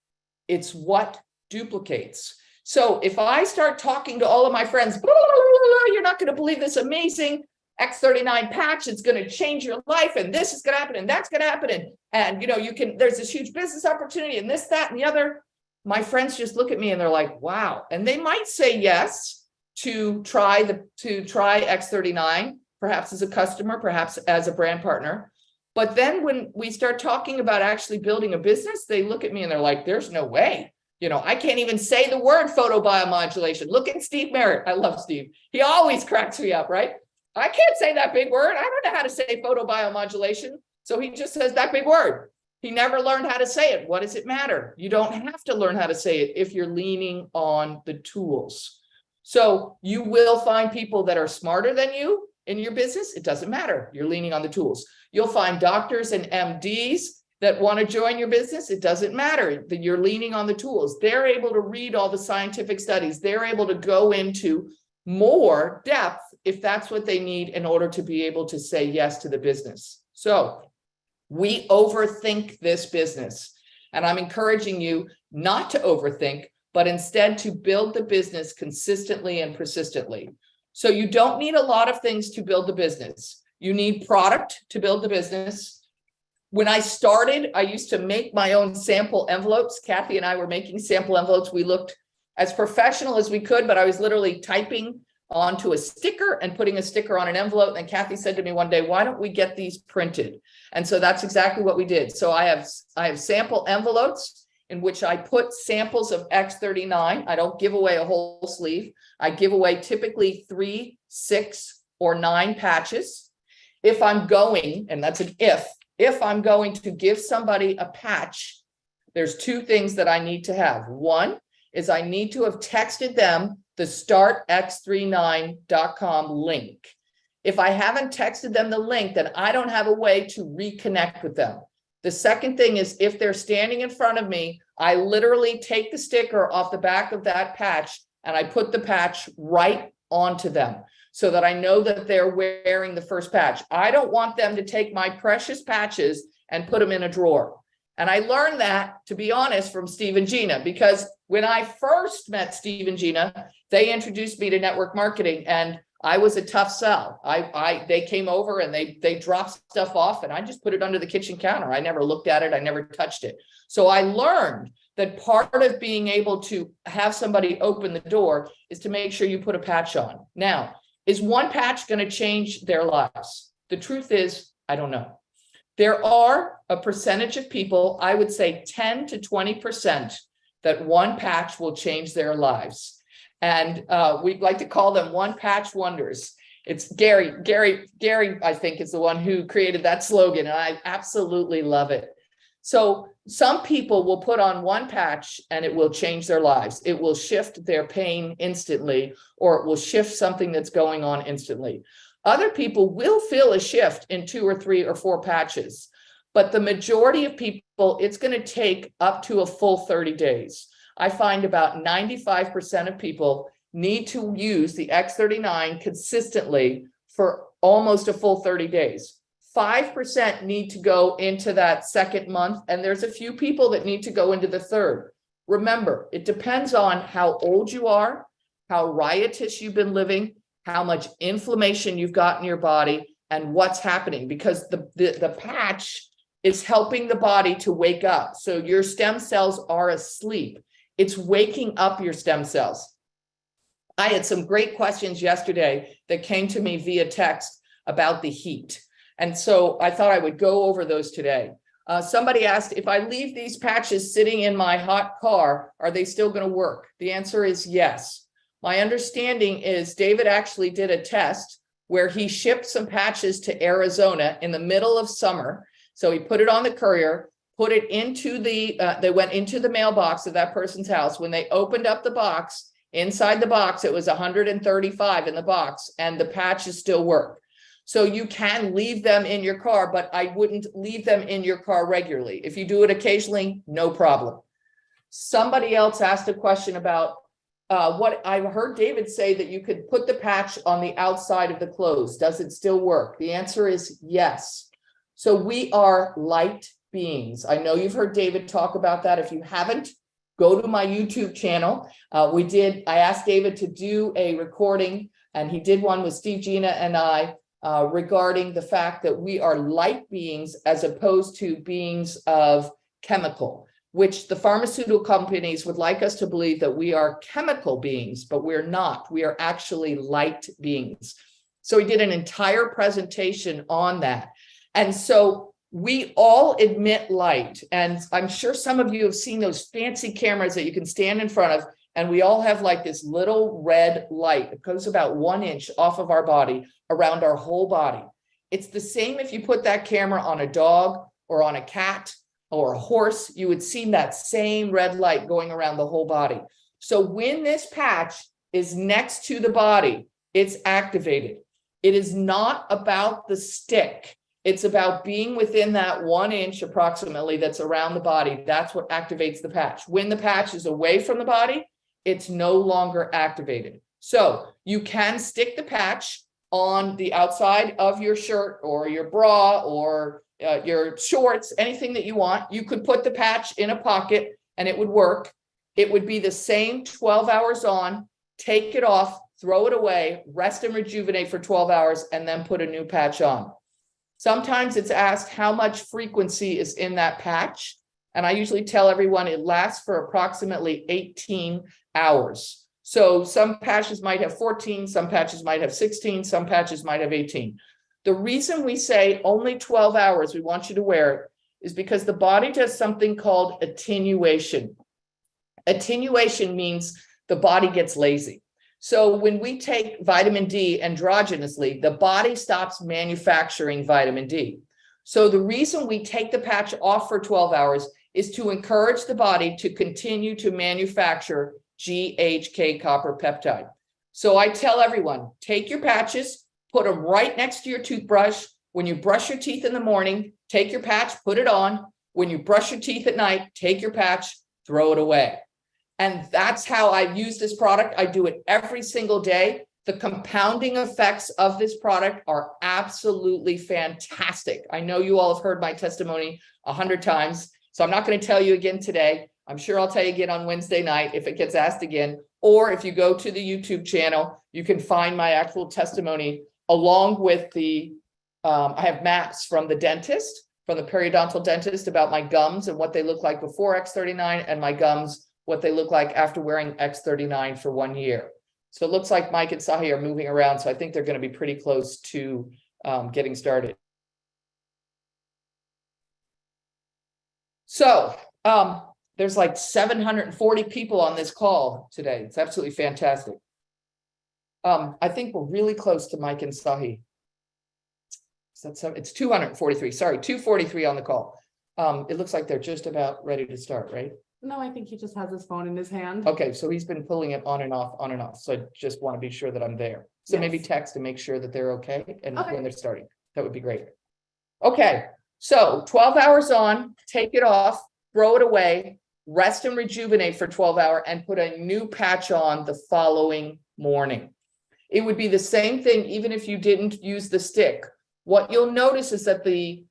it's what duplicates. So if I start talking to all of my friends, blah, blah, blah, blah, you're not going to believe this amazing X39 patch, it's going to change your life, and this is going to happen, and that's going to happen, and there's this huge business opportunity, and this, that, and the other. My friends just look at me and they're like, wow. And they might say yes to try X39, perhaps as a customer, perhaps as a brand partner. But then when we start talking about actually building a business, they look at me and they're like, there's no way. I can't even say the word photobiomodulation. Look at Steve Merritt. I love Steve. He always cracks me up, right? I can't say that big word. I don't know how to say photobiomodulation. So he just says that big word. He never learned how to say it. What does it matter? You don't have to learn how to say it if you're leaning on the tools. So you will find people that are smarter than you in your business. It doesn't matter. You're leaning on the tools. You'll find doctors and MDs that want to join your business. It doesn't matter that you're leaning on the tools. They're able to read all the scientific studies. They're able to go into more depth if that's what they need in order to be able to say yes to the business. So we overthink this business, and I'm encouraging you not to overthink, but instead to build the business consistently and persistently. So you don't need a lot of things to build the business. You need product to build the business. When I started, I used to make my own sample envelopes. Kathy and I were making sample envelopes. We looked as professional as we could, but I was literally typing onto a sticker and putting a sticker on an envelope. And Kathy said to me one day, why don't we get these printed? And so that's exactly what we did. So I have sample envelopes in which I put samples of X39. I don't give away a whole sleeve. I give away typically 3, 6, or 9 patches. If I'm going, and that's an if I'm going to give somebody a patch, there's 2 things that I need to have. One is I need to have texted them the startx39.com link. If I haven't texted them the link, then I don't have a way to reconnect with them. The second thing is if they're standing in front of me, I literally take the sticker off the back of that patch and I put the patch right onto them so that I know that they're wearing the first patch. I don't want them to take my precious patches and put them in a drawer. And I learned that, to be honest, from Steve and Gina, because when I first met Steve and Gina, they introduced me to network marketing and I was a tough sell. They came over and they dropped stuff off and I just put it under the kitchen counter. I never looked at it. I never touched it. So I learned that part of being able to have somebody open the door is to make sure you put a patch on. Now, is one patch going to change their lives? The truth is, I don't know. There are a percentage of people, I would say 10 to 20%, that one patch will change their lives. And we'd like to call them one patch wonders. It's Gary, I think, is the one who created that slogan, and I absolutely love it. So some people will put on one patch and it will change their lives. It will shift their pain instantly, or it will shift something that's going on instantly. Other people will feel a shift in 2 or 3 or 4 patches, but the majority of people, it's going to take up to a full 30 days. I find about 95% of people need to use the X39 consistently for almost a full 30 days. 5% need to go into that second month, and there's a few people that need to go into the third. Remember, it depends on how old you are, how riotous you've been living, how much inflammation you've got in your body, and what's happening, because the patch is helping the body to wake up. So your stem cells are asleep. It's waking up your stem cells. I had some great questions yesterday that came to me via text about the heat. And so I thought I would go over those today. Somebody asked, if I leave these patches sitting in my hot car, are they still going to work? The answer is yes. My understanding is David actually did a test where he shipped some patches to Arizona in the middle of summer. So he put it on the courier, put it into they went into the mailbox of that person's house. When they opened up the box, inside the box, it was 135 in the box, and the patches still work. So you can leave them in your car, but I wouldn't leave them in your car regularly. If you do it occasionally, no problem. Somebody else asked a question about what I heard David say, that you could put the patch on the outside of the clothes. Does it still work? The answer is yes. So we are light beings. I know you've heard David talk about that. If you haven't, go to my YouTube channel. I asked David to do a recording, and he did one with Steve, Gina, and I regarding the fact that we are light beings as opposed to beings of chemical, which the pharmaceutical companies would like us to believe that we are chemical beings, but we're not. We are actually light beings. So he did an entire presentation on that. And so we all emit light. And I'm sure some of you have seen those fancy cameras that you can stand in front of, and we all have like this little red light. It goes about 1 inch off of our body, around our whole body. It's the same if you put that camera on a dog or on a cat or a horse, you would see that same red light going around the whole body. So when this patch is next to the body, it's activated. It is not about the stick. It's about being within that 1 inch approximately that's around the body. That's what activates the patch. When the patch is away from the body, it's no longer activated. So you can stick the patch on the outside of your shirt or your bra or your shorts, anything that you want. You could put the patch in a pocket and it would work. It would be the same 12 hours on, take it off, throw it away, rest and rejuvenate for 12 hours, and then put a new patch on. Sometimes it's asked how much frequency is in that patch. And I usually tell everyone it lasts for approximately 18 hours. So some patches might have 14, some patches might have 16, some patches might have 18. The reason we say only 12 hours, we want you to wear it, is because the body does something called attenuation. Attenuation means the body gets lazy. So when we take vitamin D endogenously, the body stops manufacturing vitamin D. So the reason we take the patch off for 12 hours is to encourage the body to continue to manufacture GHK copper peptide. So I tell everyone, take your patches, put them right next to your toothbrush. When you brush your teeth in the morning, take your patch, put it on. When you brush your teeth at night, take your patch, throw it away. And that's how I use this product. I do it every single day. The compounding effects of this product are absolutely fantastic. I know you all have heard my testimony 100 times, so I'm not going to tell you again today. I'm sure I'll tell you again on Wednesday night if it gets asked again. Or if you go to the YouTube channel, you can find my actual testimony along with the, I have maps from the dentist, from the periodontal dentist about my gums and what they look like before X39 and my gums, what they look like after wearing X39 for 1 year. So it looks like Mike and Sahi are moving around. So I think they're going to be pretty close to getting started. So there's like 740 people on this call today. It's absolutely fantastic. I think we're really close to Mike and Sahi. So it's 243, sorry, 243 on the call. It looks like they're just about ready to start, right? No, I think he just has his phone in his hand. Okay, so he's been pulling it on and off, on and off. So I just want to be sure that I'm there. So Yes. maybe text to make sure that they're okay and Okay. when they're starting. That would be great. Okay, so 12 hours on, take it off, throw it away, rest and rejuvenate for 12 hours and put a new patch on the following morning. It would be the same thing even if you didn't use the stick. What you'll notice is that the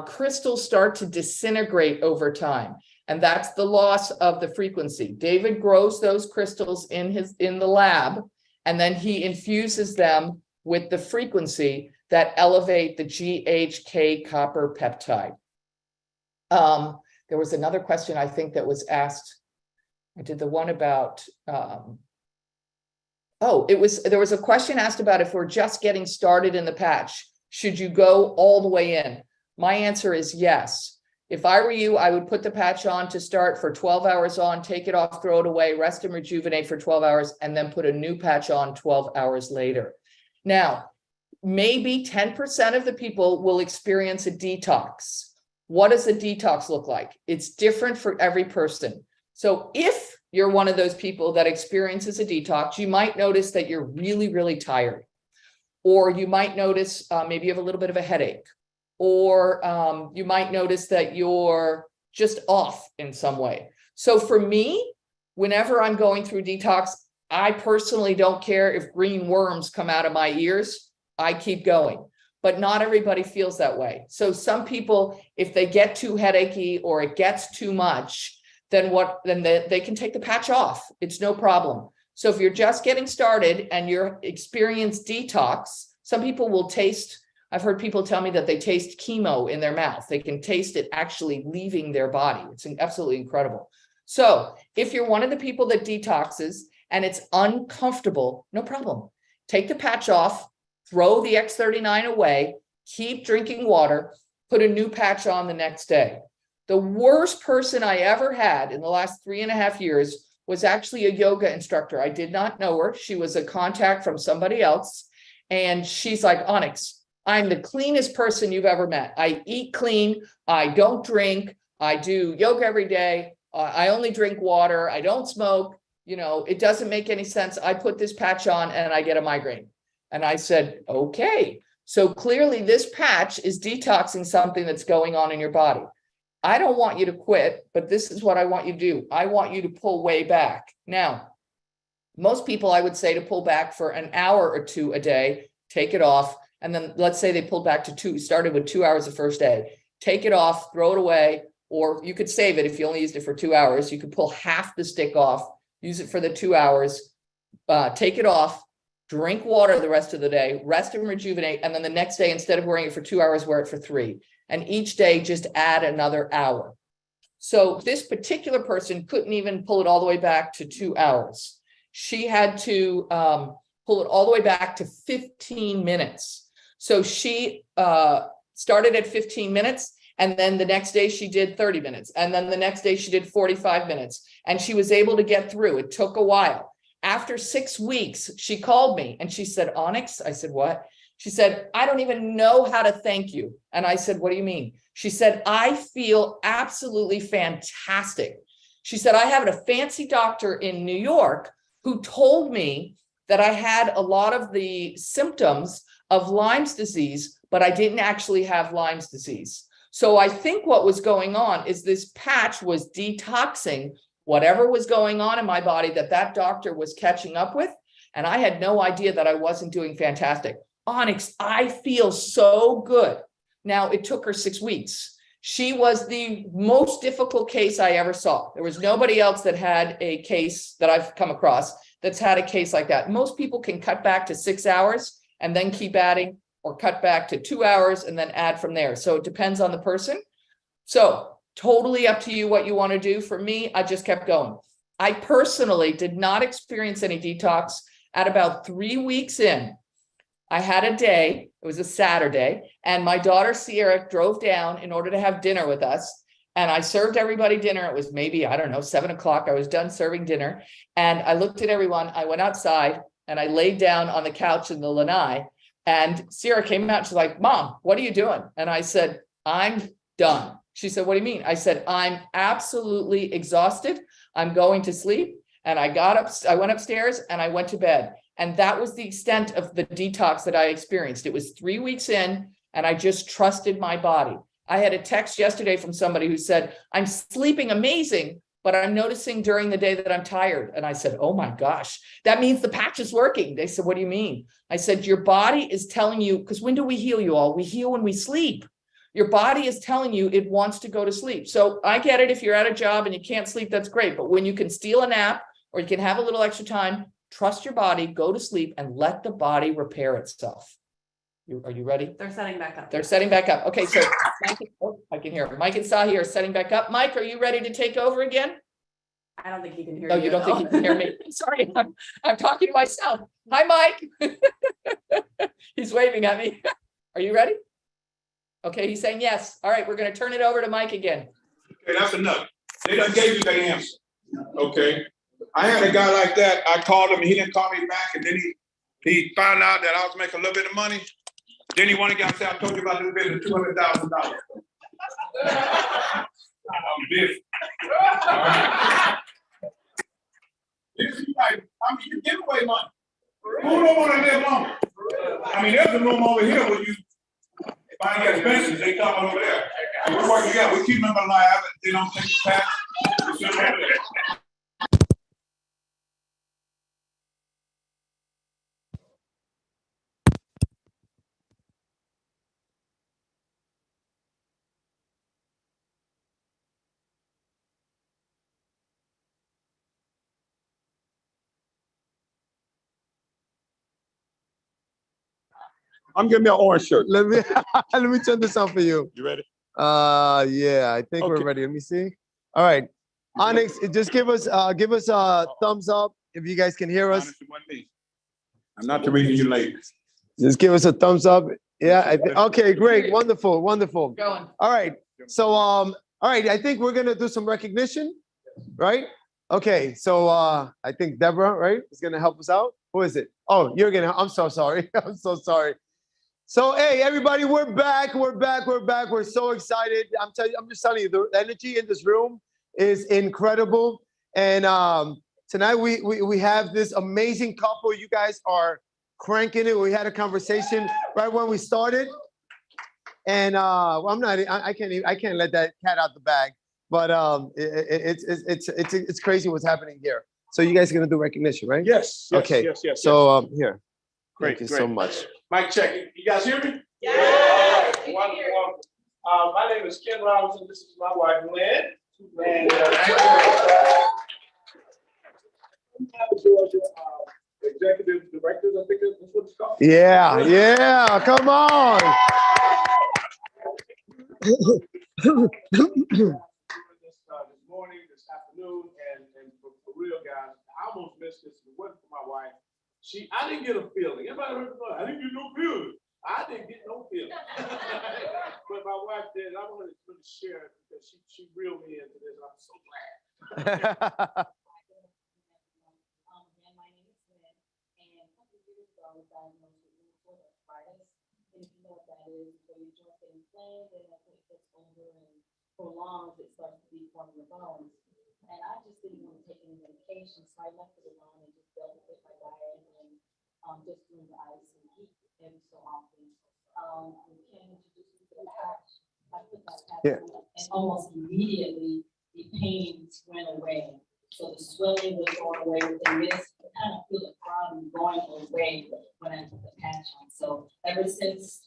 crystals start to disintegrate over time. And that's the loss of the frequency. David grows those crystals in the lab, and then he infuses them with the frequency that elevate the GHK copper peptide. There was another question I think that was asked. I did the one about, there was a question asked about if we're just getting started in the patch, should you go all the way in? My answer is yes. If I were you, I would put the patch on to start for 12 hours on, take it off, throw it away, rest and rejuvenate for 12 hours, and then put a new patch on 12 hours later. Now, maybe 10% of the people will experience a detox. What does a detox look like? It's different for every person. So if you're one of those people that experiences a detox, you might notice that you're really, really tired. Or you might notice maybe you have a little bit of a headache. Or you might notice that you're just off in some way. So for me, whenever I'm going through detox, I personally don't care if green worms come out of my ears, I keep going. But not everybody feels that way. So some people, if they get too headachy or it gets too much, then they can take the patch off. It's no problem. So if you're just getting started and you're experience detox, some people will taste. I've heard people tell me that they taste chemo in their mouth. They can taste it actually leaving their body. It's absolutely incredible. So if you're one of the people that detoxes and it's uncomfortable, no problem. Take the patch off, throw the X39 away, keep drinking water, put a new patch on the next day. The worst person I ever had in the last 3.5 years was actually a yoga instructor. I did not know her. She was a contact from somebody else. And she's like, Onyx, I'm the cleanest person you've ever met. I eat clean. I don't drink. I do yoga every day. I only drink water. I don't smoke. You know, it doesn't make any sense. I put this patch on and I get a migraine. And I said, okay. So clearly this patch is detoxing something that's going on in your body. I don't want you to quit, but this is what I want you to do. I want you to pull way back. Now, most people, I would say to pull back for an hour or two a day, take it off. And then let's say they pulled back to started with 2 hours the first day, take it off, throw it away, or you could save it. If you only used it for 2 hours, you could pull half the stick off, use it for the 2 hours, take it off, drink water the rest of the day, rest and rejuvenate. And then the next day, instead of wearing it for 2 hours, wear it for 3. And each day just add another hour. So this particular person couldn't even pull it all the way back to 2 hours. She had to pull it all the way back to 15 minutes. So she started at 15 minutes, and then the next day she did 30 minutes. And then the next day she did 45 minutes. And she was able to get through. It took a while. After 6 weeks, she called me and she said, Onyx, I said, what? She said, I don't even know how to thank you. And I said, what do you mean? She said, I feel absolutely fantastic. She said, I have a fancy doctor in New York who told me that I had a lot of the symptoms of Lyme's disease, but I didn't actually have Lyme's disease. So I think what was going on is this patch was detoxing whatever was going on in my body that doctor was catching up with. And I had no idea that I wasn't doing fantastic. Onyx, I feel so good. Now, it took her 6 weeks. She was the most difficult case I ever saw. There was nobody else that had a case that I've come across that's had a case like that. Most people can cut back to 6 hours and then keep adding, or cut back to 2 hours and then add from there. So it depends on the person. So totally up to you what you want to do. For me, I just kept going. I personally did not experience any detox. At about 3 weeks in, I had a day, it was a Saturday, and my daughter Sierra drove down in order to have dinner with us. And I served everybody dinner. It was maybe, I don't know, 7 o'clock. I was done serving dinner. And I looked at everyone. I went outside and I laid down on the couch in the lanai. And Sierra came out. She's like, Mom, what are you doing? And I said, I'm done. She said, what do you mean? I said, I'm absolutely exhausted. I'm going to sleep. And I got up, I went upstairs and I went to bed. And that was the extent of the detox that I experienced. It was 3 weeks in, and I just trusted my body. I had a text yesterday from somebody who said, I'm sleeping amazing, but I'm noticing during the day that I'm tired. And I said, oh my gosh, that means the patch is working. They said, what do you mean? I said, your body is telling you, because when do we heal, you all? We heal when we sleep. Your body is telling you it wants to go to sleep. So I get it. If you're at a job and you can't sleep, that's great. But when you can steal a nap or you can have a little extra time, trust your body, go to sleep, and let the body repair itself. Are you ready? They're setting back up. They're setting back up. Okay, so I can hear Mike and Sahi are setting back up. Mike, are you ready to take over again? I don't think he can hear No, you. you don't think he can hear me. Sorry, I'm talking to myself. Hi, Mike. He's waving at me. Are you ready? Okay, he's saying yes. All right, we're going to turn it over to Mike again. Okay, that's enough. They done gave you the answer. Okay. I had a guy like that. I called him and he didn't call me back. And then he found out that I was making a little bit of money. Then he wanted to get, I told you about this business, $200,000. I'm busy. This is like, I mean, you give away money. Who don't want to live long? I mean, there's a room over here where you find expenses, they come over there. And we're working together. We keep them alive and they don't take the tax. I'm giving me an orange shirt. Let me turn this on for you. You ready? Yeah, I think we're ready. Let me see. All right, Onyx, just give us a thumbs up if you guys can hear us. I'm not the reason you're late. Just give us a thumbs up. Yeah. Okay. Great. Wonderful. Wonderful. Going. All right. So all right. I think we're gonna do some recognition, right? Okay. So I think Deborah, right, is gonna help us out. Who is it? Oh, you're gonna. I'm so sorry. I'm so sorry. So, hey, everybody, we're back. We're back. We're back. We're so excited. I'm just telling you, the energy in this room is incredible. And tonight we have this amazing couple. You guys are cranking it. We had a conversation right when we started, and I can't let that cat out the bag. But it's crazy what's happening here. So you guys are gonna do recognition, right? Yes. Okay. Yes. So here. Great. Thank you so much. Mic check. You guys hear me? Yeah. Wonderful. My name is Ken Robinson. This is my wife, Lynn. And Georgia. executive directors, I think that's what it's called. Yeah, yeah, come on. This morning, this afternoon, and for real, guys, I almost missed this. If it wasn't for my wife, I didn't get a feeling. Everybody heard the word, I didn't get no feeling. I didn't get no feeling. But my wife did. I wanted to really share it because she reeled me into this, and I'm so glad. My name is Lynn, and a couple of years ago, I was diagnosed with rheumatoid arthritis. And if you know what that is, so your joints get inflamed, and as it gets older and prolonged, it starts to deform your bones. And I just didn't want to take any medication, so I left it alone and just dealt with my diet and just doing the ice and heat every so often. We came introduced me to the patch. I put that patch on, and almost immediately the pains went away. So the swelling was going away within minutes. I kind of feel the problem going away when I put the patch on. So ever since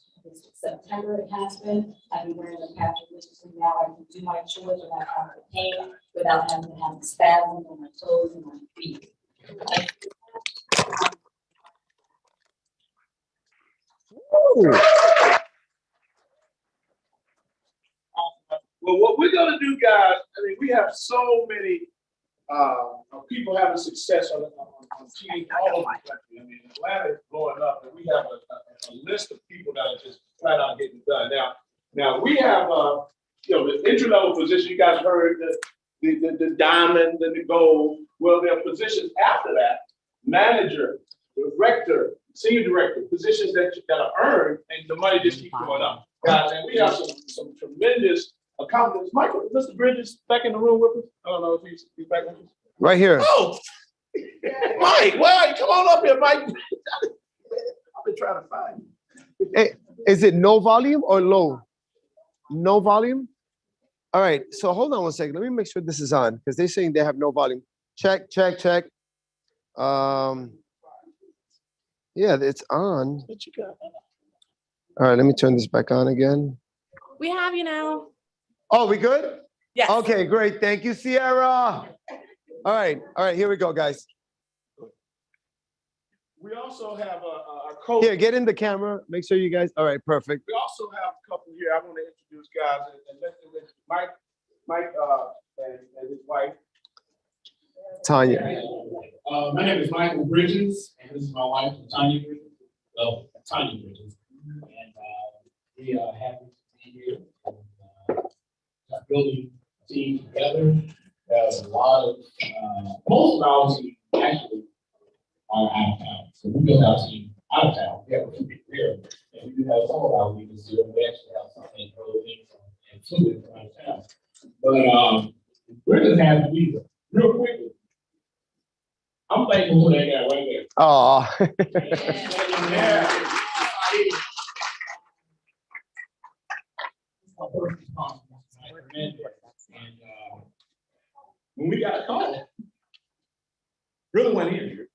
September, it has been. I've been wearing the patch religiously now. I can do my chores without having the pain, without having to have the spasms on my toes and my feet. Well, what we're gonna do, guys, I mean, we have so many people having success on TV all over the country. I mean, Atlanta is blowing up, and we have a list of people that are just flat out getting done. Now we have the entry level position. You guys heard the diamond and the gold. Well, there are positions after that: manager, director, senior director, positions that are earned, and the money just keeps going up, guys. And we have some tremendous accomplishments. Michael, Mr. Bridges back in the room with us. I don't know if he's back with us. Right here. Oh, Mike, well, come on up here, Mike. I've been trying to find you. Hey, is it no volume or low? No volume? All right, so hold on one second. Let me make sure this is on because they're saying they have no volume. Check, check, check. Yeah, it's on. What you got? All right, let me turn this back on again. We have you now. Oh, we good? Yes. Okay, great. Thank you, Sierra. All right, here we go, guys. We also have a coach. Here, get in the camera. Make sure you guys. All right, perfect. We also have a couple here. I want to introduce guys and Mike and his wife. Tanya. My name is Michael Bridges, and this is my wife, Tanya Bridges. Well, Tanya Bridges. And we are happy to be here. Building a team together. There's a lot of, most of our team actually are out of town. So we build our team out of town. We have a few people here. And we do have some of our leaders here. We actually have some in Berlin and Philly from out of town. But we're just happy to be here. Real quickly. I'm thankful for that guy right there. Oh. And when we got a call, really went in here.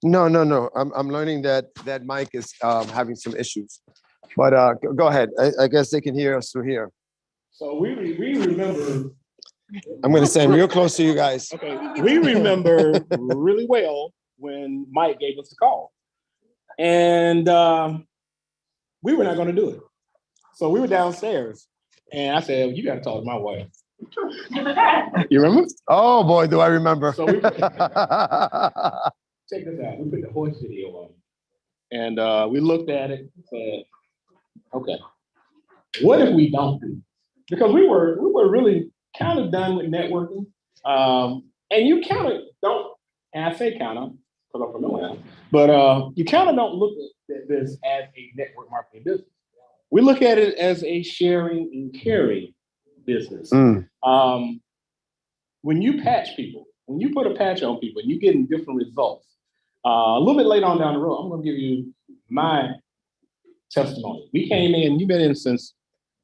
No. I'm learning that mic is having some issues. But go ahead. I guess they can hear us through here. So we remember. I'm going to stand real close to you guys. Okay. We remember really well when Mike gave us the call. And we were not going to do it. So we were downstairs. And I said, well, you got to talk to my wife. You remember? Oh, boy, do I remember. So we check this out. We put the horse video on. And we looked at it and said, okay, what if we don't do it? Because we were really kind of done with networking. And you kind of don't, and I say kind of, because I'm from Atlanta, but you kind of don't look at this as a network marketing business. We look at it as a sharing and caring business. When you patch people, when you put a patch on people, you're getting different results. A little bit later on down the road, I'm going to give you my testimony. We came in, you've been in since,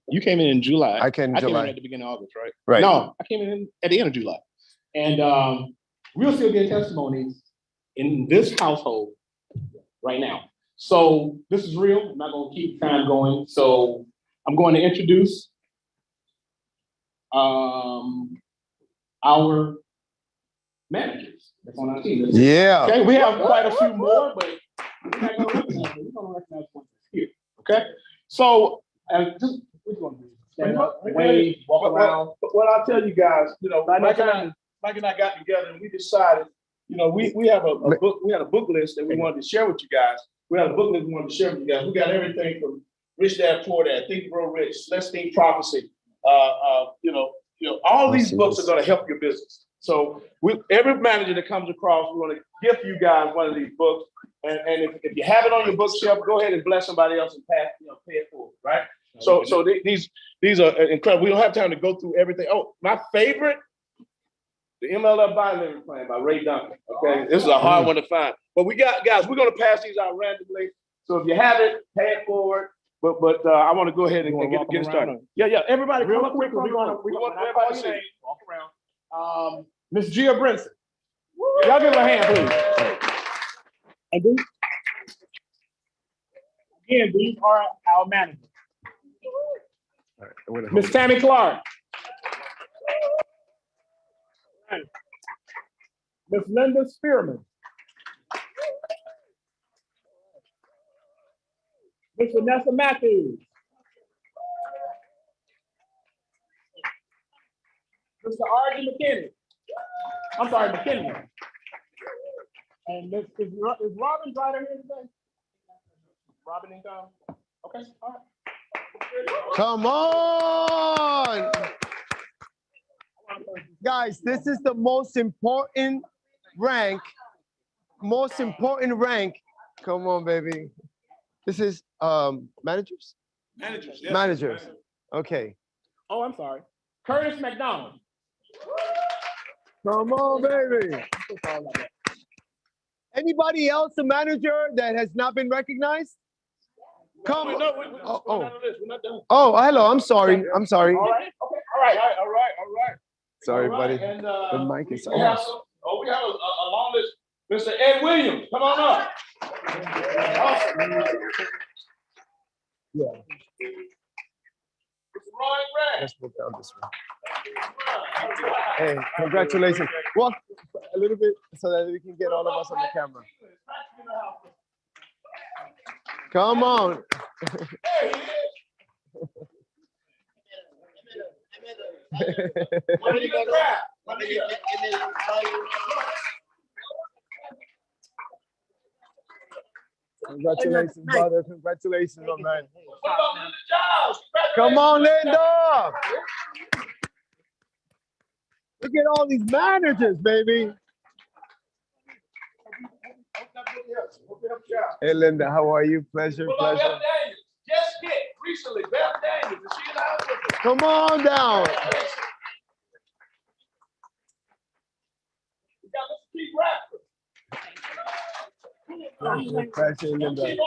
you came in July. I came in July. at the beginning of August, right? Right. No, I came in at the end of July. And we'll still get testimonies in this household right now. So this is real. I'm not going to keep time going. So I'm going to introduce our managers. that's on our team. Yeah. Okay, we have quite a few more, but we're not gonna recognize them. We're gonna recognize one here. Okay, so just which one? Stand up, wave, walk around. But what I'll tell you guys, you know, Mike and I got together and we decided, you know, we have a book, we had a book list that we wanted to share with you guys. We had a book list we wanted to share with you guys. We got everything from Rich Dad Poor Dad, Think and Grow Rich, Let's Think Prophecy. You know, all these books are going to help your business. So every manager that comes across, we want to gift you guys one of these books. And if you have it on your bookshelf, go ahead and bless somebody else and pay it forward, right? So these are incredible. We don't have time to go through everything. Oh, my favorite, the MLF Bilingual Plan by Ray Duncan. Okay, this is a hard one to find. But we got, guys, we're going to pass these out randomly. So if you have it, pay it forward. But I want to go ahead and get started. Yeah. Everybody, real quick. We want everybody to see. Walk around. Miss Gia Brinson. Y'all give her a hand, please. And these are our managers. Miss Tammy Clark. Miss Linda Spearman. Miss Vanessa Matthews. Mr. R.G. McKinney. I'm sorry, McKinney. And is Robin Drider here today? Robin and Tom? Okay, all right. Come on. Guys, this is the most important rank. Come on, baby. This is managers? Managers. Yes. Managers. Okay. Oh, I'm sorry. Curtis McDonald. Come on, baby. Anybody else a manager that has not been recognized? Come on. We're not done. Oh, hello. I'm sorry. I'm sorry. All right. Okay. All right. Sorry, All right. buddy. And, The mic is we have a long list. Mr. Ed Williams, come on up. Awesome. Yeah. Mr. Roy Grant. Let's move down this way. Hey, congratulations. Walk a little bit so that we can get all of us on the camera. Come on. Congratulations, brother. Congratulations, my man. Come on, Linda. Look at all these managers, baby. Hey, Linda, how are you? Pleasure. Just hit recently. Beth Daniels. Is she in the house? Come on down. We got Mr. Keith Radford. Pleasure, Linda.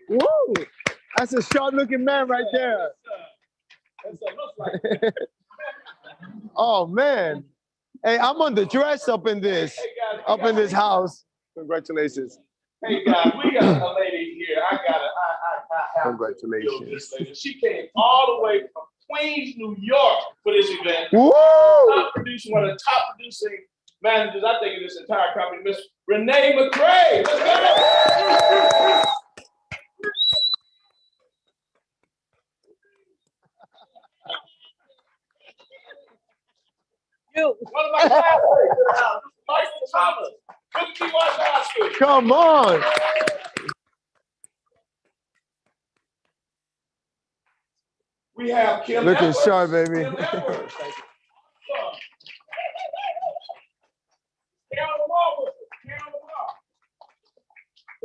Woo! That's a sharp-looking man right there. That's what it looks like. Oh man! Hey, I'm on the dress up in this house. Congratulations. Hey guys, we got a lady here. I have Congratulations. To this lady. She came all the way from Queens, New York for this event. Woo! One of the top producing managers, I think, in this entire company, Miss Renee McCray. Let's go. One of my classmates, Michael Thomas. Come on. We have Kim looking Edwards. sharp, baby. Kim Edwards.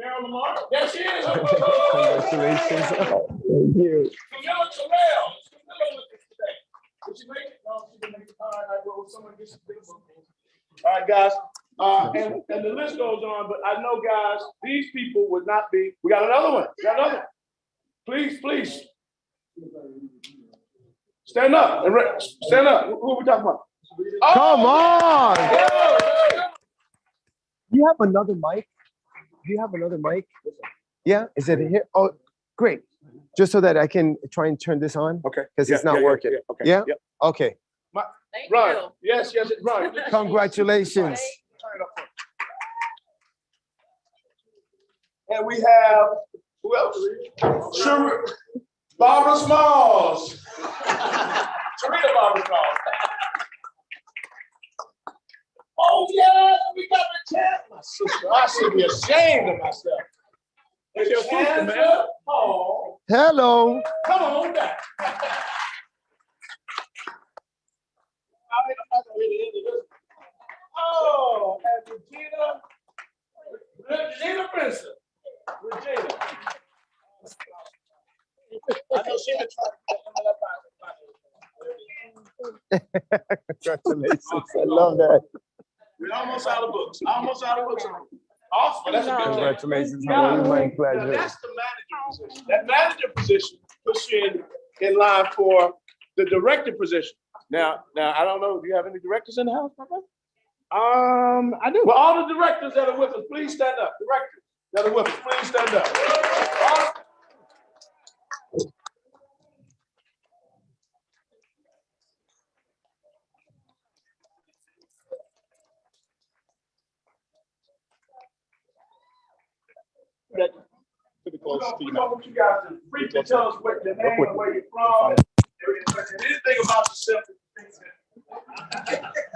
Carol Lamar. There she is. Congratulations. Thank you. Camilla Terrell. Did she make it? No, she didn't make it. All right, well, someone gets all right, guys. And the list goes on, but I know, guys, these people would not be. We got another one. Please. Stand up. Stand up. Who are we talking about? Oh, come on. You have another mic? Do you have another mic? Yeah? Is it here? Oh, great. Just so that I can try and turn this on? Okay. Because it's not working. Okay. Yeah? Okay. Right. Yes, right. Congratulations. And we have, who else? Barbara Smalls. Serena Barbara Smalls. Oh, yes, we got the champ. My sister, I should be ashamed of myself. It's your sister, man. Oh. Hello. Come on back. Oh, and Regina Benson. Regina. I know she been trying to Congratulations. I love that. We're almost out of books. Almost out of books. Awesome. But that's a good thing. Congratulations. How are you? My pleasure. That's the manager position. That manager position puts you in line for the director position. Now, I don't know. Do you have any directors in the house, my brother? I do. Well, all the directors that are with us, please stand up. Directors that are with us, please stand up. Awesome. Pretty close to you. Want you guys to briefly tell us what your name and where you're from, anything about yourself.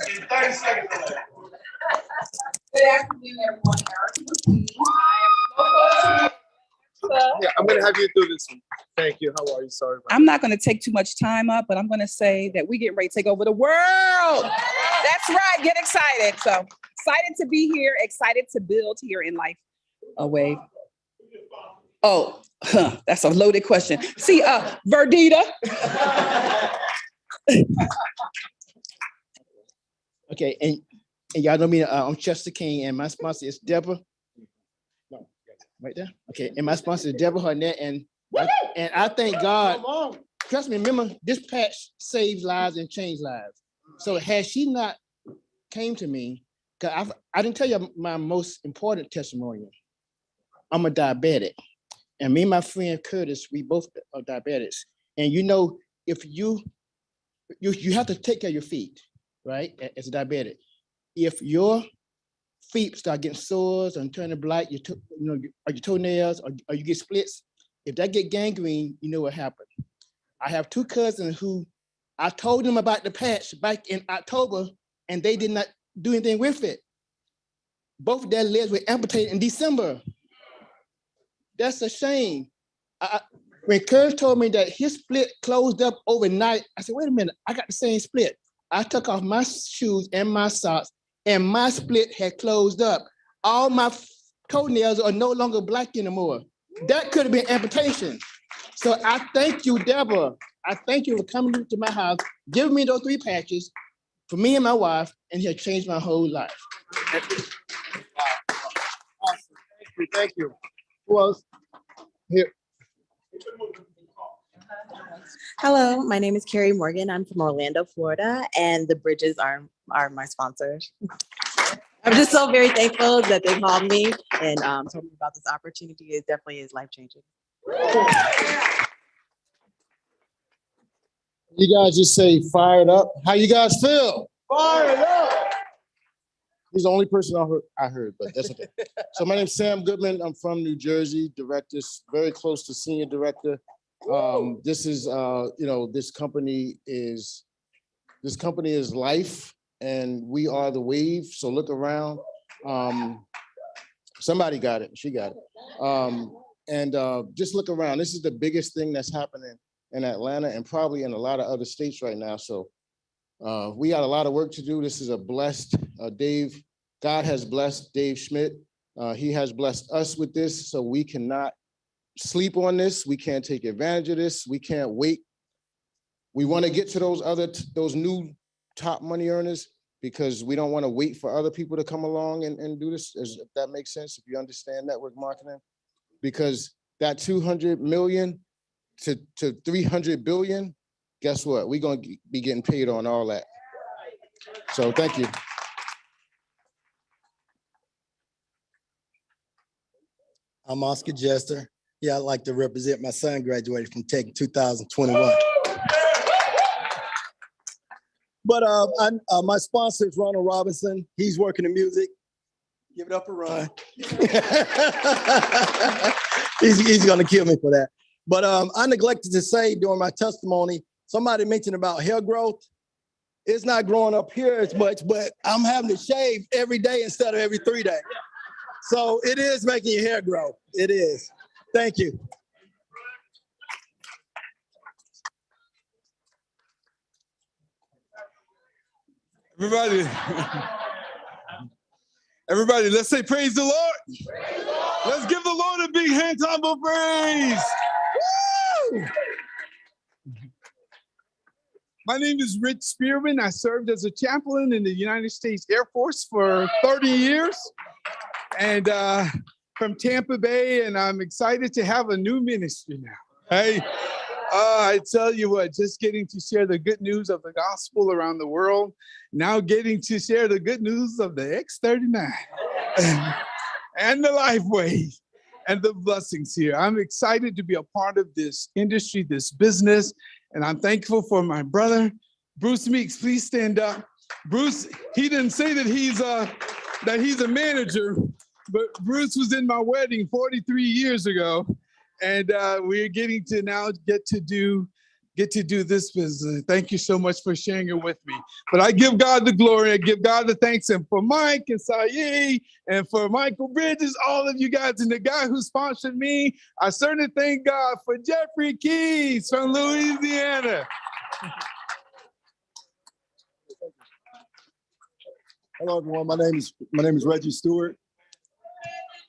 In 30 seconds. Good afternoon, everyone. Yeah, I'm gonna have you do this one. Thank you. How are you? Sorry. I'm not going to take too much time up, but I'm going to say that we get ready to take over the world. That's right. Get excited. So excited to be here. Excited to build here in LIFEWAVE. Oh, that's a loaded question. See, Verdita. Okay, and y'all know me. I'm Chester King, and my sponsor is Deborah. No, right there. Okay, and my sponsor is Deborah Harnett, and I thank God. Trust me. Remember, this patch saves lives and changed lives. So had she not came to me, because I didn't tell you my most important testimonial. I'm a diabetic, and me and my friend Curtis, we both are diabetics. And you know, if you have to take care of your feet, right? As a diabetic, if your feet start getting sores and turning black, or your toenails, or you get splits, if that get gangrene, you know what happened. I have two cousins who I told them about the patch back in October, and they did not do anything with it. Both of their legs were amputated in December. That's a shame. When Curtis told me that his split closed up overnight, I said, wait a minute, I got the same split. I took off my shoes and my socks, and my split had closed up. All my toenails are no longer black anymore. That could have been amputation. So I thank you, Deborah. I thank you for coming to my house, giving me those 3 patches for me and my wife, and it has changed my whole life. Awesome. Thank you. Who else? Here. Hello, my name is Carrie Morgan. I'm from Orlando, Florida, and the Bridges are my sponsors. I'm just so very thankful that they called me and told me about this opportunity. It definitely is life-changing. You guys just say fired up. How you guys feel? Fired up. He's the only person I heard, but that's okay. So my name's Sam Goodman. I'm from New Jersey, director, very close to senior director. This is, this company is Life, and we are the wave. So look around. Somebody got it. She got it. Just look around. This is the biggest thing that's happening in Atlanta and probably in a lot of other states right now. So we got a lot of work to do. This is a blessed Dave. God has blessed Dave Schmidt. He has blessed us with this, so we cannot sleep on this. We can't take advantage of this. We can't wait. We want to get to those new top money earners because we don't want to wait for other people to come along and do this, if that makes sense, if you understand network marketing. Because that 200 million to 300 billion, guess what? We're going to be getting paid on all that. So thank you. I'm Oscar Jester. Yeah, I'd like to represent my son, graduated from Tech in 2021. But my sponsor is Ronald Robinson. He's working in music. Give it up a run. He's gonna kill me for that. But I neglected to say during my testimony, somebody mentioned about hair growth. It's not growing up here as much, but I'm having to shave every day instead of every 3 days. So it is making your hair grow. It is. Thank you. Everybody, let's say praise the Lord. Praise the Lord. Let's give the Lord a big hand clap of praise. Woo! My name is Rich Spearman. I served as a chaplain in the United States Air Force for 30 years and from Tampa Bay, and I'm excited to have a new ministry now. Hey, I tell you what, just getting to share the good news of the gospel around the world, now getting to share the good news of the X39 and the LIFEWAVE and the blessings here. I'm excited to be a part of this industry, this business, and I'm thankful for my brother, Bruce Meeks. Please stand up. Bruce, he didn't say that he's a manager, but Bruce was in my wedding 43 years ago. And we're getting to now get to do this business. Thank you so much for sharing it with me. But I give God the glory. I give God the thanks. And for Mike and Saye and for Michael Bridges, all of you guys, and the guy who sponsored me, I certainly thank God for Jeffrey Keys from Louisiana. Hello, everyone. My name is Reggie Stewart.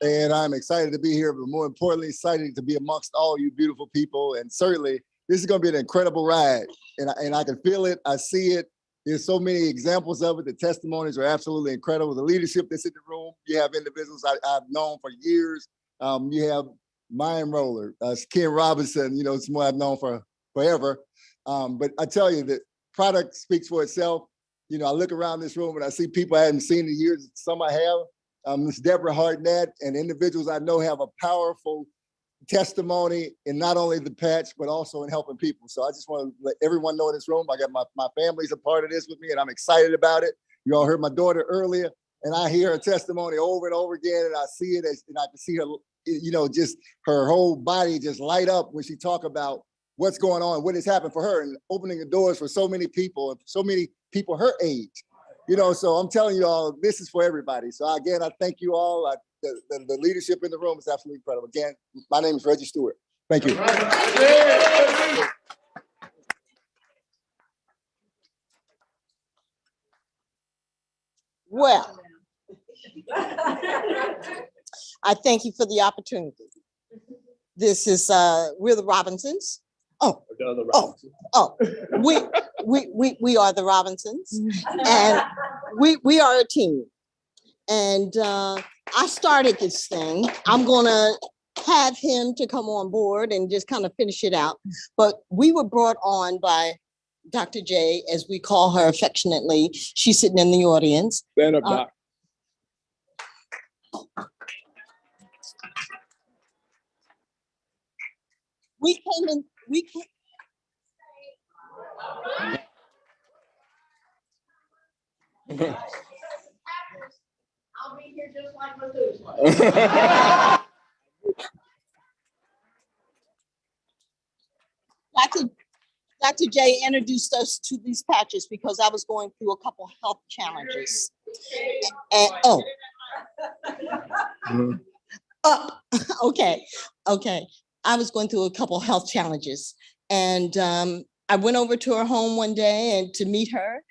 And I'm excited to be here, but more importantly, excited to be amongst all you beautiful people. And certainly, this is going to be an incredible ride. And I can feel it. I see it. There's so many examples of it. The testimonies are absolutely incredible. The leadership that's in the room. You have individuals I've known for years. You have Mind Roller, Ken Robinson, someone I've known for forever. But I tell you, the product speaks for itself. I look around this room and I see people I hadn't seen in years. Some I have. Ms. Deborah Hartnett and individuals I know have a powerful testimony in not only the patch, but also in helping people. So I just want to let everyone know in this room, I got my family's a part of this with me and I'm excited about it. You all heard my daughter earlier and I hear her testimony over and over again and I see it and I can see her, just her whole body just light up when she talk about what's going on, what has happened for her and opening the doors for so many people her age. So I'm telling you all, this is for everybody. So again, I thank you all. The leadership in the room is absolutely incredible. Again, my name is Reggie Stewart. Thank you. Well, I thank you for the opportunity. This is, we're the Robinsons. We are the Robinsons, and we are a team. And I started this thing. I'm gonna have him to come on board and just kind of finish it out. But we were brought on by Dr. J, as we call her affectionately. She's sitting in the audience. Stand up, Doc. We came. I'll be here just like Methuselah. Dr. J introduced us to these patches because I was going through a couple health challenges. And, okay. I was going through a couple health challenges and I went over to her home one day and to meet her.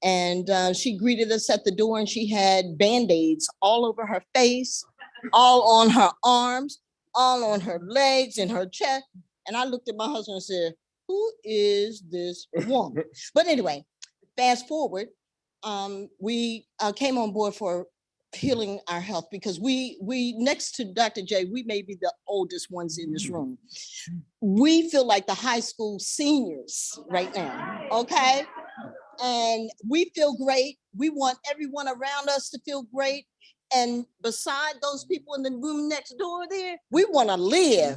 And she greeted us at the door and she had Band-Aids all over her face, all on her arms, all on her legs and her chest. And I looked at my husband and said, who is this woman? But anyway, fast forward, we came on board for healing our health because we next to Dr. J, we may be the oldest ones in this room. We feel like the high school seniors right now, okay? And we feel great. We want everyone around us to feel great. And beside those people in the room next door there, we want to live.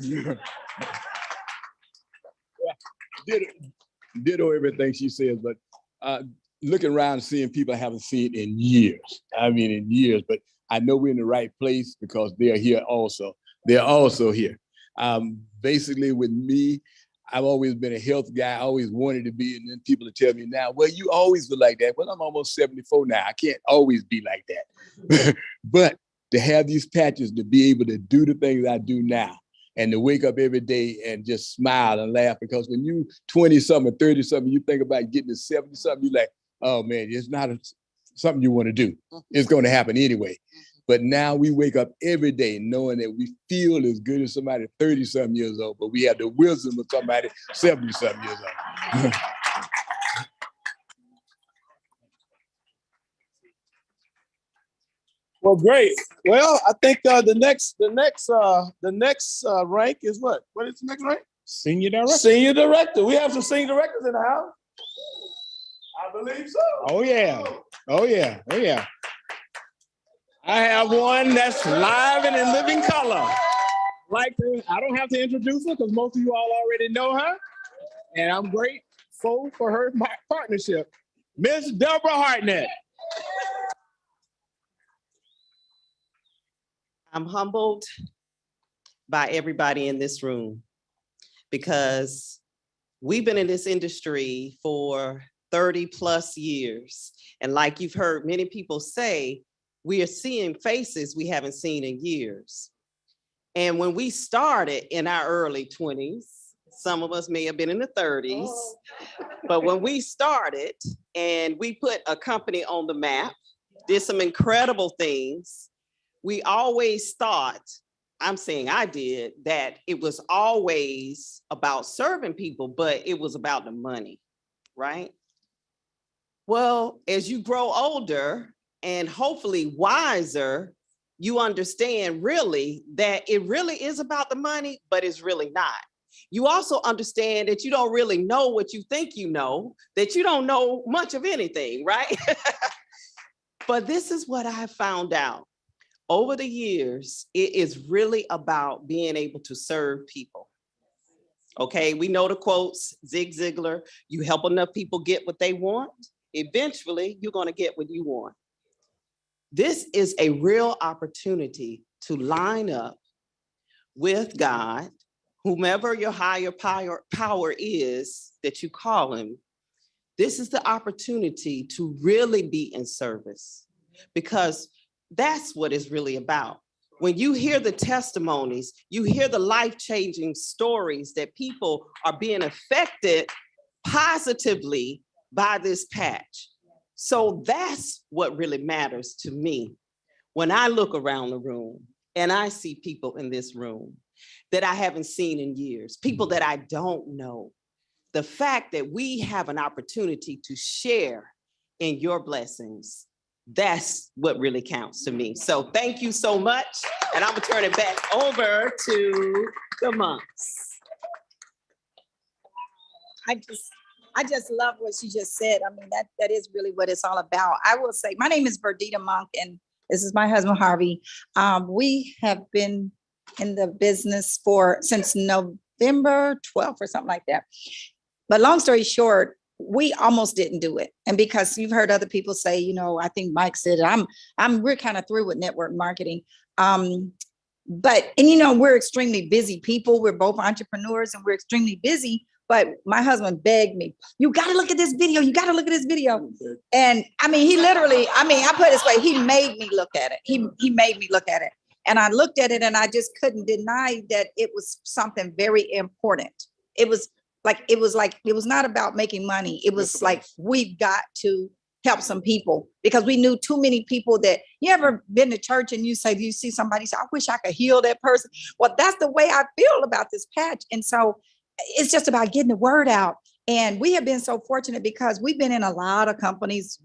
Ditto everything she says, but looking around and seeing people I haven't seen in years. I mean, in years, but I know we're in the right place because they're here also. They're also here. Basically with me, I've always been a health guy. I always wanted to be, and then people will tell me now, well, you always were like that. Well, I'm almost 74 now. I can't always be like that. But to have these patches, to be able to do the things I do now, and to wake up every day and just smile and laugh, because when you 20-something, 30-something, you think about getting to 70-something, you're like, oh man, it's not something you want to do. It's going to happen anyway. But now we wake up every day knowing that we feel as good as somebody 30-something years old, but we have the wisdom of somebody 70-something years old. Well, great. Well, I think the next rank is what? What is the next rank? Senior director. Senior director. We have some senior directors in the house. I believe so. Oh yeah. Oh yeah. Oh yeah. I have one that's live and in living color. I don't have to introduce her because most of you all already know her. And I'm grateful for her partnership. Miss Deborah Hartnett. I'm humbled by everybody in this room because we've been in this industry for 30 plus years. And like you've heard many people say, we are seeing faces we haven't seen in years. And when we started in our early 20s, some of us may have been in the 30s, but when we started and we put a company on the map, did some incredible things, we always thought, I'm saying I did, that it was always about serving people, but it was about the money, right? Well, as you grow older and hopefully wiser, you understand really that it really is about the money, but it's really not. You also understand that you don't really know what you think you know, that you don't know much of anything, right? But this is what I found out. Over the years, it is really about being able to serve people. Okay, we know the quotes, Zig Ziglar, you help enough people get what they want, eventually you're gonna get what you want. This is a real opportunity to line up with God, whomever your higher power is that you call him. This is the opportunity to really be in service, because that's what it's really about. When you hear the testimonies, you hear the life-changing stories that people are being affected positively by this patch. So that's what really matters to me. When I look around the room and I see people in this room that I haven't seen in years, people that I don't know, the fact that we have an opportunity to share in your blessings, that's what really counts to me. So thank you so much. And I'm gonna turn it back over to the monks. I just love what she just said. I mean, that is really what it's all about. I will say, my name is Verdita Monk, and this is my husband, Harvey. We have been in the business since November 12th or something like that. But long story short, we almost didn't do it. And because you've heard other people say, you know, I think Mike said it, we're kind of through with network marketing. But you know, we're extremely busy people. We're both entrepreneurs and we're extremely busy. But my husband begged me, you got to look at this video. You got to look at this video. And I mean, he literally, I put it this way, he made me look at it. He made me look at it. And I looked at it and I just couldn't deny that it was something very important. It was not about making money. It was like, we've got to help some people, because we knew too many people that, you ever been to church and you see somebody say, I wish I could heal that person. Well, that's the way I feel about this patch. And so it's just about getting the word out. And we have been so fortunate because we've been in a lot of companies.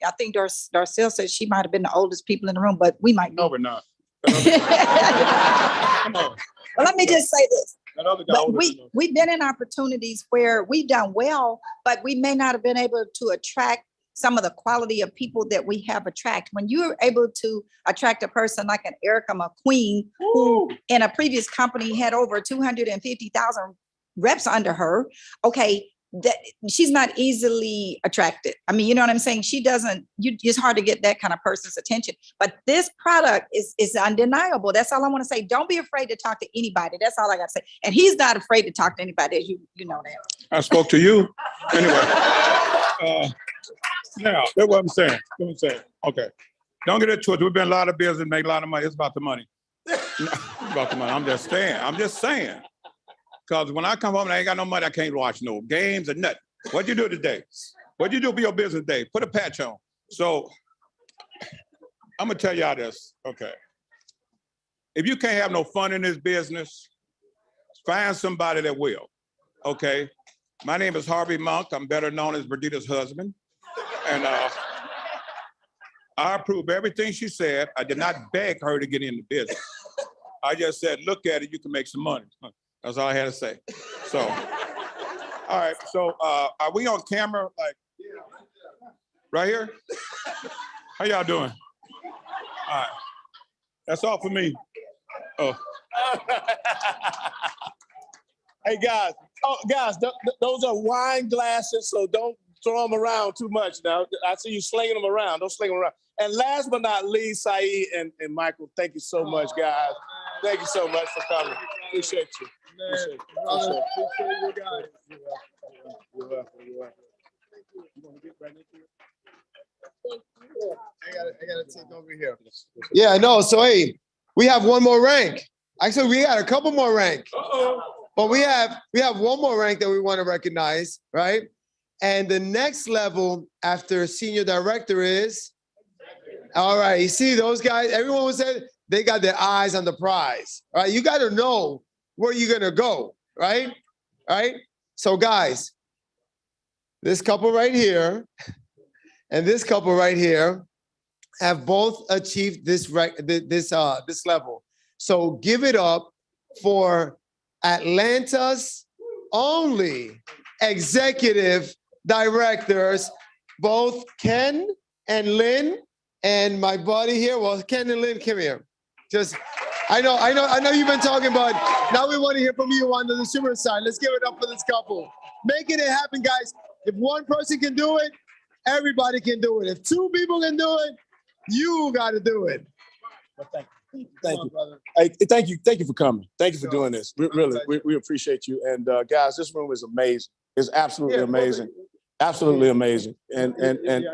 I think Darcel said she might have been the oldest people in the room, but we might be. No, we're not. Come on. Well, let me just say this. But we've been in opportunities where we've done well, but we may not have been able to attract some of the quality of people that we have attracted. When you're able to attract a person like an Erica McQueen, who in a previous company had over 250,000 reps under her, okay, that she's not easily attracted. I mean, you know what I'm saying? She doesn't, it's hard to get that kind of person's attention. But this product is undeniable. That's all I want to say. Don't be afraid to talk to anybody. That's all I got to say. And he's not afraid to talk to anybody, as you know that. I spoke to you. Anyway. Now, that's what I'm saying. That's what I'm saying. Okay. Don't get it twisted. We've been a lot of business, make a lot of money. It's about the money. It's about the money. I'm just saying. Because when I come home and I ain't got no money, I can't watch no games or nothing. What'd you do today? What'd you do for your business day? Put a patch on. So I'm gonna tell y'all this, okay. If you can't have no fun in this business, find somebody that will, okay? My name is Harvey Monk. I'm better known as Verdita's husband. And I approve everything she said. I did not beg her to get in the business. I just said, look at it, you can make some money. That's all I had to say. So, all right, so are we on camera, like, right here? How y'all doing? All right, that's all for me. Oh. Hey, guys, those are wine glasses, so don't throw them around too much now. I see you slinging them around. Don't sling them around. And last but not least, Saeed and Michael, thank you so much, guys. Thank you so much for coming. Appreciate you. Appreciate you guys. You're welcome. You're welcome. You want to get right into it? I gotta take over here. Yeah, no. So hey, we have one more rank. Actually, we got a couple more rank. But we have one more rank that we want to recognize, right? And the next level after senior director is, all right, you see those guys, everyone was saying they got their eyes on the prize, right? You got to know where you're going to go, right? Right? So guys, this couple right here and this couple right here have both achieved this level. So give it up for Atlanta's only executive directors, both Ken and Lynn, and my buddy here. Well, Ken and Lynn, come here. Just, I know you've been talking about, now we want to hear from you on the consumer side. Let's give it up for this couple. Making it happen, guys. If one person can do it, everybody can do it. If two people can do it, you got to do it. Well, thank you. Thank you. Hey, thank you for coming. Thank you for doing this. We appreciate you. And guys, this room is amazing. It's absolutely amazing. Absolutely amazing. And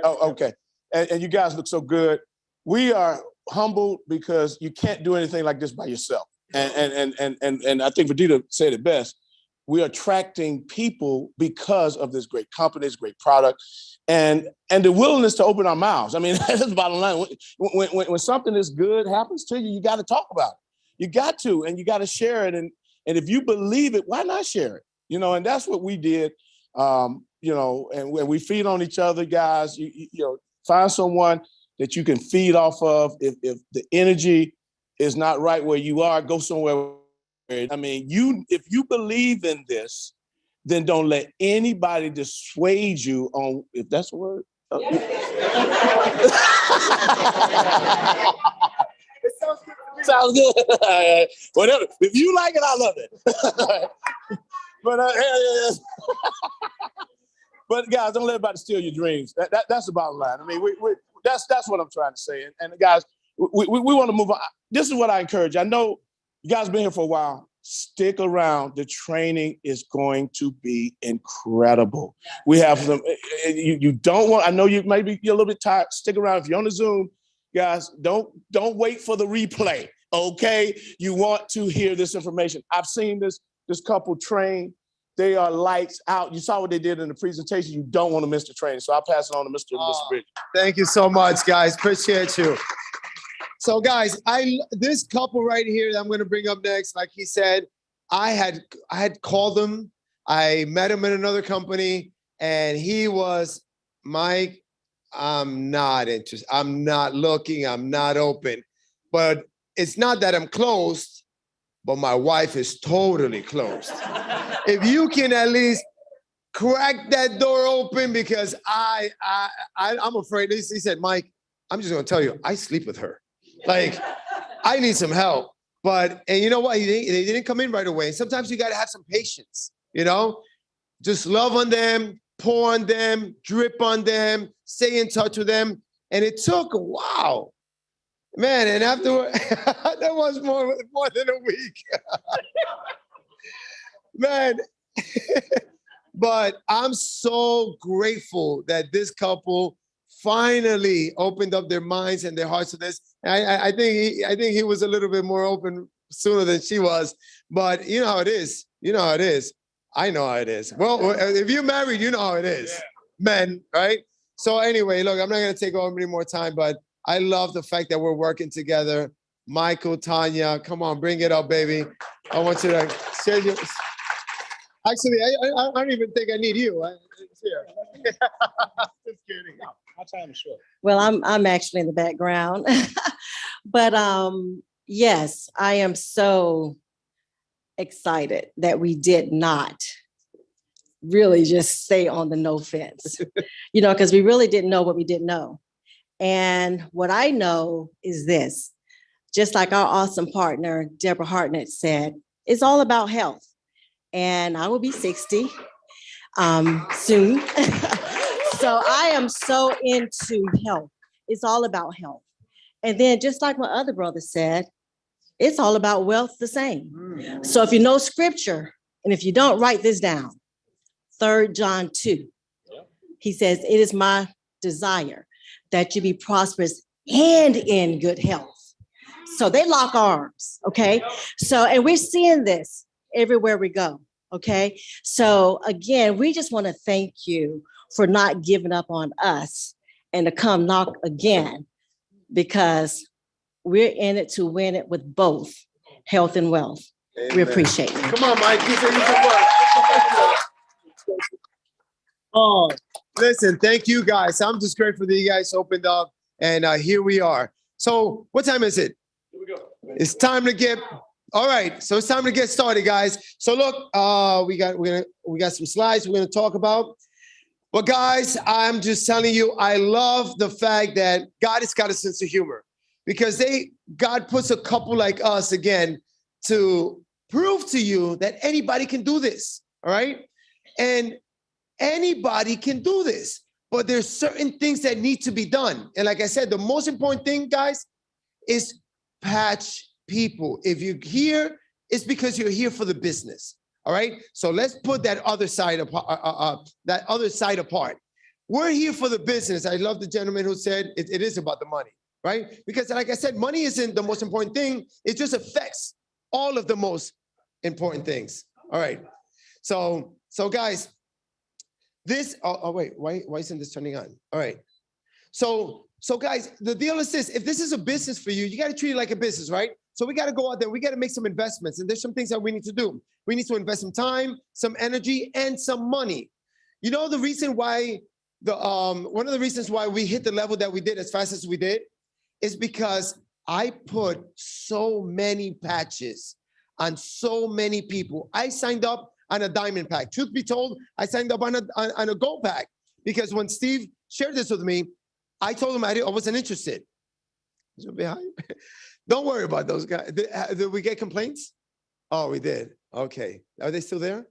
oh, okay. And you guys look so good. We are humbled because you can't do anything like this by yourself. And I think Verdita said it best. We are attracting people because of this great company, this great product, and the willingness to open our mouths. I mean, that's the bottom line. When something is good happens to you, you got to talk about it. You got to, and you got to share it. And if you believe it, why not share it? You know, and that's what we did. You know, and when we feed on each other, guys, you know, find someone that you can feed off of. If the energy is not right where you are, go somewhere. I mean, if you believe in this, then don't let anybody dissuade you on, if that's a word. Sounds good. Whatever. If you like it, I love it. But guys, don't let anybody steal your dreams. That's the bottom line. I mean, that's what I'm trying to say. And guys, we want to move on. This is what I encourage. I know you guys been here for a while. Stick around. The training is going to be incredible. We have them. You don't want. I know you're a little bit tired. Stick around. If you're on the Zoom, guys, don't wait for the replay. Okay, you want to hear this information. I've seen this couple train. They are lights out. You saw what they did in the presentation. You don't want to miss the training. So I'll pass it on to Mr. Bridges. Thank you so much, guys. Appreciate you. So guys, this couple right here that I'm going to bring up next, like he said, I had called him. I met him in another company, and he was, Mike, I'm not interested. I'm not looking. I'm not open. But it's not that I'm closed, but my wife is totally closed. If you can at least crack that door open, because I'm afraid. He said, Mike, I'm just going to tell you, I sleep with her. Like, I need some help. But, and you know what? They didn't come in right away. Sometimes you got to have some patience, you know? just love on them, pour on them, drip on them, stay in touch with them. And it took a while. Man, and afterward, that was more than a week. Man, but I'm so grateful that this couple finally opened up their minds and their hearts to this. And I think he was a little bit more open sooner than she was, but you know how it is. You know how it is. I know how it is. Well, if you're married, you know how it is. Yeah. Men, right? So anyway, look, I'm not going to take over any more time, but I love the fact that we're working together. Michael, Tanya, come on, bring it up, baby. I want you to share your... Actually, I don't even think I need you. It's here. Just kidding. Our time is short. Well, I'm actually in the background. But yes, I am so excited that we did not really just stay on the no fence, because we really didn't know what we didn't know. And what I know is this, just like our awesome partner, Deborah Hartnett said, it's all about health. And I will be 60 soon. So I am so into health. It's all about health. And then just like my other brother said, it's all about wealth the same. So if you know scripture, and if you don't, write this down, 3 John 2, he says, it is my desire that you be prosperous and in good health. So they lock arms, okay? So, and we're seeing this everywhere we go, okay? So again, we just want to thank you for not giving up on us and to come knock again, because we're in it to win it with both health and wealth. Amen. We appreciate it. Come on, Mike, you said you can work. Oh, listen, thank you guys. I'm just grateful that you guys opened up, and here we are. So what time is it? Here we go. It's time to get, all right, so it's time to get started, guys. So look, we got some slides we're gonna talk about. But guys, I'm just telling you, I love the fact that God has got a sense of humor, because God puts a couple like us again to prove to you that anybody can do this, all right? And anybody can do this, but there's certain things that need to be done. And like I said, the most important thing, guys, is patch people. If you're here, it's because you're here for the business. All right. So let's put that other side apart. We're here for the business. I love the gentleman who said it is about the money, right? Because like I said, money isn't the most important thing. It just affects all of the most important things. All right. So guys, this, wait, why isn't this turning on? All right. So guys, the deal is this: if this is a business for you, you got to treat it like a business, right? So we got to go out there, we got to make some investments, and there's some things that we need to do. We need to invest some time, some energy, and some money. You know, the reason why one of the reasons why we hit the level that we did as fast as we did is because I put so many patches on so many people. I signed up on a diamond pack. Truth be told, I signed up on a gold pack, because when Steve shared this with me, I told him I wasn't interested. Don't worry about those guys. Did we get complaints? Oh, we did. Okay. Are they still there?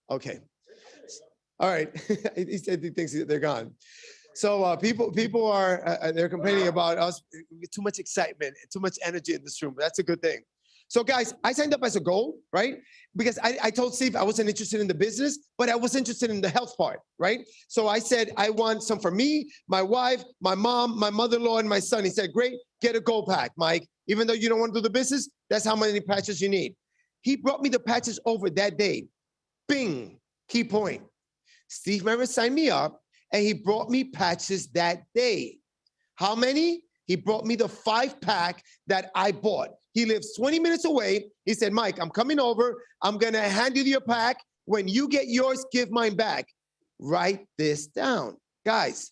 Okay. All right. He said he thinks they're gone. So people are they're complaining about us. Too much excitement, too much energy in this room. That's a good thing. So guys, I signed up as a goal, right? Because I told Steve I wasn't interested in the business, but I was interested in the health part, right? So I said, I want some for me, my wife, my mom, my mother-in-law, and my son. He said, great, get a gold pack, Mike. Even though you don't want to do the business, that's how many patches you need. He brought me the patches over that day. Bing, key point. Steve Merritt signed me up, and he brought me patches that day. How many? He brought me the 5-pack that I bought. He lives 20 minutes away. He said, Mike, I'm coming over. I'm going to hand you your pack. When you get yours, give mine back. Write this down. Guys,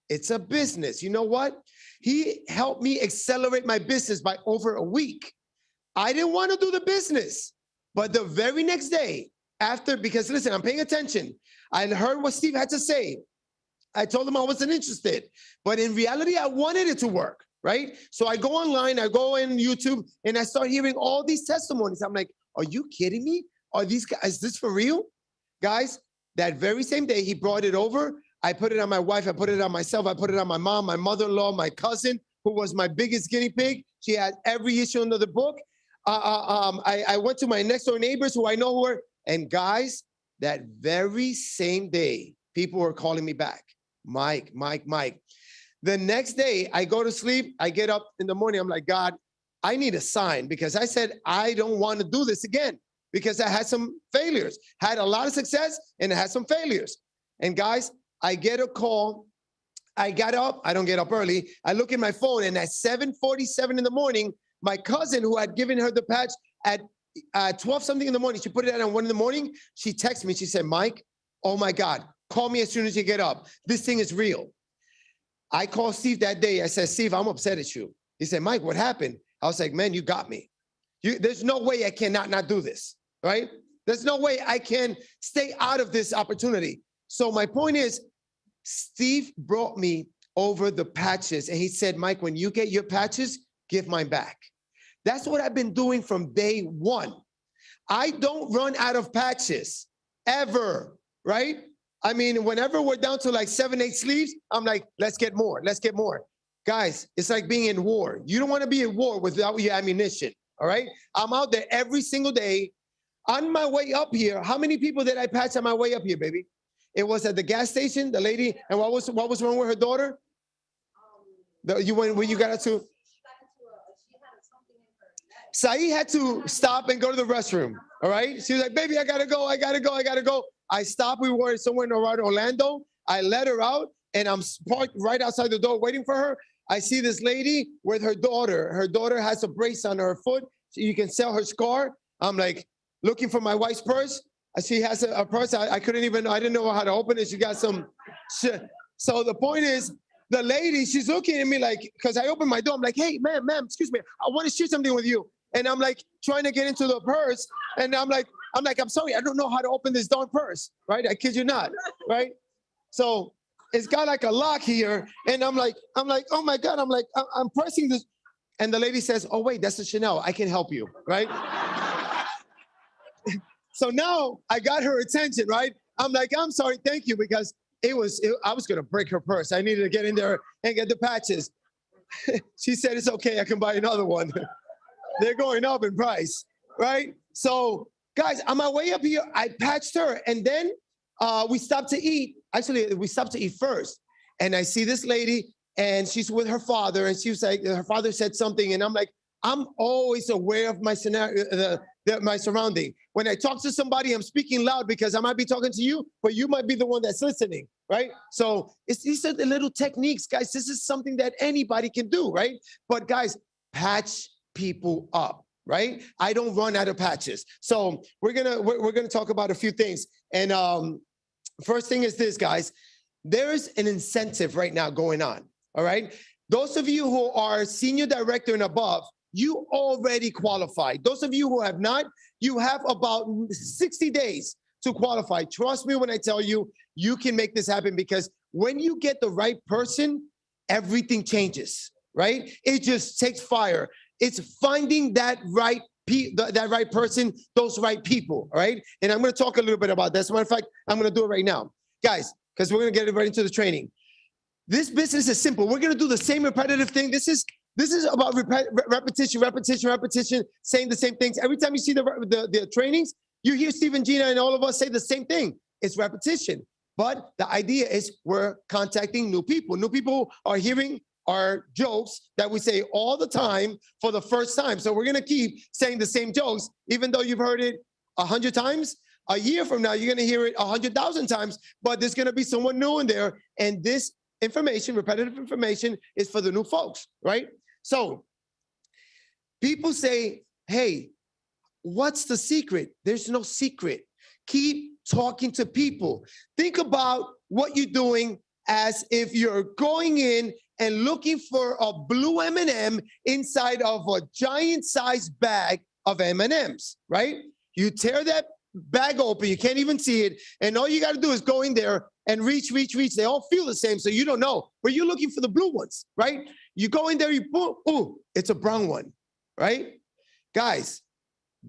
it's a business. You know what? He helped me accelerate my business by over a week. I didn't want to do the business, but the very next day after, because listen, I'm paying attention. I heard what Steve had to say. I told him I wasn't interested, but in reality, I wanted it to work, right? So I go online, I go in YouTube, and I start hearing all these testimonies. I'm like, are you kidding me? Are these guys, is this for real? Guys, That very same day, he brought it over. I put it on my wife. I put it on myself. I put it on my mom, my mother-in-law, my cousin, who was my biggest guinea pig. She had every issue under the book. I went to my next door neighbors who I know were, and guys, that very same day, people were calling me back. Mike. The next day, I go to sleep. I get up in the morning. I'm like, God, I need a sign, because I said, I don't want to do this again, because I had some failures, had a lot of success, and I had some failures. And guys, I get a call. I got up. I don't get up early. I look at my phone, and at 7:47 in the morning, my cousin, who had given her the patch at 12 something in the morning, she put it out at 1 in the morning. She texted me. She said, Mike, oh my God, call me as soon as you get up. This thing is real. I called Steve that day. I said, Steve, I'm upset at you. He said, Mike, what happened? I was like, man, you got me. There's no way I cannot not do this, right? There's no way I can stay out of this opportunity. So my point is, Steve brought me over the patches, and he said, Mike, when you get your patches, give mine back. That's what I've been doing from day one. I don't run out of patches ever, right? I mean, whenever we're down to like 7, 8 sleeves, I'm like, let's get more. Guys, it's like being in war. You don't want to be in war without your ammunition, all right? I'm out there every single day. On my way up here, how many people did I patch on my way up here, baby? It was at the gas station, the lady, and what was wrong with her daughter? When you got her to? Saeed had to stop and go to the restroom, all right? She was like, baby, I gotta go. I stopped, we were somewhere around Orlando. I let her out, and I'm parked right outside the door waiting for her. I see this lady with her daughter. Her daughter has a brace on her foot, so you can sell her scar. I'm like, looking for my wife's purse. She has a purse. I didn't know how to open it. She got some shit. So the point is, the lady, she's looking at me like, because I opened my door. I'm like, hey, ma'am, excuse me. I want to share something with you. And I'm like trying to get into the purse. And I'm like, I'm sorry, I don't know how to open this darn purse, right? I kid you not, right? So it's got like a lock here. And I'm like, oh my God, I'm pressing this. And the lady says, oh wait, that's a Chanel. I can help you, right? So now I got her attention, right? I'm like, I'm sorry, thank you, because I was gonna break her purse. I needed to get in there and get the patches. She said, it's okay, I can buy another one. They're going up in price, right? So guys, on my way up here, I patched her, and then we stopped to eat. Actually, we stopped to eat first. And I see this lady, and she's with her father, and she was like, her father said something, and I'm like, I'm always aware of my scenario, my surrounding. When I talk to somebody, I'm speaking loud because I might be talking to you, but you might be the one that's listening, right? So these are the little techniques, guys. This is something that anybody can do, right? But guys, patch people up, right? I don't run out of patches. So we're gonna talk about a few things. And first thing is this, guys. There's an incentive right now going on, all right? Those of you who are senior director and above, you already qualified. Those of you who have not, you have about 60 days to qualify. Trust me when I tell you, you can make this happen, because when you get the right person, everything changes, right? It just takes fire. It's finding that right person, those right people, all right? And I'm gonna talk a little bit about that. As a matter of fact, I'm gonna do it right now. Guys, because we're gonna get right into the training. This business is simple. We're gonna do the same repetitive thing. This is about repetition, saying the same things. Every time you see the trainings, you hear Steve and Gina and all of us say the same thing. It's repetition. But the idea is we're contacting new people. New people are hearing our jokes that we say all the time for the first time. So we're gonna keep saying the same jokes, even though you've heard it 100 times. A year from now, you're gonna hear it 100,000 times, but there's gonna be someone new in there. And this information, repetitive information, is for the new folks, right? So people say, hey, what's the secret? There's no secret. Keep talking to people. Think about what you're doing as if you're going in and looking for a blue M&M inside of a giant-sized bag of M&Ms, right? You tear that bag open, you can't even see it, and all you got to do is go in there and reach. They all feel the same, so you don't know, but you're looking for the blue ones, right? You go in there, you pull, ooh, it's a brown one, right? Guys,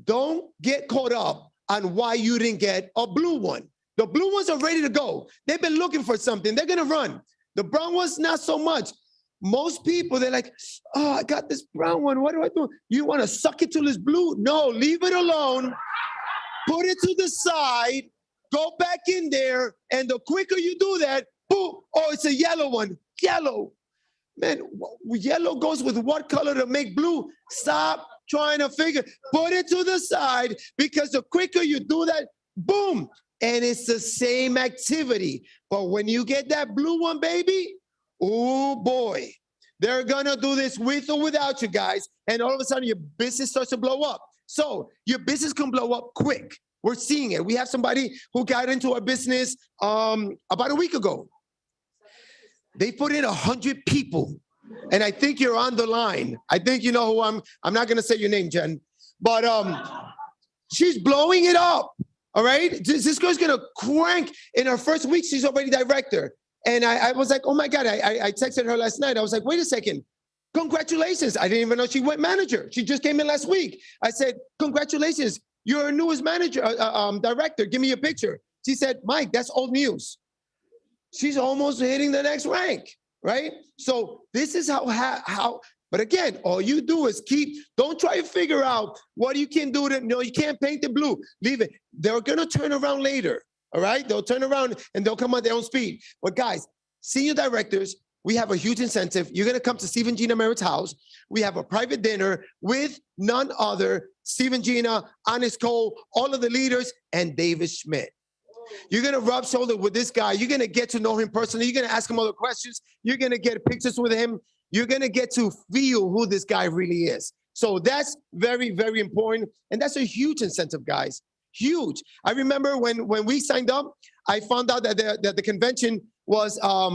don't get caught up on why you didn't get a blue one. The blue ones are ready to go. They've been looking for something. They're gonna run. The brown ones, not so much. Most people, they're like, oh, I got this brown one. What do I do? You want to suck it till it's blue? No, leave it alone. Put it to the side. Go back in there. And the quicker you do that, boom. Oh, it's a yellow one. Yellow. Man, yellow goes with what color to make blue? Stop trying to figure. Put it to the side, because the quicker you do that, boom. And it's the same activity. But when you get that blue one, baby, oh boy, they're gonna do this with or without you guys. And all of a sudden your business starts to blow up. So your business can blow up quick. We're seeing it. We have somebody who got into our business about a week ago. They put in 100 people. And I think you're on the line. I think you know who I'm not gonna say your name, Jen, but she's blowing it up. All right, this girl's gonna crank. In her first week, she's already director. And I was like, oh my God, I texted her last night. I was like, wait a second, congratulations. I didn't even know she went manager. She just came in last week. I said, congratulations, you're our newest manager, director. Give me your picture. She said, Mike, that's old news. She's almost hitting the next rank, right? So this is how. But again, all you do is don't try to figure out what you can do. You can't paint it blue. Leave it. They're going to turn around later, all right? They'll turn around and they'll come at their own speed. But guys, senior directors, we have a huge incentive. You're going to come to Steve and Gina Merritt's house. We have a private dinner with none other, Steve and Gina, Honest Cole, all of the leaders, and David Schmidt. You're going to rub shoulders with this guy. You're going to get to know him personally. You're going to ask him other questions. You're going to get pictures with him. You're going to get to feel who this guy really is. So that's very, very important. And that's a huge incentive, guys. Huge. I remember when we signed up, I found out that the convention was a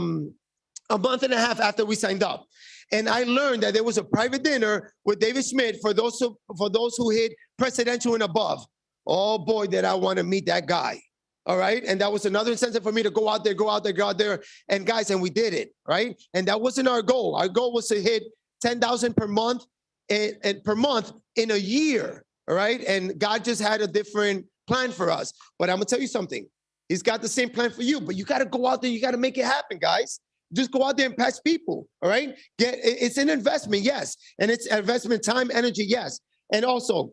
month and a half after we signed up. And I learned that there was a private dinner with David Schmidt for those who hit presidential and above. Oh boy, did I want to meet that guy. All right. And that was another incentive for me to go out there. And guys, and we did it. Right. And that wasn't our goal. Our goal was to hit 10,000 per month and per month in a year. All right. And God just had a different plan for us. But I'm going to tell you something. He's got the same plan for you. But you got to go out there. You got to make it happen, guys. Just go out there and pass people. All right. It's an investment. Yes. And it's investment, time, energy. Yes. And also,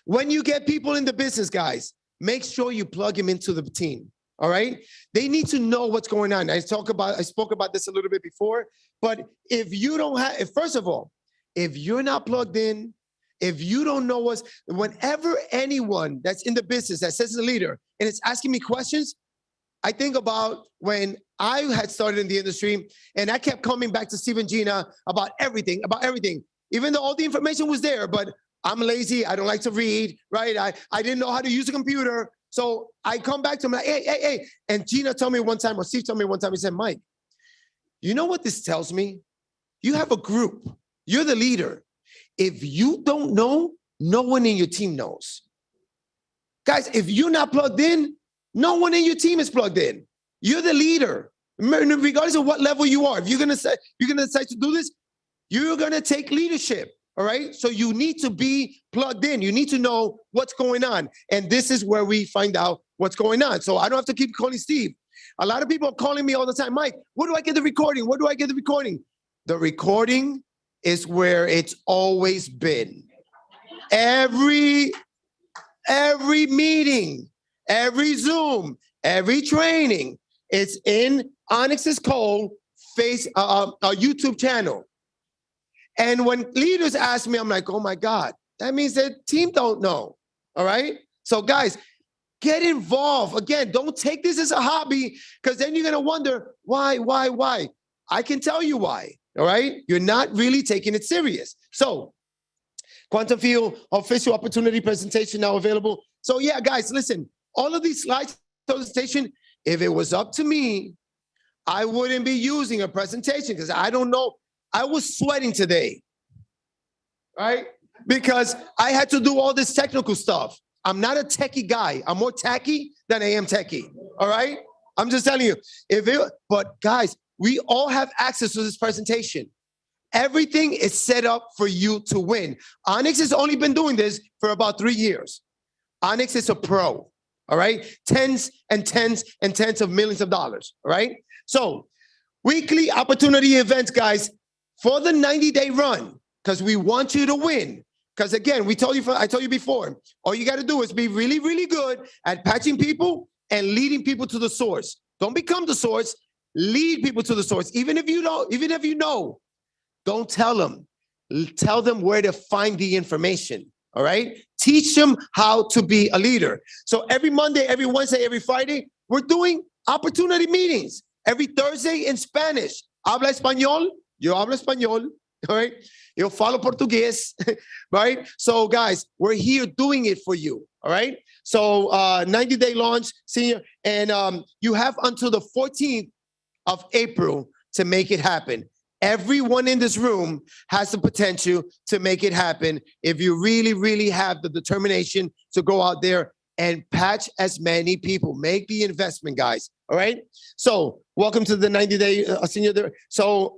when you get people in the business, guys, make sure you plug them into the team, all right? They need to know what's going on. I spoke about this a little bit before, but if you don't have, first of all, if you're not plugged in, if you don't know whenever anyone that's in the business that says a leader and it's asking me questions, I think about when I had started in the industry and I kept coming back to Steve and Gina about everything, even though all the information was there, but I'm lazy. I don't like to read, right? I didn't know how to use a computer. So I come back to him like, hey. And Gina told me one time, or Steve told me one time, he said, Mike, you know what this tells me? You have a group. You're the leader. If you don't know, no one in your team knows. Guys, if you're not plugged in, no one in your team is plugged in. You're the leader. Regardless of what level you are, if you're gonna decide to do this, you're gonna take leadership. All right. So you need to be plugged in. You need to know what's going on. And this is where we find out what's going on. So I don't have to keep calling Steve. A lot of people are calling me all the time. Mike, where do I get the recording? Where do I get the recording? The recording is where it's always been. Every meeting, every Zoom, every training, it's in Onyx's Cole YouTube channel. And when leaders ask me, I'm like, oh my God, that means their team don't know, all right? So guys, get involved. Again, don't take this as a hobby because then you're gonna wonder, why? I can tell you why, all right? You're not really taking it serious. So Quantum Field official opportunity presentation now available. So yeah, guys, listen, all of these slides presentation, if it was up to me, I wouldn't be using a presentation because I don't know. I was sweating today, right? Because I had to do all this technical stuff. I'm not a techie guy. I'm more tacky than I am techie, all right? I'm just telling you. But guys, we all have access to this presentation. Everything is set up for you to win. Onyx has only been doing this for about 3 years. Onyx is a pro, all right? Tens and tens and tens of millions of dollars, all right? So weekly opportunity events, guys, for the 90-day run, because we want you to win. Because again, I told you before, all you got to do is be really, really good at patching people and leading people to the source. Don't become the source, lead people to the source. Even if you know, don't tell them. Tell them where to find the information, all right? Teach them how to be a leader. So every Monday, every Wednesday, every Friday, we're doing opportunity meetings. Every Thursday in Spanish. Habla español, yo hablo español, all right? Yo falo portugués, right? So guys, we're here doing it for you, all right? So 90-day launch, senior, and you have until the 14th of April to make it happen. Everyone in this room has the potential to make it happen if you really, really have the determination to go out there and patch as many people. Make the investment, guys, all right? So welcome to the 90-day senior. So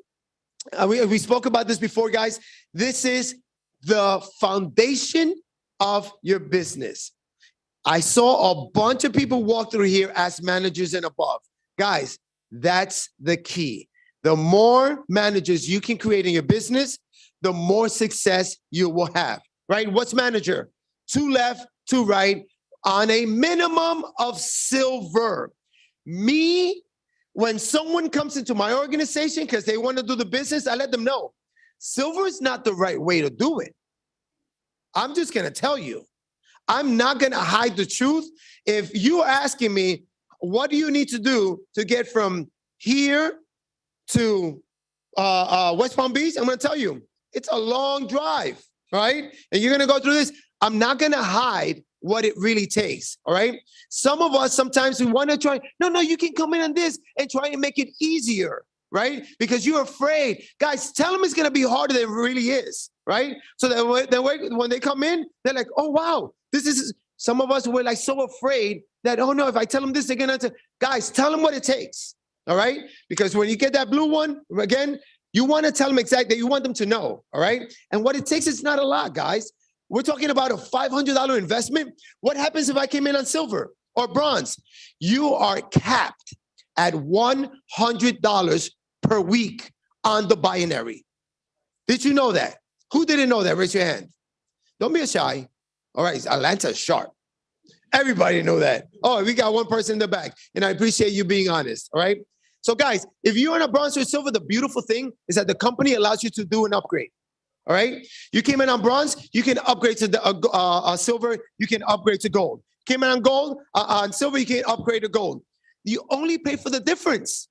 we spoke about this before, guys. This is the foundation of your business. I saw a bunch of people walk through here as managers and above. Guys, that's the key. The more managers you can create in your business, the more success you will have, right? What's manager? 2 left, 2 right, on a minimum of silver. Me, when someone comes into my organization because they want to do the business, I let them know, silver is not the right way to do it. I'm just going to tell you. I'm not going to hide the truth. If you're asking me, what do you need to do to get from here to West Palm Beach, I'm going to tell you, it's a long drive, right? And you're going to go through this. I'm not going to hide what it really takes, all right? Some of us, sometimes we want to try, no, you can come in on this and try and make it easier, right? Because you're afraid. Guys, tell them it's going to be harder than it really is, right? So that when they come in, they're like, oh, wow, this is, some of us were like so afraid that, oh no, if I tell them this, they're going to, guys, tell them what it takes. All right? Because when you get that blue one, again, you want to tell them exactly, you want them to know, all right? And what it takes is not a lot, guys. We're talking about a $500 investment. What happens if I came in on silver or bronze? You are capped at $100 per week on the binary. Did you know that? Who didn't know that? Raise your hand. Don't be shy. All right, Atlanta's sharp. Everybody know that. Oh, we got one person in the back, and I appreciate you being honest, all right? So guys, if you're in a bronze or silver, the beautiful thing is that the company allows you to do an upgrade, all right? You came in on bronze, you can upgrade to the silver, you can upgrade to gold. Came in on gold, on silver, you can upgrade to gold. You only pay for the difference.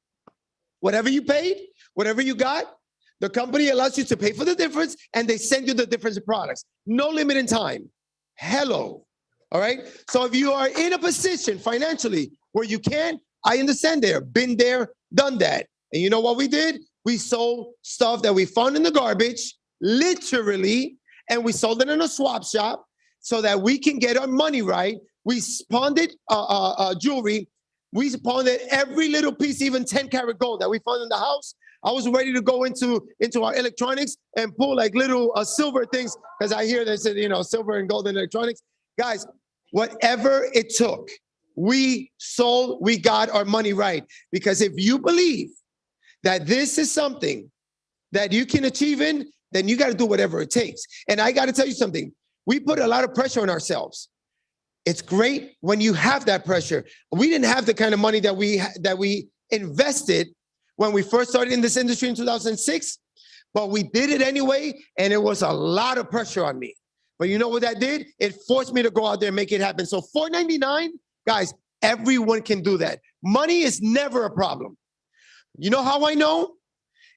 Whatever you paid, whatever you got, the company allows you to pay for the difference, and they send you the difference of products. No limit in time. Hello. All right. So if you are in a position financially where you can, I understand there, been there, done that. And you know what we did? We sold stuff that we found in the garbage, literally, and we sold it in a swap shop so that we can get our money right. We pawned it, jewelry. We pawned it every little piece, even 10-karat gold that we found in the house. I was ready to go into our electronics and pull like little silver things because I hear they said, silver and gold in electronics. Guys, whatever it took, we sold, we got our money right. Because if you believe that this is something that you can achieve in, then you got to do whatever it takes. And I got to tell you something. We put a lot of pressure on ourselves. It's great when you have that pressure. We didn't have the kind of money that we invested when we first started in this industry in 2006, but we did it anyway, and it was a lot of pressure on me. But you know what that did? It forced me to go out there and make it happen. So $4.99, guys, everyone can do that. Money is never a problem. You know how I know?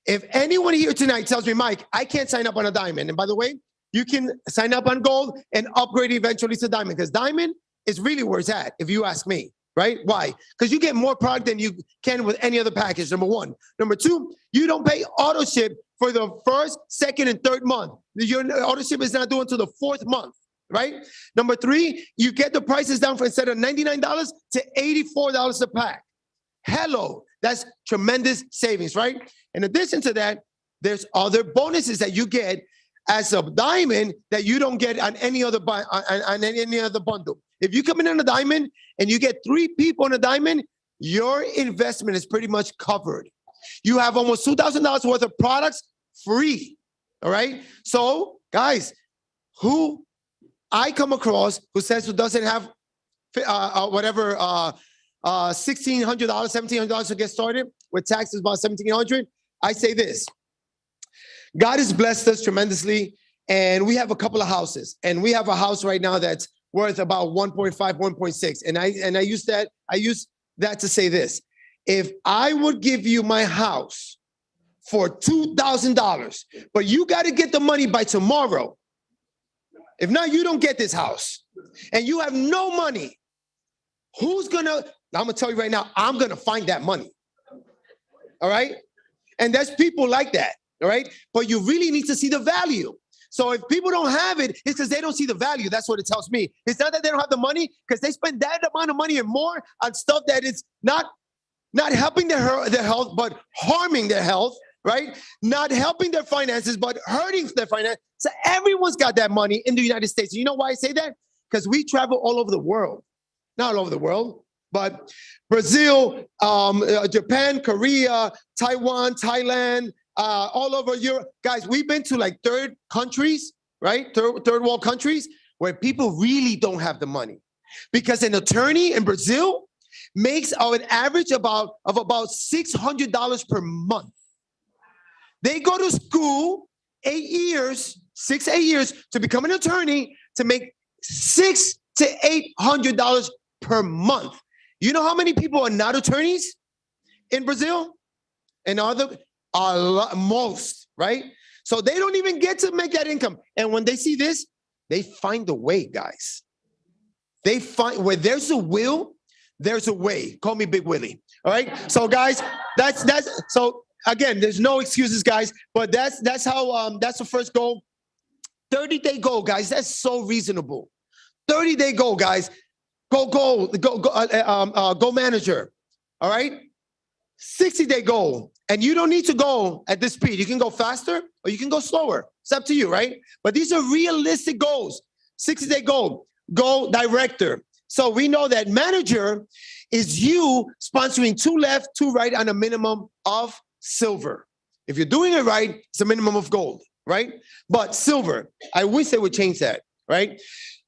If anyone here tonight tells me, Mike, I can't sign up on a diamond. And by the way, you can sign up on gold and upgrade eventually to diamond, because diamond is really where it's at, if you ask me, right? Why? Because you get more product than you can with any other package, number one. Number two, you don't pay auto ship for the first, second, and third month. Your auto ship is not due until the fourth month, right? Number three, you get the prices down from instead of $99 to $84 a pack. Hello, that's tremendous savings, right? In addition to that, there's other bonuses that you get as a diamond that you don't get on any other bundle. If you come in on a diamond and you get 3 people on a diamond, your investment is pretty much covered. You have almost $2,000 worth of products free. All right. So, guys, who I come across who says who doesn't have whatever $1,600, $1,700 to get started with taxes about $1,700, I say this: God has blessed us tremendously, and we have a couple of houses, and we have a house right now that's worth about 1.5, 1.6, and I use that to say this: if I would give you my house for $2,000, but you got to get the money by tomorrow. If not, you don't get this house, and you have no money. I'm gonna tell you right now, I'm gonna find that money. All right, and there's people like that. All right, but you really need to see the value. So if people don't have it, it's because they don't see the value. That's what it tells me. It's not that they don't have the money, because they spend that amount of money and more on stuff that is not helping their health, but harming their health, right? Not helping their finances, but hurting their finances. So everyone's got that money in the United States. You know why I say that? Because we travel all over the world. Not all over the world, but Brazil, Japan, Korea, Taiwan, Thailand, all over Europe. Guys, we've been to like third countries, right? Third world countries where people really don't have the money. Because an attorney in Brazil makes an average of about $600 per month. They go to school 8 years, 6 to 8 years to become an attorney to make $600 to $800 per month. You know how many people are not attorneys in Brazil? And most, right? So they don't even get to make that income. And when they see this, they find a way, guys. They find where there's a will, there's a way. Call me Big Willie. All right. So guys, that's so again, there's no excuses, guys, but that's how that's the first goal. 30-day goal, guys. That's so reasonable. 30-day goal, guys. Go manager. All right. 60-day goal. And you don't need to go at this speed. You can go faster or you can go slower. It's up to you, right? But these are realistic goals. 60-day goal. Goal director. So we know that manager is you sponsoring 2 left, 2 right on a minimum of silver. If you're doing it right, it's a minimum of gold, right? But silver, I wish they would change that, right?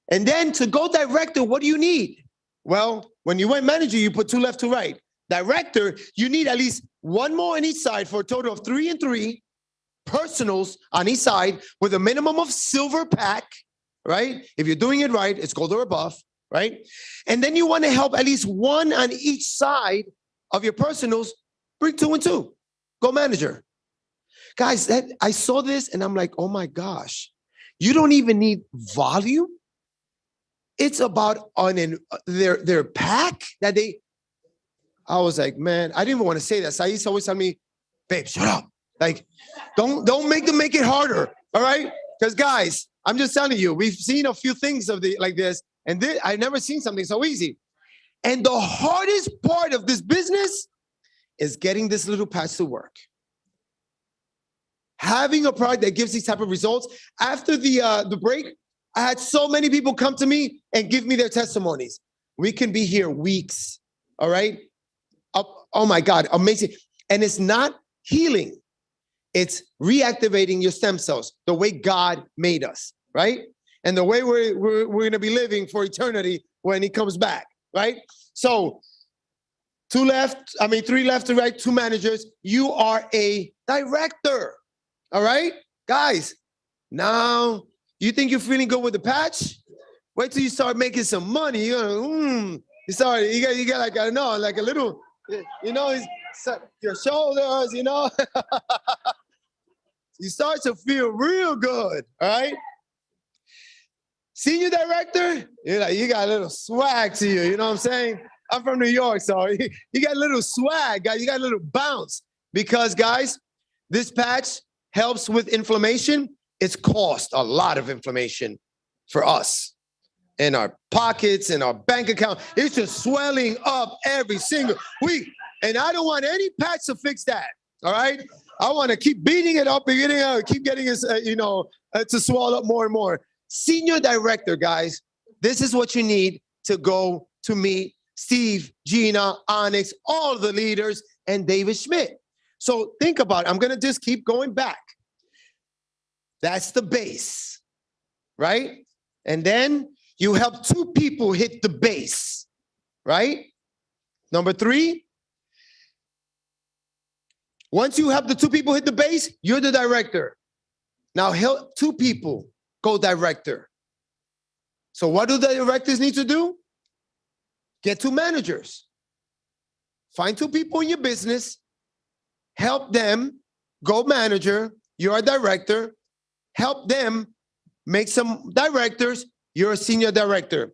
And then to go director, what do you need? Well, when you went manager, you put 2 left, 2 right. Director, you need at least 1 more on each side for a total of 3 and 3 personals on each side with a minimum of silver pack, right? If you're doing it right, it's gold or above, right? And then you want to help at least 1 on each side of your personals, bring 2 and 2. Go manager. Guys, I saw this and I'm like, oh my gosh, you don't even need volume. It's about on their pack that they. I was like, man, I didn't even want to say that. Saiz always tell me, babe, shut up. Like, don't make them make it harder. All right? Because guys, I'm just telling you, we've seen a few things like this, and I've never seen something so easy. And the hardest part of this business is getting this little patch to work. Having a product that gives these type of results. After the break, I had so many people come to me and give me their testimonies. We can be here weeks, all right? Oh my God, amazing. And it's not healing. It's reactivating your stem cells the way God made us, right? And the way we're going to be living for eternity when he comes back, right? So 3 left to right, 2 managers. You are a director, all right? Guys, now you think you're feeling good with the patch? Wait till you start making some money. You're gonna, you got like, I don't know, like a little, you know, your shoulders, you know. You start to feel real good, all right? Senior director, you got a little swag to you, you know what I'm saying? I'm from New York, so you got a little swag, guys. You got a little bounce. Because, guys, this patch helps with inflammation. It's caused a lot of inflammation for us. In our pockets, in our bank account. It's just swelling up every single week. And I don't want any patch to fix that, all right? I want to keep beating it up, keep getting it, to swell up more and more. Senior director, guys, this is what you need to go to meet Steve, Gina, Onyx, all the leaders, and David Schmidt. So think about it. I'm going to just keep going back. That's the base, right? And then you help 2 people hit the base, right? Number 3, once you have the 2 people hit the base, you're the director. Now help 2 people go director. So what do the directors need to do? Get 2 managers. Find 2 people in your business, help them go manager, you're a director, help them make some directors, you're a senior director,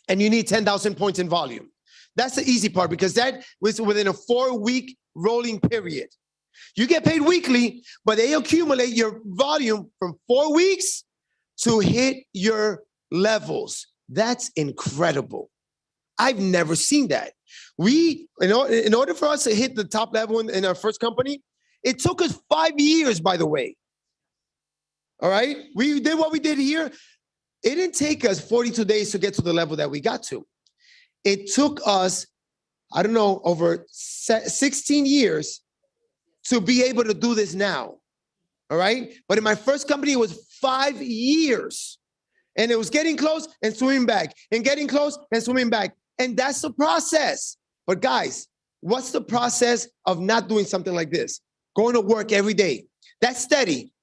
and you need 10,000 points in volume. That's the easy part because that was within a 4-week rolling period. You get paid weekly, but they accumulate your volume from 4 weeks to hit your levels. That's incredible. I've never seen that. In order for us to hit the top level in our first company, it took us 5 years, by the way. All right? We did what we did here. It didn't take us 42 days to get to the level that we got to. It took us, I don't know, over 16 years to be able to do this now. All right? But in my first company, it was 5 years. And it was getting close and swimming back, and getting close and swimming back. And that's the process. But guys, what's the process of not doing something like this? Going to work every day. That's steady.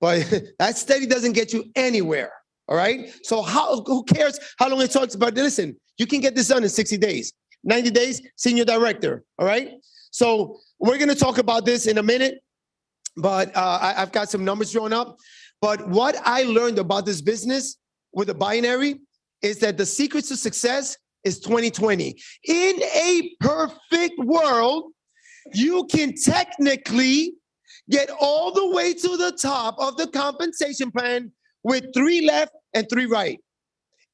But that steady doesn't get you anywhere. All right? So who cares how long it takes? But listen, you can get this done in 60 days. 90 days, senior director. All right? So we're going to talk about this in a minute. But I've got some numbers drawn up. But what I learned about this business with the binary is that the secret to success is 20/20. In a perfect world, you can technically get all the way to the top of the compensation plan with 3 left and 3 right.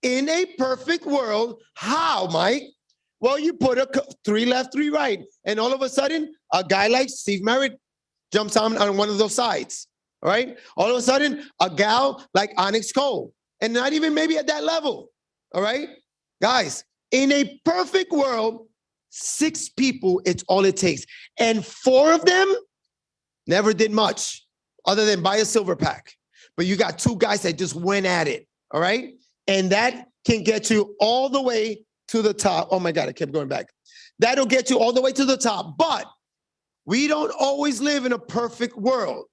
In a perfect world, how, Mike? Well, you put 3 left, 3 right. And all of a sudden, a guy like Steve Merritt jumps on one of those sides. All right? All of a sudden, a gal like Onyx Cole. And not even maybe at that level. All right? Guys, in a perfect world, 6 people, it's all it takes. And 4 of them never did much other than buy a silver pack. But you got 2 guys that just went at it. All right? And that can get you all the way to the top. Oh my God, I kept going back. That'll get you all the way to the top. But we don't always live in a perfect world.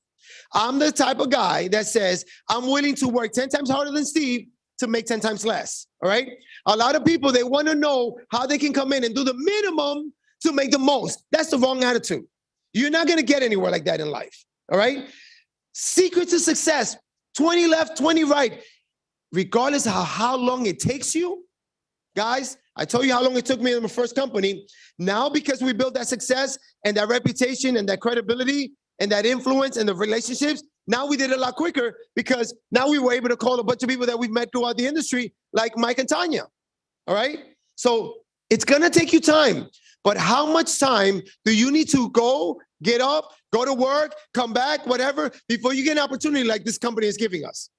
I'm the type of guy that says, I'm willing to work 10 times harder than Steve to make 10 times less, all right? A lot of people, they want to know how they can come in and do the minimum to make the most. That's the wrong attitude. You're not going to get anywhere like that in life, all right? Secret to success, 20 left, 20 right. Regardless of how long it takes you, guys, I told you how long it took me in my first company. Now, because we built that success and that reputation and that credibility and that influence and the relationships, now we did it a lot quicker because now we were able to call a bunch of people that we've met throughout the industry, like Mike and Tanya, all right? So it's going to take you time, but how much time do you need to go, get up, go to work, come back, whatever, before you get an opportunity like this company is giving us?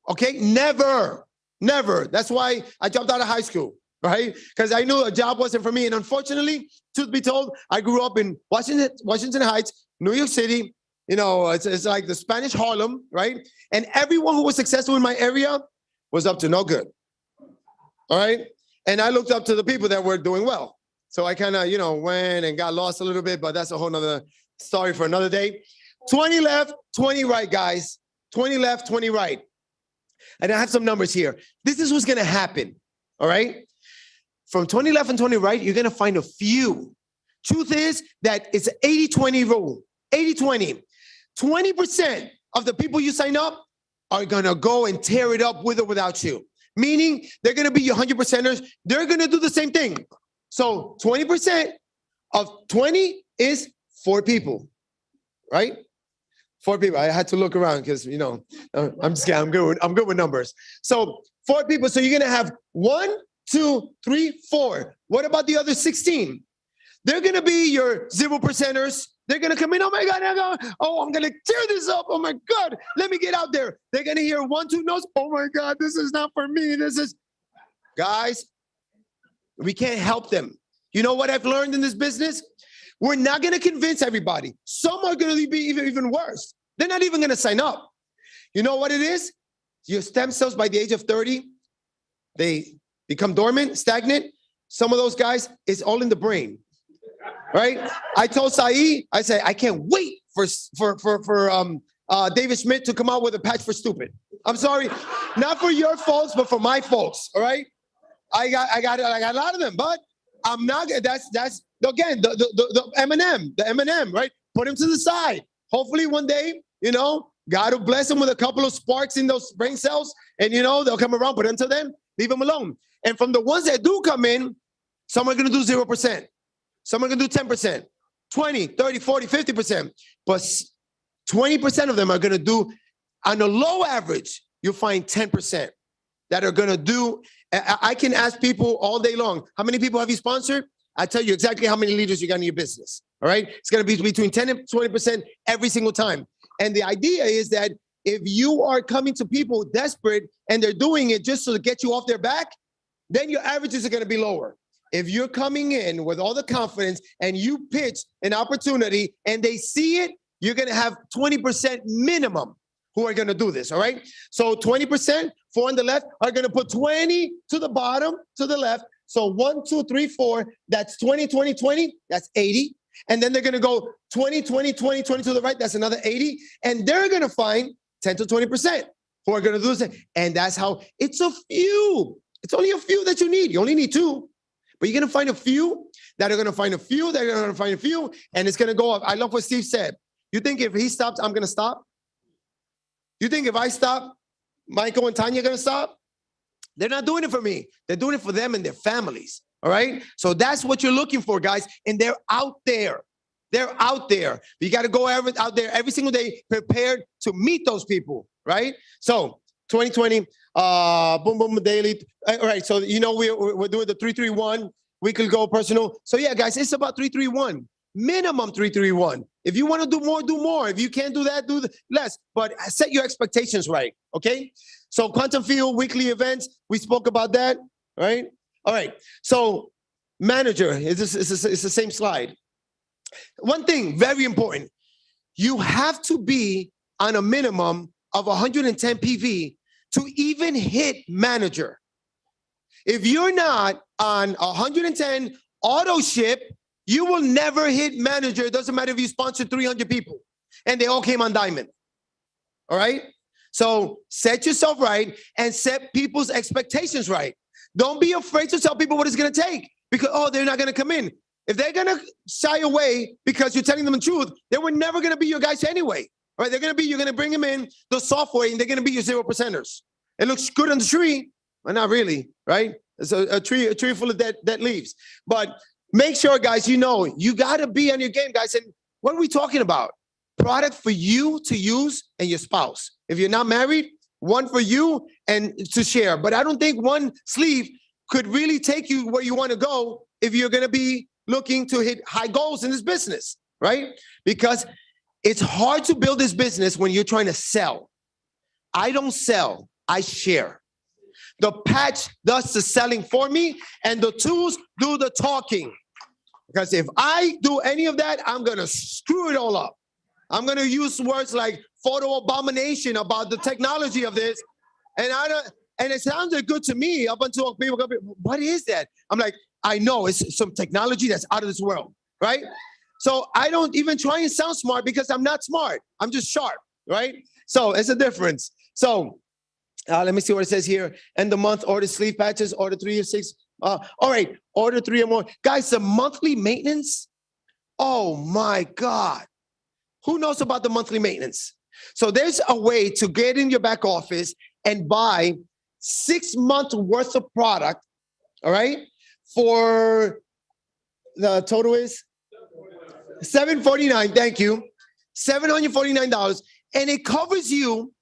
Okay, never. That's why I dropped out of high school, right? Because I knew a job wasn't for me. And unfortunately, truth be told, I grew up in Washington Heights, New York City. You know, it's like the Spanish Harlem, right? And everyone who was successful in my area was up to no good, all right? And I looked up to the people that were doing well. So I kind of, went and got lost a little bit, but that's a whole nother story for another day. 20 left, 20 right, guys. 20 left, 20 right. And I have some numbers here. This is what's going to happen, all right? From 20 left and 20 right, you're going to find a few. Truth is that it's an 80-20 rule. 80-20. 20% of the people you sign up are going to go and tear it up with or without you. Meaning they're going to be your 100%ers. They're going to do the same thing. So 20% of 20 is 4 people, right? 4 people. I had to look around because, I'm just kidding. I'm good with numbers. So 4 people. So you're going to have 1, 2, 3, 4. What about the other 16? They're going to be your 0%ers. They're going to come in. Oh my God. I'm going to tear this up. Oh my God. Let me get out there. They're going to hear 1, 2 no's. Oh my God. This is not for me. guys, we can't help them. You know what I've learned in this business? We're not going to convince everybody. Some are going to be even worse. They're not even going to sign up. You know what it is? Your stem cells by the age of 30, they become dormant, stagnant. Some of those guys, it's all in the brain, right? I told Saeed, I said, I can't wait for David Schmidt to come out with a patch for stupid. I'm sorry, not for your folks, but for my folks, all right? I got a lot of them, but I'm not, that's again, the M&M, right? Put him to the side. Hopefully one day, you know, God will bless them with a couple of sparks in those brain cells and, you know, they'll come around, but until then, leave them alone. And from the ones that do come in, some are going to do 0%. Some are going to do 10%, 20, 30, 40, 50%. But 20% of them are going to do, on a low average, you'll find 10% that are going to do. I can ask people all day long, how many people have you sponsored? I tell you exactly how many leaders you got in your business. All right. It's going to be between 10 and 20% every single time. And the idea is that if you are coming to people desperate and they're doing it just to get you off their back, then your averages are going to be lower. If you're coming in with all the confidence and you pitch an opportunity and they see it, you're going to have 20% minimum who are going to do this. All right. So 20%, 4 on the left, are going to put 20 to the bottom, to the left. So 1, 2, 3, 4, that's 20, 20, 20, that's 80. And then they're going to go 20, 20, 20, 20 to the right, that's another 80. And they're going to find 10 to 20% who are going to do this. And that's how, it's a few. It's only a few that you need. You only need 2. But you're going to find a few that are going to find a few, that are going to find a few, and it's going to go up. I love what Steve said. You think if he stops, I'm going to stop? You think if I stop, Michael and Tanya are going to stop? They're not doing it for me. They're doing it for them and their families. All right. So that's what you're looking for, guys. And they're out there. They're out there. You got to go out there every single day, prepared to meet those people. Right. So 2020, boom, boom, daily. All right. So, you know, we're doing the 331 weekly goal personal. So, yeah, guys, it's about 331. Minimum 331. If you want to do more, do more. If you can't do that, do less. But set your expectations right. Okay. So Quantum Field weekly events, we spoke about that. Right. All right. So manager, it's the same slide. One thing very important. You have to be on a minimum of 110 PV to even hit manager. If you're not on 110 auto ship, you will never hit manager. It doesn't matter if you sponsored 300 people and they all came on diamond. All right. So set yourself right and set people's expectations right. Don't be afraid to tell people what it's going to take because, oh, they're not going to come in. If they're going to shy away because you're telling them the truth, they were never going to be your guys anyway. All right. You're going to bring them in the software and they're going to be your 0%ers. It looks good on the tree, but not really. Right. It's a tree full of dead leaves. But make sure, guys, you know, you got to be on your game, guys. And what are we talking about? Product for you to use and your spouse. If you're not married, one for you and to share. But I don't think one sleeve could really take you where you want to go if you're going to be looking to hit high goals in this business, right? Because it's hard to build this business when you're trying to sell. I don't sell, I share. The patch does the selling for me and the tools do the talking. Because if I do any of that, I'm going to screw it all up. I'm going to use words like photo abomination about the technology of this. And it sounded good to me up until people go, what is that? I'm like, I know it's some technology that's out of this world, right? So I don't even try and sound smart because I'm not smart. I'm just sharp, right? So it's a difference. So let me see what it says here. End of month, order sleeve patches, order 3 or 6. All right, order 3 or more. Guys, the monthly maintenance, oh my God. Who knows about the monthly maintenance? So there's a way to get in your back office and buy 6 months worth of product, all right? For the total is $749, thank you. $749, and it covers you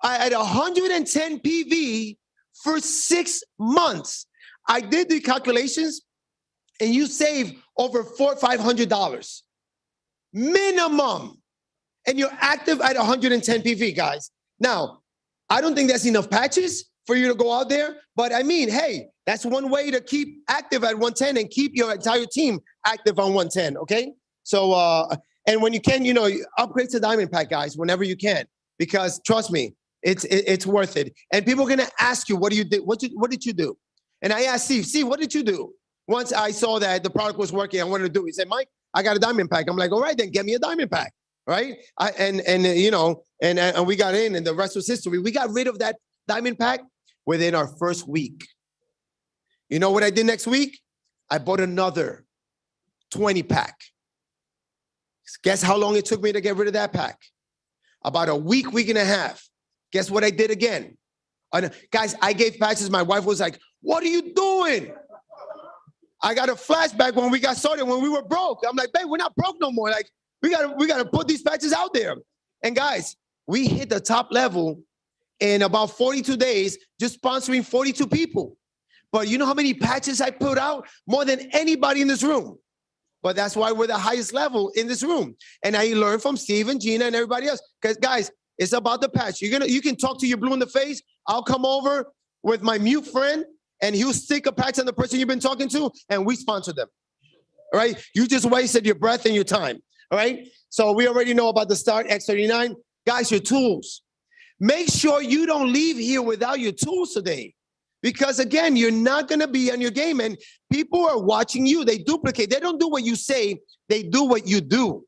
at 110 PV for 6 months. I did the calculations, and you save over $400 or $500 minimum, and you're active at 110 PV, guys. Now, I don't think that's enough patches for you to go out there, but I mean, hey, That's one way to keep active at 110 and keep your entire team active on 110, okay? So, and when you can, you know, upgrade to Diamond Pack, guys, whenever you can, because trust me, it's worth it. And people are gonna ask you, what do you do? What did you do? And I asked Steve, what did you do? Once I saw that the product was working, I wanted to do it. He said, Mike, I got a Diamond Pack. I'm like, all right, then get me a Diamond Pack, right? You know, and we got in, and the rest was history. We got rid of that Diamond Pack within our first week. You know what I did next week? I bought another 20 pack. Guess how long it took me to get rid of that pack? About a week, week and a half. Guess what I did again? Guys, I gave patches. My wife was like, what are you doing? I got a flashback when we got started, when we were broke. I'm like, babe, we're not broke no more. Like, we gotta put these patches out there. And guys, we hit the top level in about 42 days, just sponsoring 42 people. But you know how many patches I put out? More than anybody in this room. But that's why we're the highest level in this room. And I learned from Steve and Gina and everybody else. Because guys, it's about the patch. You can talk to your blue in the face. I'll come over with my mute friend, and he'll stick a patch on the person you've been talking to, and we sponsor them. All right? You just wasted your breath and your time. All right? So we already know about the Start X39. Guys, your tools. Make sure you don't leave here without your tools today. Because again, you're not going to be on your game, and people are watching you. They duplicate. They don't do what you say. They do what you do.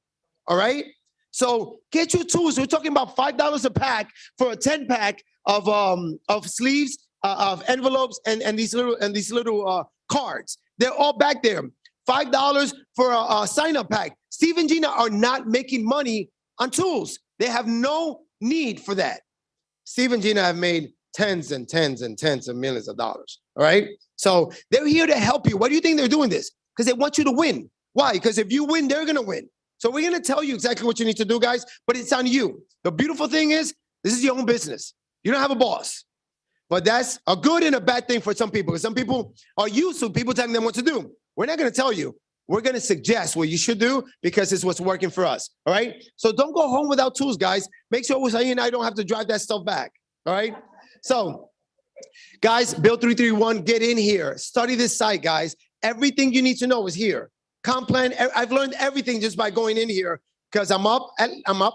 All right? So get your tools. We're talking about $5 a pack for a 10-pack of sleeves, of envelopes, and these little cards. They're all back there. $5 for a sign-up pack. Steve and Gina are not making money on tools. They have no need for that. Steve and Gina have made tens and tens and tens of millions of dollars. All right? So they're here to help you. Why do you think they're doing this? Because they want you to win. Why? Because if you win, they're going to win. So we're going to tell you exactly what you need to do, guys, but it's on you. The beautiful thing is, this is your own business. You don't have a boss. But that's a good and a bad thing for some people. Because some people are used to people telling them what to do. We're not going to tell you. We're going to suggest what you should do because it's what's working for us. All right? So don't go home without tools, guys. Make sure Usain and I don't have to drive that stuff back. All right? So, guys, Build 331, get in here. Study this site, guys. Everything you need to know is here. Comp plan. I've learned everything just by going in here because I'm up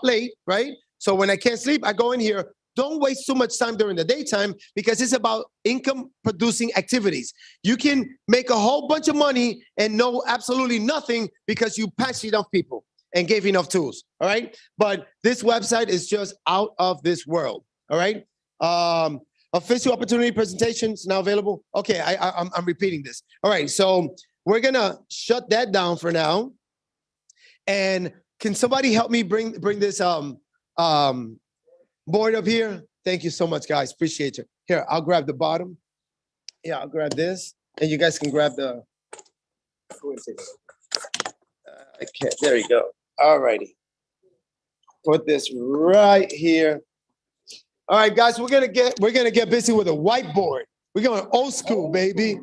late, right? So when I can't sleep, I go in here. Don't waste too much time during the daytime because it's about income-producing activities. You can make a whole bunch of money and know absolutely nothing because you patched enough people and gave enough tools, all right? But this website is just out of this world, all right? Official opportunity presentations now available. Okay, I'm repeating this. All right, so we're gonna shut that down for now. And can somebody help me bring this board up here? Thank you so much, guys. Appreciate you. Here, I'll grab the bottom. Yeah, I'll grab this, and you guys can grab the. I can't. There you go. All righty. Put this right here. All right, guys, we're gonna get busy with a whiteboard. We're going old school, baby.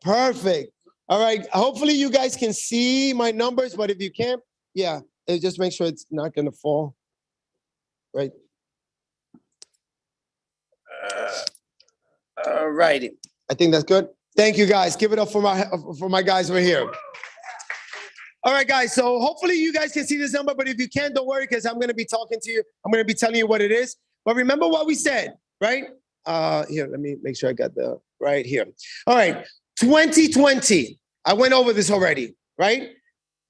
Perfect. All right. Hopefully you guys can see my numbers, but if you can't, yeah, just make sure it's not gonna fall. Right. All righty. I think that's good. Thank you, guys. Give it up for my guys over here. All right, guys. So hopefully you guys can see this number, but if you can't, don't worry, because I'm going to be talking to you. I'm going to be telling you what it is. But remember what we said, right? Here, let me make sure I got the right here. All right. 2020. I went over this already, right?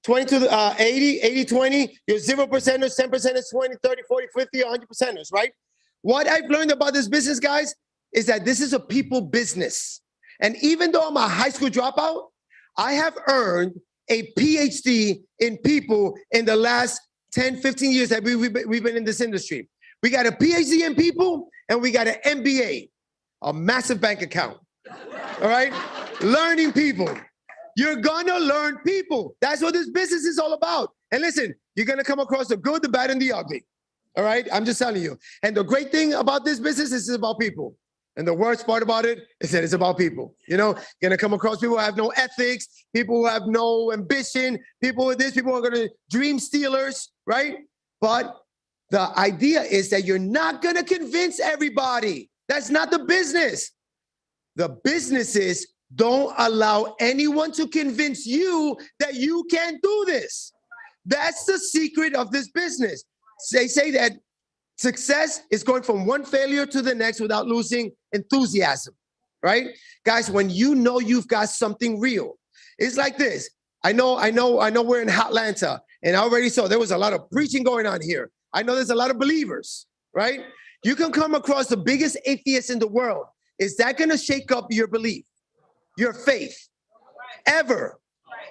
20 to 80, 20, you're 0%ers, 10%ers, 20, 30, 40, 50, 100%ers, right? What I've learned about this business, guys, is that this is a people business. And even though I'm a high school dropout, I have earned a PhD in people in the last 10, 15 years that we've been in this industry. We got a PhD in people and we got an MBA, a massive bank account, all right? Learning people. You're gonna learn people. That's what this business is all about. And listen, you're gonna come across the good, the bad, and the ugly. All right? I'm just telling you. And the great thing about this business is it's about people. And the worst part about it is that it's about people. You know, you're gonna come across people who have no ethics, people who have no ambition, people with this, people who are gonna dream stealers, right? But the idea is that you're not gonna convince everybody. That's not the business. The businesses don't allow anyone to convince you that you can't do this. That's the secret of this business. They say that success is going from one failure to the next without losing enthusiasm, right? Guys, when you know you've got something real, it's like this. I know we're in Atlanta, and I already saw there was a lot of preaching going on here. I know there's a lot of believers, right? You can come across the biggest atheist in the world. Is that going to shake up your belief, your faith, ever?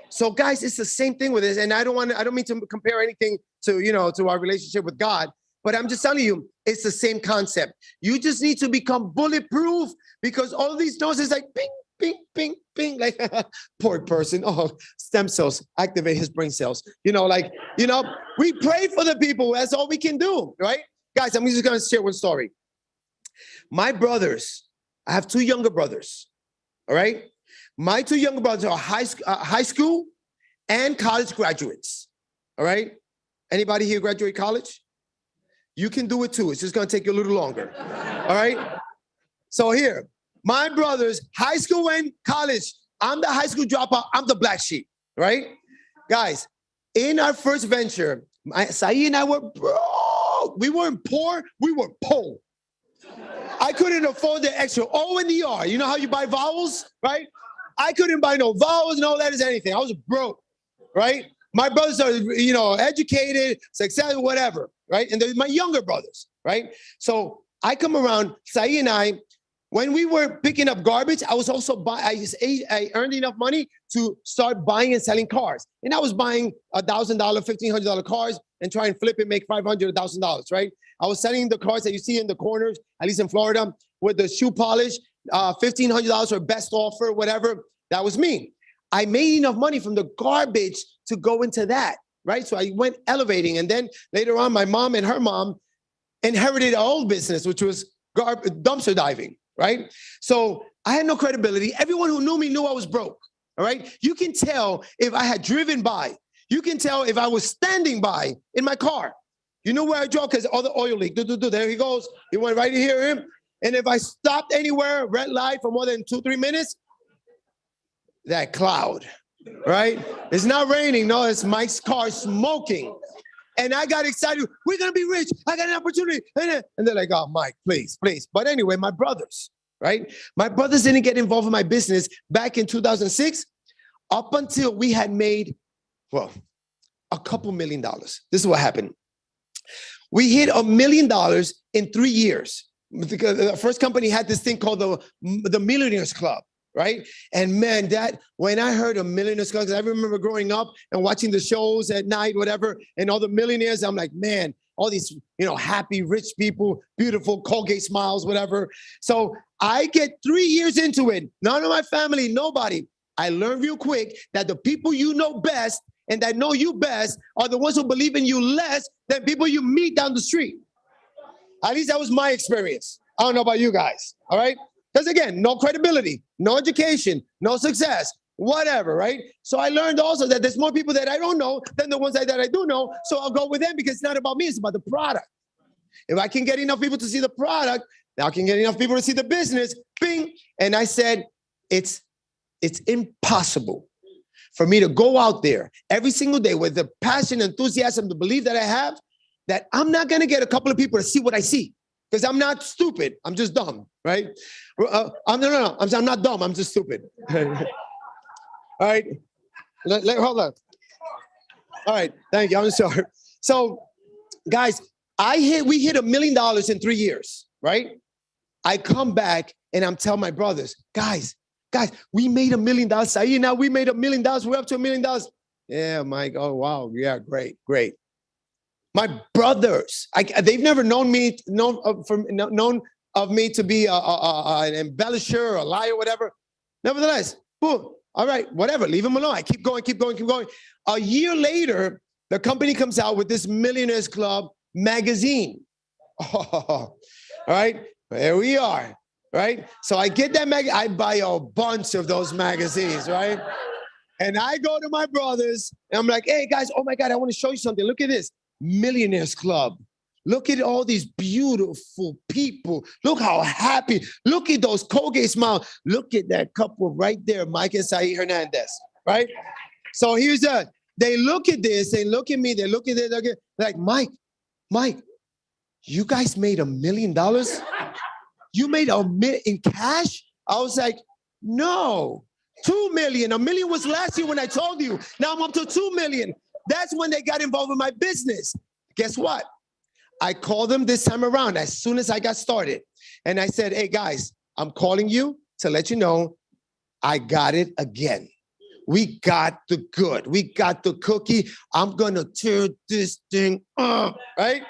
So, guys, it's the same thing with this. And I don't mean to compare anything to, to our relationship with God, but I'm just telling you, it's the same concept. You just need to become bulletproof, because all these noses like ping, ping, ping, ping, like poor person. Oh, stem cells, activate his brain cells. We pray for the people. That's all we can do, right? Guys, I'm just going to share one story. My brothers, I have two younger brothers, all right? My two younger brothers are high school and college graduates, all right? Anybody here graduate college? You can do it too. It's just going to take you a little longer, all right? So here, my brothers, high school and college. I'm the high school dropout. I'm the black sheep, right? Guys, in our first venture, Saeed and I were broke. We weren't poor. We were poor. I couldn't afford the extra O and the R. You know how you buy vowels, right? I couldn't buy no vowels, no letters, anything. I was broke, right? My brothers are, educated, successful, whatever, right? And they're my younger brothers, right? So I come around, Saeed and I, when we were picking up garbage, I was also I earned enough money to start buying and selling cars. And I was buying $1,000, $1,500 cars and try and flip and make $500, $1,000, right? I was selling the cars that you see in the corners, at least in Florida, with the shoe polish, $1,500 for best offer, whatever. That was me. I made enough money from the garbage to go into that, right? So I went elevating. And then later on, my mom and her mom inherited our old business, which was dumpster diving, right? So I had no credibility. Everyone who knew me knew I was broke, all right? You can tell if I had driven by. You can tell if I was standing by in my car. You know where I drove? Because all the oil leak. There he goes. He went right here. And if I stopped anywhere, red light for more than 2-3 minutes, that cloud, right? It's not raining. No, it's Mike's car smoking. And I got excited. We're going to be rich. I got an opportunity. And they're like, oh, Mike, please, please. But anyway, my brothers, right? My brothers didn't get involved in my business back in 2006 up until we had made, well, a couple $1 million. This is what happened. We hit $1 million in 3 years. Because the first company had this thing called the Millionaires Club, right? And man, when I heard of Millionaires Club, because I remember growing up and watching the shows at night, whatever, and all the millionaires, I'm like, man, all these, happy, rich people, beautiful Colgate smiles, whatever. So I get 3 years into it. None of my family, nobody. I learned real quick that the people you know best and that know you best are the ones who believe in you less than people you meet down the street. At least that was my experience. I don't know about you guys, all right? Because again, no credibility, no education, no success, whatever, right? So I learned also that there's more people that I don't know than the ones that I do know. So I'll go with them because it's not about me, it's about the product. If I can get enough people to see the product, I can get enough people to see the business, bing. And I said, it's impossible for me to go out there every single day with the passion, enthusiasm, the belief that I have, that I'm not going to get a couple of people to see what I see. Because I'm not stupid. I'm just dumb, right? I'm not dumb. I'm just stupid. All right. Hold on. All right. Thank you. I'm sorry. So, guys, we hit $1 million in 3 years, right? I come back and I'm telling my brothers, guys, we made $1 million. Saeed, now we made $1 million. We're up to $1 million. Yeah, Mike. Oh, wow. Yeah, great. My brothers, they've never known of me to be an embellisher, a liar, whatever. Nevertheless, boom, all right, whatever, leave them alone. I keep going. A year later, the company comes out with this Millionaires Club magazine. Oh, all right, there we are, right? So I get that magazine. I buy a bunch of those magazines, right? And I go to my brothers, and I'm like, hey, guys, oh, my God, I want to show you something. Look at this. Millionaires Club. Look at all these beautiful people. Look how happy. Look at those Colgate smiles. Look at that couple right there, Mike and Saeed Hernandez, right? So here's they look at this, they look at me, they look at it, like, Mike, you guys made $1 million? You made $1 million in cash? I was like, no, 2 million. $1 million was last year when I told you. Now I'm up to 2 million. That's when they got involved in my business. Guess what? I called them this time around as soon as I got started. And I said, hey guys, I'm calling you to let you know I got it again. We got the good. We got the cookie. I'm gonna tear this thing up, right?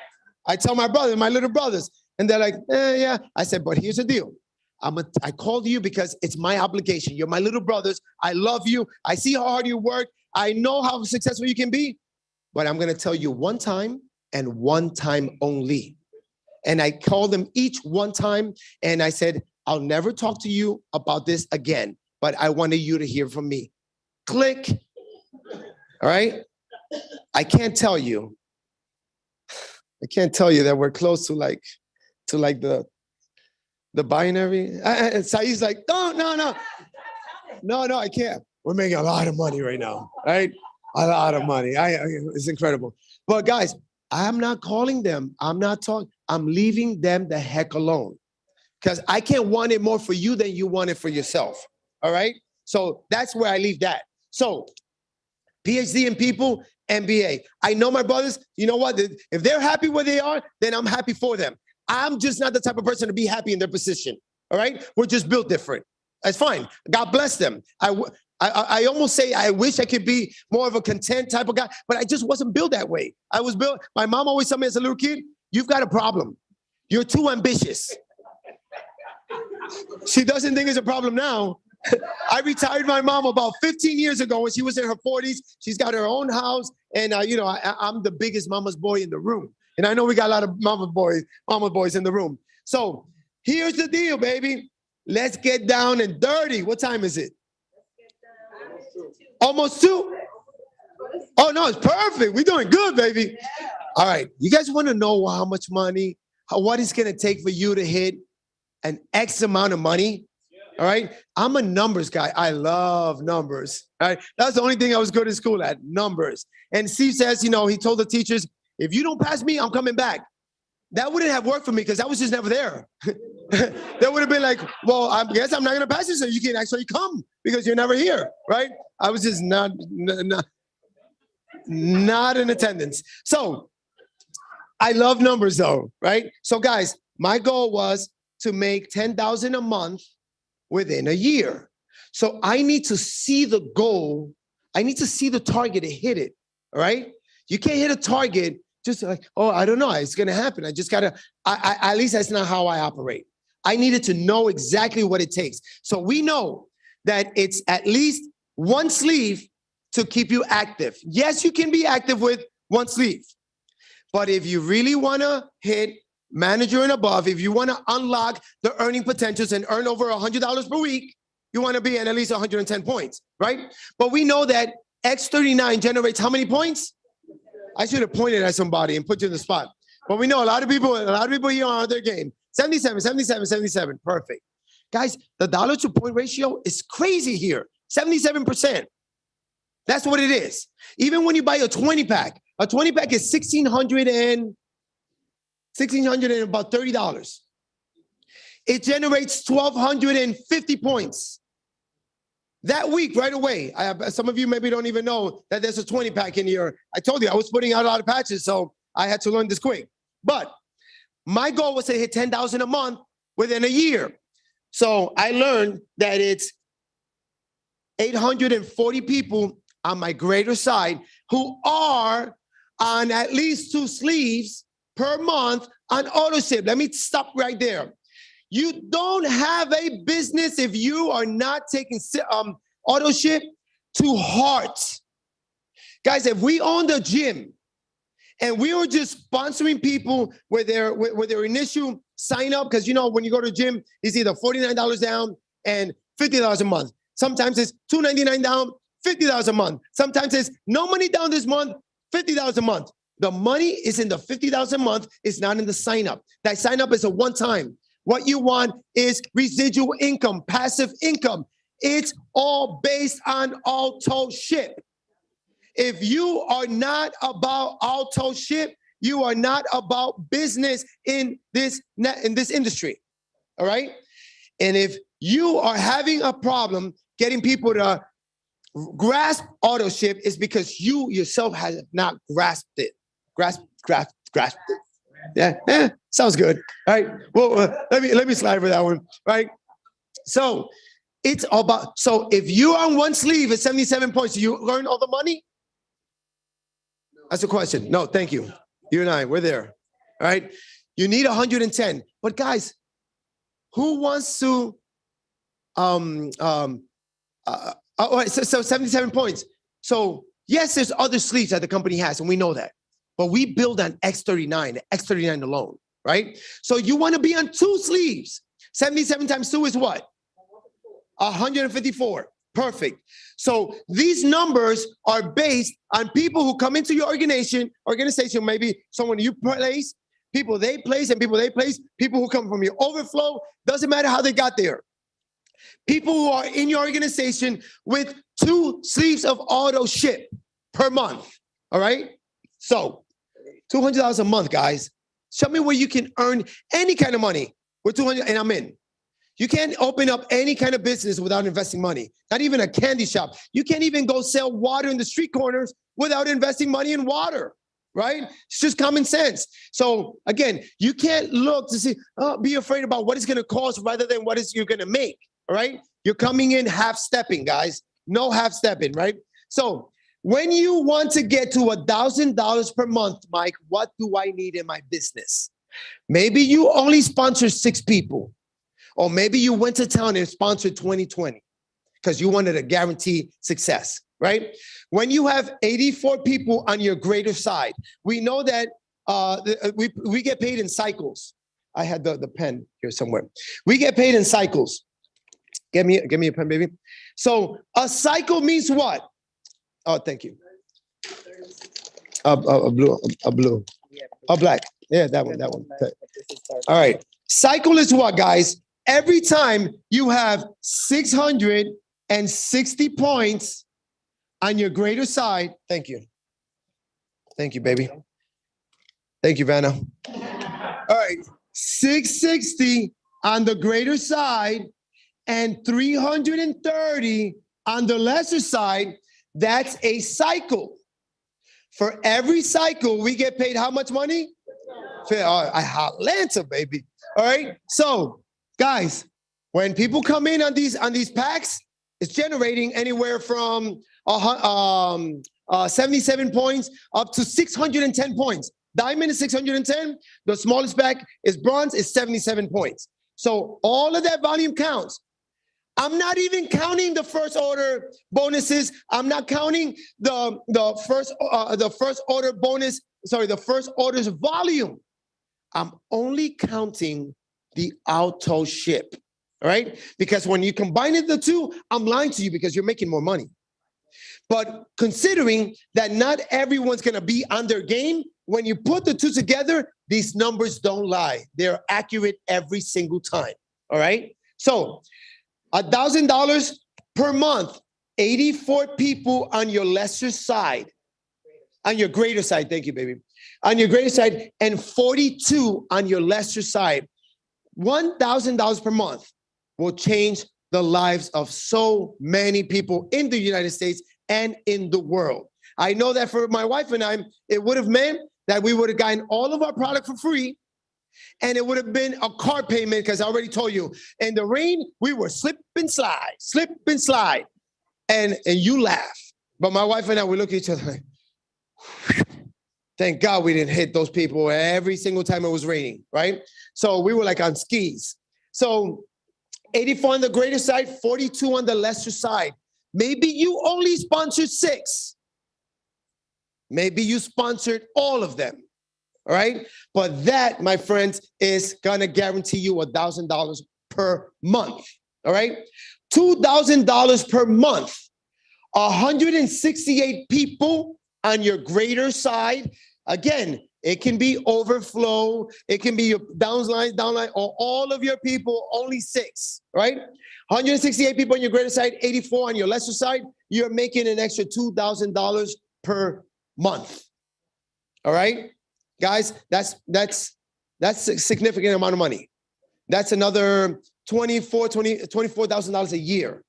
I tell my brother, my little brothers, and they're like, yeah. I said, but here's the deal. I called you because it's my obligation. You're my little brothers. I love you. I see how hard you work. I know how successful you can be, but I'm gonna tell you one time and one time only. And I called them each one time and I said, I'll never talk to you about this again, but I wanted you to hear from me. Click. All right. I can't tell you that we're close to like the binary. Saeed's like, no, I can't. We're making a lot of money right now, right? A lot of money. It's incredible. But guys, I'm not calling them. I'm not talking. I'm leaving them the heck alone because I can't want it more for you than you want it for yourself. All right. So that's where I leave that. So PhD in people, MBA. I know my brothers, you know what? If they're happy where they are, then I'm happy for them. I'm just not the type of person to be happy in their position. All right. We're just built different. That's fine. God bless them. I almost say I wish I could be more of a content type of guy, but I just wasn't built that way. I was built, my mom always told me as a little kid, you've got a problem. You're too ambitious. She doesn't think it's a problem now. I retired my mom about 15 years ago when she was in her 40s. She's got her own house. And, I'm the biggest mama's boy in the room. And I know we got a lot of mama boys in the room. So here's the deal, baby. Let's get down and dirty. What time is it? Almost 2? Oh, no, it's perfect. We're doing good, baby. All right. You guys want to know how much money, what it's going to take for you to hit an X amount of money? All right. I'm a numbers guy. I love numbers. All right. That's the only thing I was good in school at, numbers. And Steve says, he told the teachers, if you don't pass me, I'm coming back. That wouldn't have worked for me because I was just never there. They would have been like, well, I guess I'm not going to pass you so you can actually come because you're never here, right? I was just not in attendance. So I love numbers though, right? So guys, my goal was to make $10,000 a month within a year. So I need to see the goal. I need to see the target and hit it, all right? You can't hit a target just like, oh, I don't know, it's gonna happen. I just gotta, at least that's not how I operate. I needed to know exactly what it takes. So we know that it's at least one sleeve to keep you active. Yes, you can be active with one sleeve. But if you really wanna hit manager and above, if you wanna unlock the earning potentials and earn over $100 per week, you wanna be at least 110 points, right? But we know that X39 generates how many points? I should have pointed at somebody and put you in the spot. But we know a lot of people here are on their game. 77, 77, 77, perfect. Guys, the dollar to point ratio is crazy here, 77%. That's what it is. Even when you buy a 20-pack is $1,600 and about $30. It generates 1,250 points. That week, right away, some of you maybe don't even know that there's a 20-pack in here. I told you I was putting out a lot of patches, so I had to learn this quick. But my goal was to hit $10,000 a month within a year. So I learned that it's 840 people on my greater side who are on at least 2 sleeves per month on auto ship. Let me stop right there. You don't have a business if you are not taking auto ship to heart. Guys, if we owned a gym and we were just sponsoring people with their initial sign up, because when you go to the gym, it's either $49 down and $50 a month. Sometimes it's $299 down, $50 a month. Sometimes it's no money down this month, $50 a month. The money is in the 50,000 a month. It's not in the sign up. That sign up is a one time. What you want is residual income, passive income. It's all based on auto ship. If you are not about auto ship, you are not about business in this industry. All right. And if you are having a problem getting people to grasp auto ship, it's because you yourself have not grasped it. Grasped it. Yeah, sounds good. All right. Well, let me slide for that one. Right. So it's about, so if you're on one sleeve at 77 points, do you earn all the money? That's a question. No, thank you. You and I, we're there. All right. You need 110. But guys, who wants to all right, so 77 points. So yes, there's other sleeves that the company has, and we know that. But we build on X39, X39 alone, right? So you want to be on two sleeves. 77 times 2 is what? 154. Perfect. So these numbers are based on people who come into your organization, maybe someone you place, people they place, and people they place, people who come from your overflow. Doesn't matter how they got there. People who are in your organization with 2 sleeves of auto ship per month. All right. So $200 a month, guys. Show me where you can earn any kind of money with 200, and I'm in. You can't open up any kind of business without investing money. Not even a candy shop. You can't even go sell water in the street corners without investing money in water, right? It's just common sense. So again, you can't look to see, be afraid about what it's going to cost rather than what you're going to make, all right? You're coming in half-stepping, guys. No half-stepping, right? So when you want to get to $1,000 per month, Mike, what do I need in my business? Maybe you only sponsor 6 people. Or maybe you went to town and sponsored 2020 because you wanted to guarantee success, right? When you have 84 people on your greater side, we know that we get paid in cycles. I had the pen here somewhere. We get paid in cycles. Give me a pen, baby. So a cycle means what? Oh, thank you. A blue. A black. Yeah, that one. Okay. All right. Cycle is what, guys? Every time you have 660 points on your greater side, thank you. Thank you, baby. Thank you, Vanna. All right, 660 on the greater side and 330 on the lesser side, that's a cycle. For every cycle, we get paid how much money? Atlanta, baby. All right, so guys, when people come in on these packs, it's generating anywhere from 77 points up to 610 points. Diamond is 610. The smallest pack is bronze, is 77 points. So all of that volume counts. I'm not even counting the first order bonuses. I'm not counting the first order bonus. Sorry, the first order's volume. I'm only counting the auto ship, all right? Because when you combine the two, I'm lying to you because you're making more money. But considering that not everyone's gonna be on their game, when you put the two together, these numbers don't lie. They're accurate every single time, all right? So $1,000 per month, 84 people on your lesser side, on your greater side, thank you, baby. On your greater side, and 42 on your lesser side. $1,000 per month will change the lives of so many people in the United States and in the world. I know that for my wife and I, it would have meant that we would have gotten all of our product for free, and it would have been a car payment, because I already told you, in the rain, we were slip and slide. And you laugh. But my wife and I, we look at each other like, thank God we didn't hit those people every single time it was raining, right? So we were like on skis. So 84 on the greater side, 42 on the lesser side. Maybe you only sponsored 6. Maybe you sponsored all of them, all right? But that, my friends, is gonna guarantee you $1,000 per month, all right? $2,000 per month, 168 people on your greater side, Again, it can be overflow. It can be your downline, or all of your people, only 6, right? 168 people on your greater side, 84 on your lesser side. You're making an extra $2,000 per month. All right, guys, that's a significant amount of money. That's another $24,000 a year.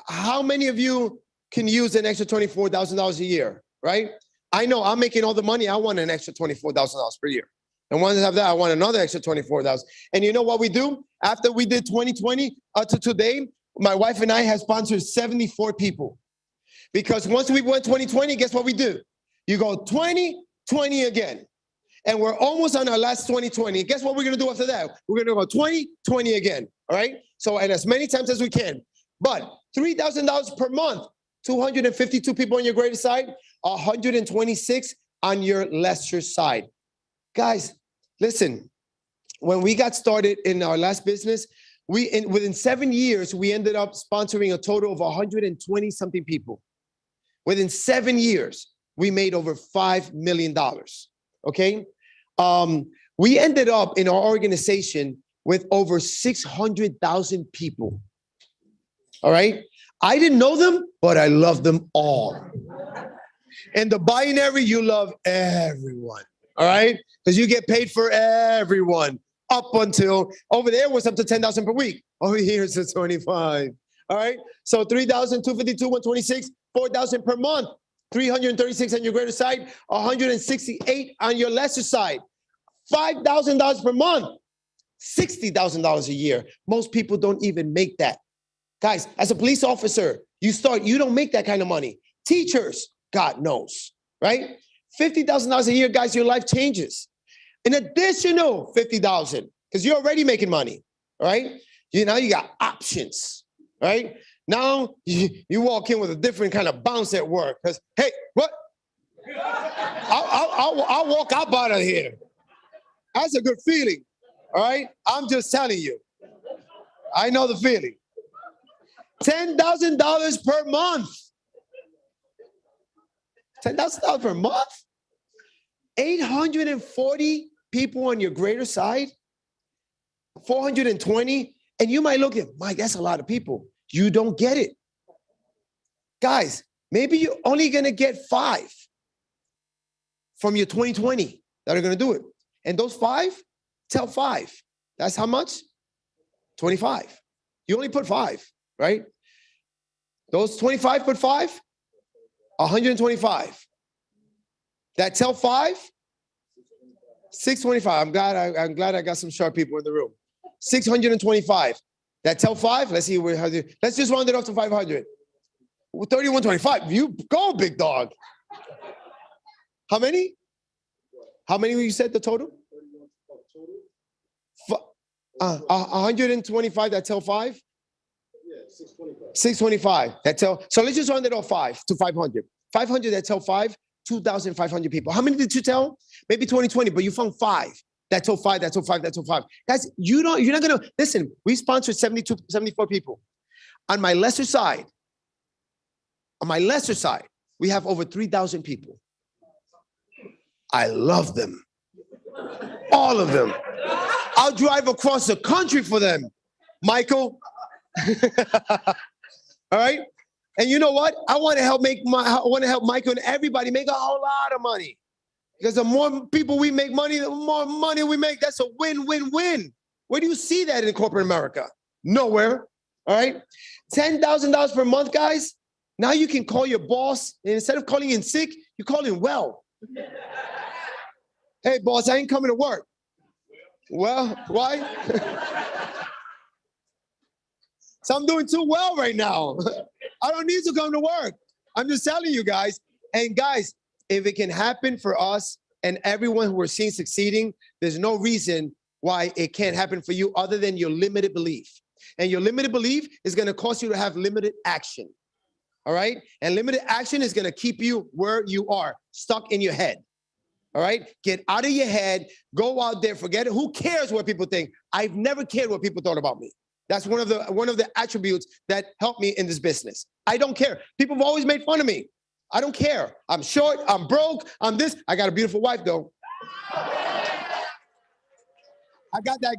How many of you can use an extra $24,000 a year, right? I know I'm making all the money. I want an extra $24,000 per year. And once I have that, I want another extra $24,000. And you know what we do? After we did 2020 to today, my wife and I have sponsored 74 people. Because once we went 2020, guess what we do? You go 20, 20 again. And we're almost on our last 2020. Guess what we're going to do after that? We're going to go 20, 20 again. All right? So, and as many times as we can. But $3,000 per month, 252 people on your greater side, 126 on your lesser side. Guys, listen, when we got started in our last business, within 7 years, we ended up sponsoring a total of 120 something people. Within 7 years, we made over $5 million. Okay? We ended up in our organization with over 600,000 people. All right? I didn't know them, but I love them all. In the binary, you love everyone. All right? Because you get paid for everyone up until, over there was up to 10,000 per week. Over here it's at 25. All right? So 3,000, 252, 126, 4,000 per month. 336 on your greater side, 168 on your lesser side. $5,000 per month, $60,000 a year. Most people don't even make that. Guys, as a police officer, you don't make that kind of money. Teachers, God knows, right? $50,000 a year, guys, your life changes. An additional $50,000, because you're already making money, all right? Now you got options, right? Now you walk in with a different kind of bounce at work, because, hey, what? I'll walk out of here. That's a good feeling, all right? I'm just telling you. I know the feeling. $10,000 per month. $10,000 per month? 840 people on your greater side? 420? And you might look at, Mike, that's a lot of people. You don't get it. Guys, maybe you're only going to get 5 from your 2020 that are going to do it. And those 5, tell 5. That's how much? 25. You only put 5, right? Those 25 put 5, 125. That tell 5, 625. I'm glad I got some sharp people in the room. 625. That tell 5, let's see, let's just round it off to 500. 3125. You go, big dog. How many? How many you said the total? 125 that tell 5? 625 that tell. So let's just round it off 5 to 500. 500 that tell 5, 2,500 people. How many did you tell? Maybe 20, but you found 5. That told 5, that told 5, that told 5. Guys, you're not gonna listen. We sponsored 74 people. On my lesser side, we have over 3,000 people. I love them. All of them. I'll drive across the country for them, Michael. All right? And you know what? I want to help Michael and everybody make a whole lot of money. Because the more people we make money, the more money we make. That's a win-win-win. Where do you see that in corporate America? Nowhere. All right? $10,000 per month, guys. Now you can call your boss, and instead of calling in sick, you call in well. Hey, boss, I ain't coming to work. Well, why? So I'm doing too well right now. I don't need to come to work. I'm just telling you guys. And guys, if it can happen for us and everyone who we're seeing succeeding, there's no reason why it can't happen for you other than your limited belief. And your limited belief is going to cause you to have limited action. All right? And limited action is going to keep you where you are, stuck in your head. All right? Get out of your head. Go out there. Forget it. Who cares what people think? I've never cared what people thought about me. That's one of the attributes that helped me in this business. I don't care. People have always made fun of me. I don't care. I'm short, I'm broke, I'm this. I got a beautiful wife though. I got that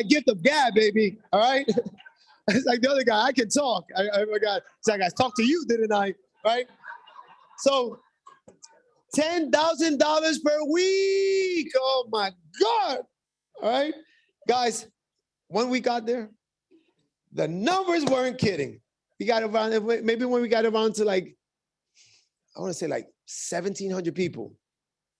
gift of gab, baby. All right. It's like the other guy, I can talk. I forgot. It's like I talked to you, didn't I? Right? So $10,000 per week. Oh my God. All right. Guys, when we got there, the numbers weren't kidding. We got around, maybe when we got around to like, I want to say like 1,700 people.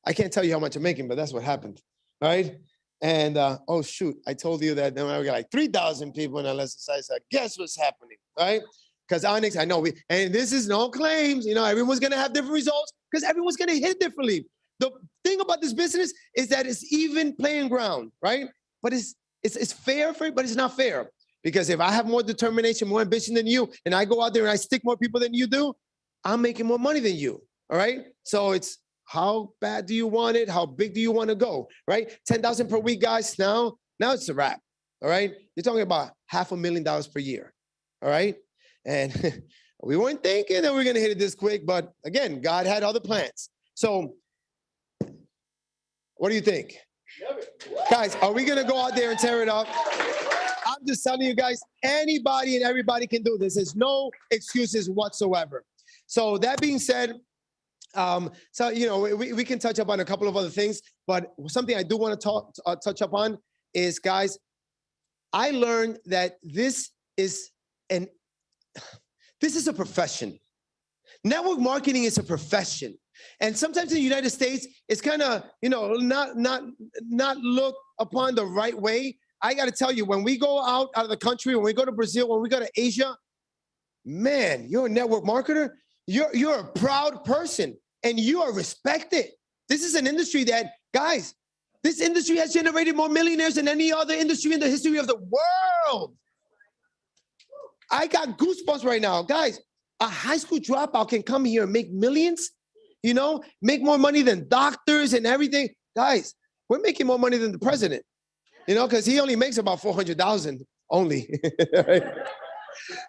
I can't tell you how much I'm making, but that's what happened. Right? And oh shoot, I told you that then we got like 3,000 people in our lesson site. So guess what's happening, right? Because Onyx, I know and this is no claims, everyone's gonna have different results because everyone's gonna hit differently. The thing about this business is that it's even playing ground, right? But it's fair for it, but it's not fair. Because if I have more determination, more ambition than you, and I go out there and I stick more people than you do, I'm making more money than you, all right? So it's how bad do you want it? How big do you want to go, right? 10,000 per week, guys. Now it's a wrap, all right? You're talking about $500,000 per year, all right? And we weren't thinking that we were going to hit it this quick, but again, God had other plans. So what do you think? Guys, are we going to go out there and tear it up? I'm just telling you guys, anybody and everybody can do this. There's no excuses whatsoever. So that being said, we can touch up on a couple of other things, but something I do want to touch up on is, guys, I learned that this is a profession. Network marketing is a profession. And sometimes in the United States, it's kind of, not looked upon the right way. I got to tell you, when we go out of the country, when we go to Brazil, when we go to Asia, man, you're a network marketer. You're a proud person and you are respected. This is an industry that, guys, this industry has generated more millionaires than any other industry in the history of the world. I got goosebumps right now. Guys, a high school dropout can come here and make millions, make more money than doctors and everything. Guys, we're making more money than the president, because he only makes about 400,000 only. Right?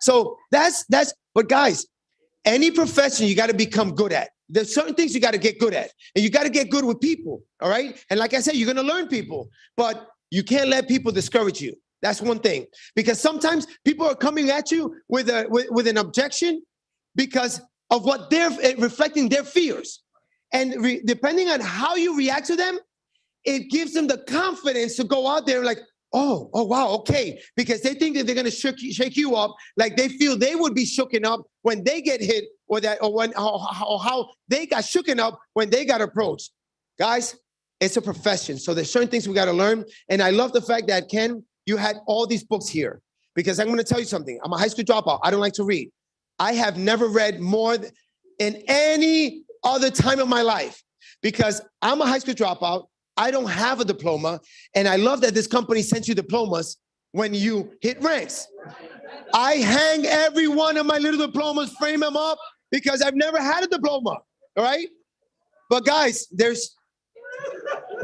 So but guys, any profession you got to become good at. There's certain things you got to get good at, and you got to get good with people. All right. And like I said, you're going to learn people, but you can't let people discourage you. That's one thing, because sometimes people are coming at you with an objection because of what they're reflecting their fears. And depending on how you react to them, it gives them the confidence to go out there and like, oh, wow, okay. Because they think that they're going to shake you up like they feel they would be shooken up when they get hit or how they got shooken up when they got approached. Guys, it's a profession. So there's certain things we got to learn. And I love the fact that, Ken, you had all these books here because I'm going to tell you something. I'm a high school dropout. I don't like to read. I have never read more in any other time of my life because I'm a high school dropout. I don't have a diploma, and I love that this company sends you diplomas when you hit ranks. I hang every one of my little diplomas, frame them up, because I've never had a diploma, all right? But guys, this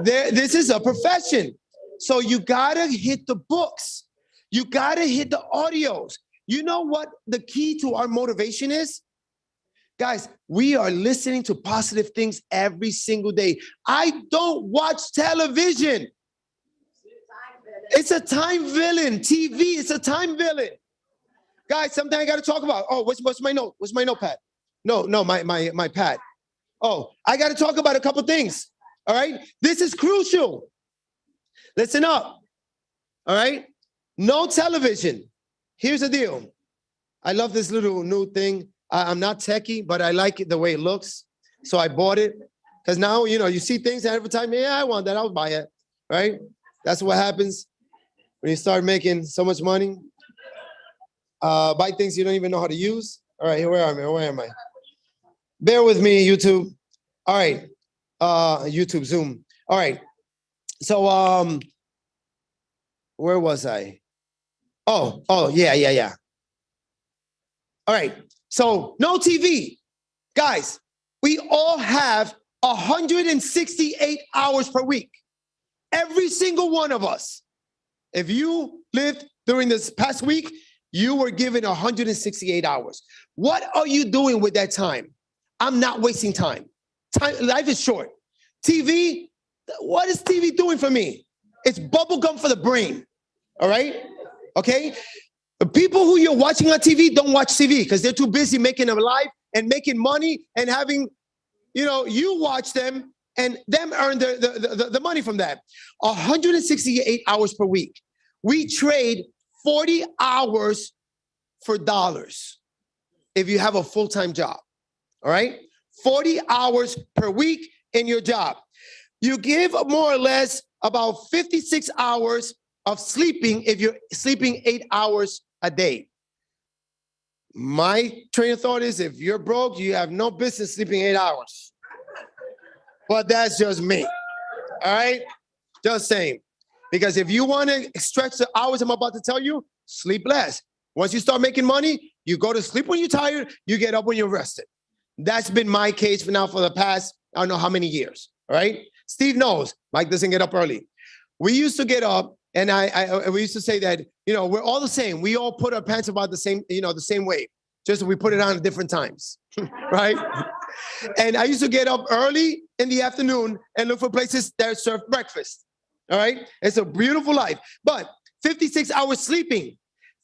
is a profession. So you gotta hit the books. You gotta hit the audios. You know what the key to our motivation is? Guys, we are listening to positive things every single day. I don't watch television. It's a time villain. TV, it's a time villain. Guys, something I got to talk about. Oh, what's my note? What's my notepad? No, my pad. Oh, I got to talk about a couple things. All right? This is crucial. Listen up. All right? No television. Here's the deal. I love this little new thing. I'm not techie, but I like it the way it looks. So I bought it. Because now, you see things every time. Yeah, I want that. I'll buy it. Right? That's what happens when you start making so much money. Buy things you don't even know how to use. All right, where am I? Bear with me, YouTube. All right. YouTube, Zoom. All right. So, where was I? Oh, yeah. All right. So no TV. Guys, we all have 168 hours per week. Every single one of us. If you lived during this past week, you were given 168 hours. What are you doing with that time? I'm not wasting time. Life is short. TV, what is TV doing for me? It's bubble gum for the brain. All right? Okay? The people who you're watching on TV don't watch TV because they're too busy making a life and making money and having, you watch them and them earn the money from that. 168 hours per week. We trade 40 hours for dollars if you have a full-time job. All right? 40 hours per week in your job. You give more or less about 56 hours of sleeping if you're sleeping 8 hours a day. My train of thought is if you're broke, you have no business sleeping 8 hours. But that's just me. All right? Just saying. Because if you want to stretch the hours I'm about to tell you, sleep less. Once you start making money, you go to sleep when you're tired, you get up when you're rested. That's been my case for the past, I don't know how many years. All right? Steve knows Mike doesn't get up early. We used to get up and we used to say that, we're all the same. We all put our pants about the same, the same way. Just we put it on at different times, right? And I used to get up early in the afternoon and look for places that serve breakfast. All right? It's a beautiful life. But 56 hours sleeping,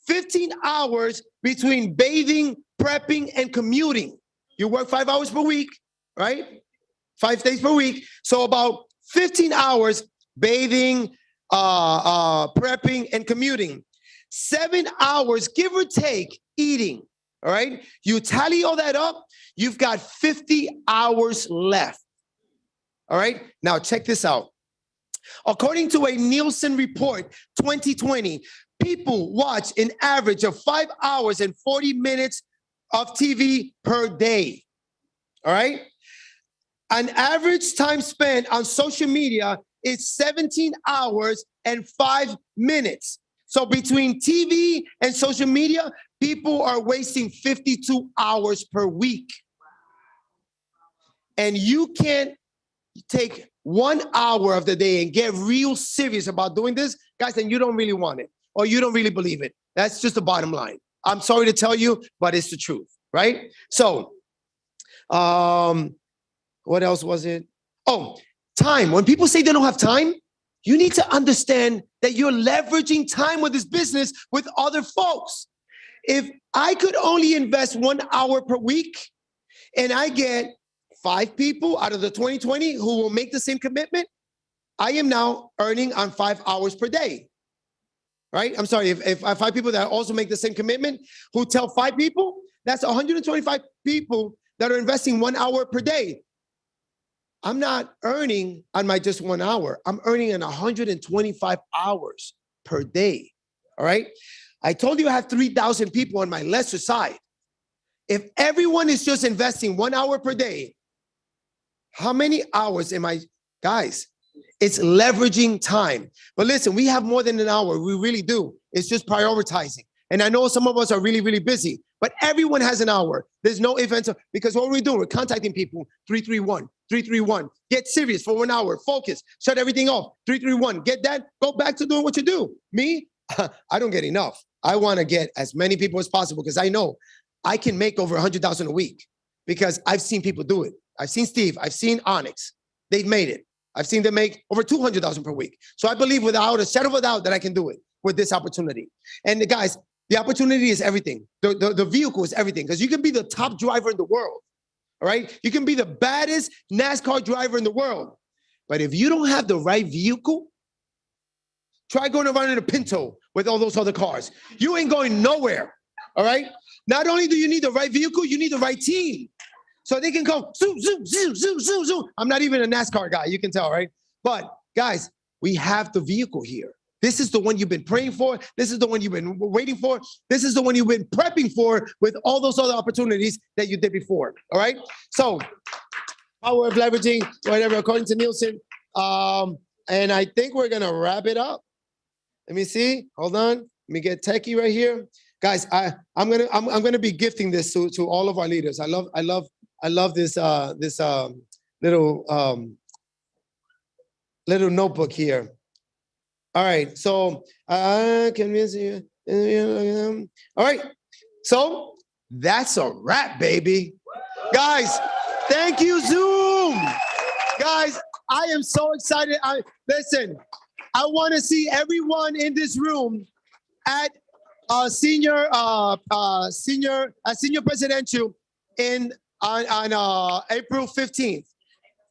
15 hours between bathing, prepping, and commuting. You work 5 hours per week, right? 5 days per week. So about 15 hours bathing, prepping, and commuting. 7 hours, give or take, eating. All right? You tally all that up, you've got 50 hours left. All right? Now check this out. According to a Nielsen report 2020, people watch an average of 5 hours and 40 minutes of TV per day. All right? An average time spent on social media is 17 hours and 5 minutes. So between TV and social media, people are wasting 52 hours per week. And you can't take 1 hour of the day and get real serious about doing this, guys, then you don't really want it or you don't really believe it. That's just the bottom line. I'm sorry to tell you, but it's the truth, right? So, what else was it? Oh, time. When people say they don't have time, you need to understand that you're leveraging time with this business with other folks. If I could only invest 1 hour per week and I get 5 people out of the 2020 who will make the same commitment, I am now earning on 5 hours per day, right? I'm sorry, if I have 5 people that also make the same commitment who tell 5 people, that's 125 people that are investing 1 hour per day. I'm not earning on my just 1 hour. I'm earning on 125 hours per day, all right? I told you I have 3,000 people on my lesser side. If everyone is just investing 1 hour per day, how many hours am I, guys? It's leveraging time. But listen, we have more than an hour. We really do. It's just prioritizing. And I know some of us are really, really busy, but everyone has an hour. There's no events because what we're doing, we're contacting people, 331. Get serious for 1 hour. Focus. Shut everything off. 331. Get that. Go back to doing what you do. Me, I don't get enough. I want to get as many people as possible because I know I can make over 100,000 a week because I've seen people do it. I've seen Steve. I've seen Onyx. They've made it. I've seen them make over 200,000 per week. So I believe without a shadow of a doubt that I can do it with this opportunity. And the guys, the opportunity is everything. The vehicle is everything because you can be the top driver in the world. All right? You can be the baddest NASCAR driver in the world. But if you don't have the right vehicle, try going around in a Pinto with all those other cars. You ain't going nowhere. All right? Not only do you need the right vehicle, you need the right team. So they can go zoom, zoom, zoom, zoom, zoom, zoom. I'm not even a NASCAR guy, you can tell, right? But guys, we have the vehicle here. This is the one you've been praying for. This is the one you've been waiting for. This is the one you've been prepping for with all those other opportunities that you did before, all right? So, power of leveraging, whatever, according to Nielsen. And I think we're gonna wrap it up. Let me see, hold on. Let me get techie right here. Guys, I'm gonna be gifting this to all of our leaders. I love this little notebook here. All right, so convince you. All right, so that's a wrap, baby. Guys, Thank you, Zoom. Guys, I am so excited. Listen, I want to see everyone in this room at senior presidential on April 15th.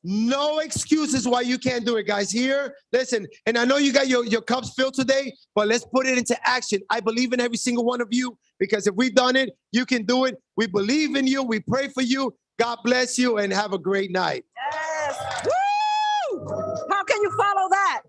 No excuses why you can't do it, guys. Here, listen, and I know you got your cups filled today, but let's put it into action. I believe in every single one of you, because if we've done it, you can do it. We believe in you. We pray for you. God bless you and have a great night. Yes. Woo! How can you follow that?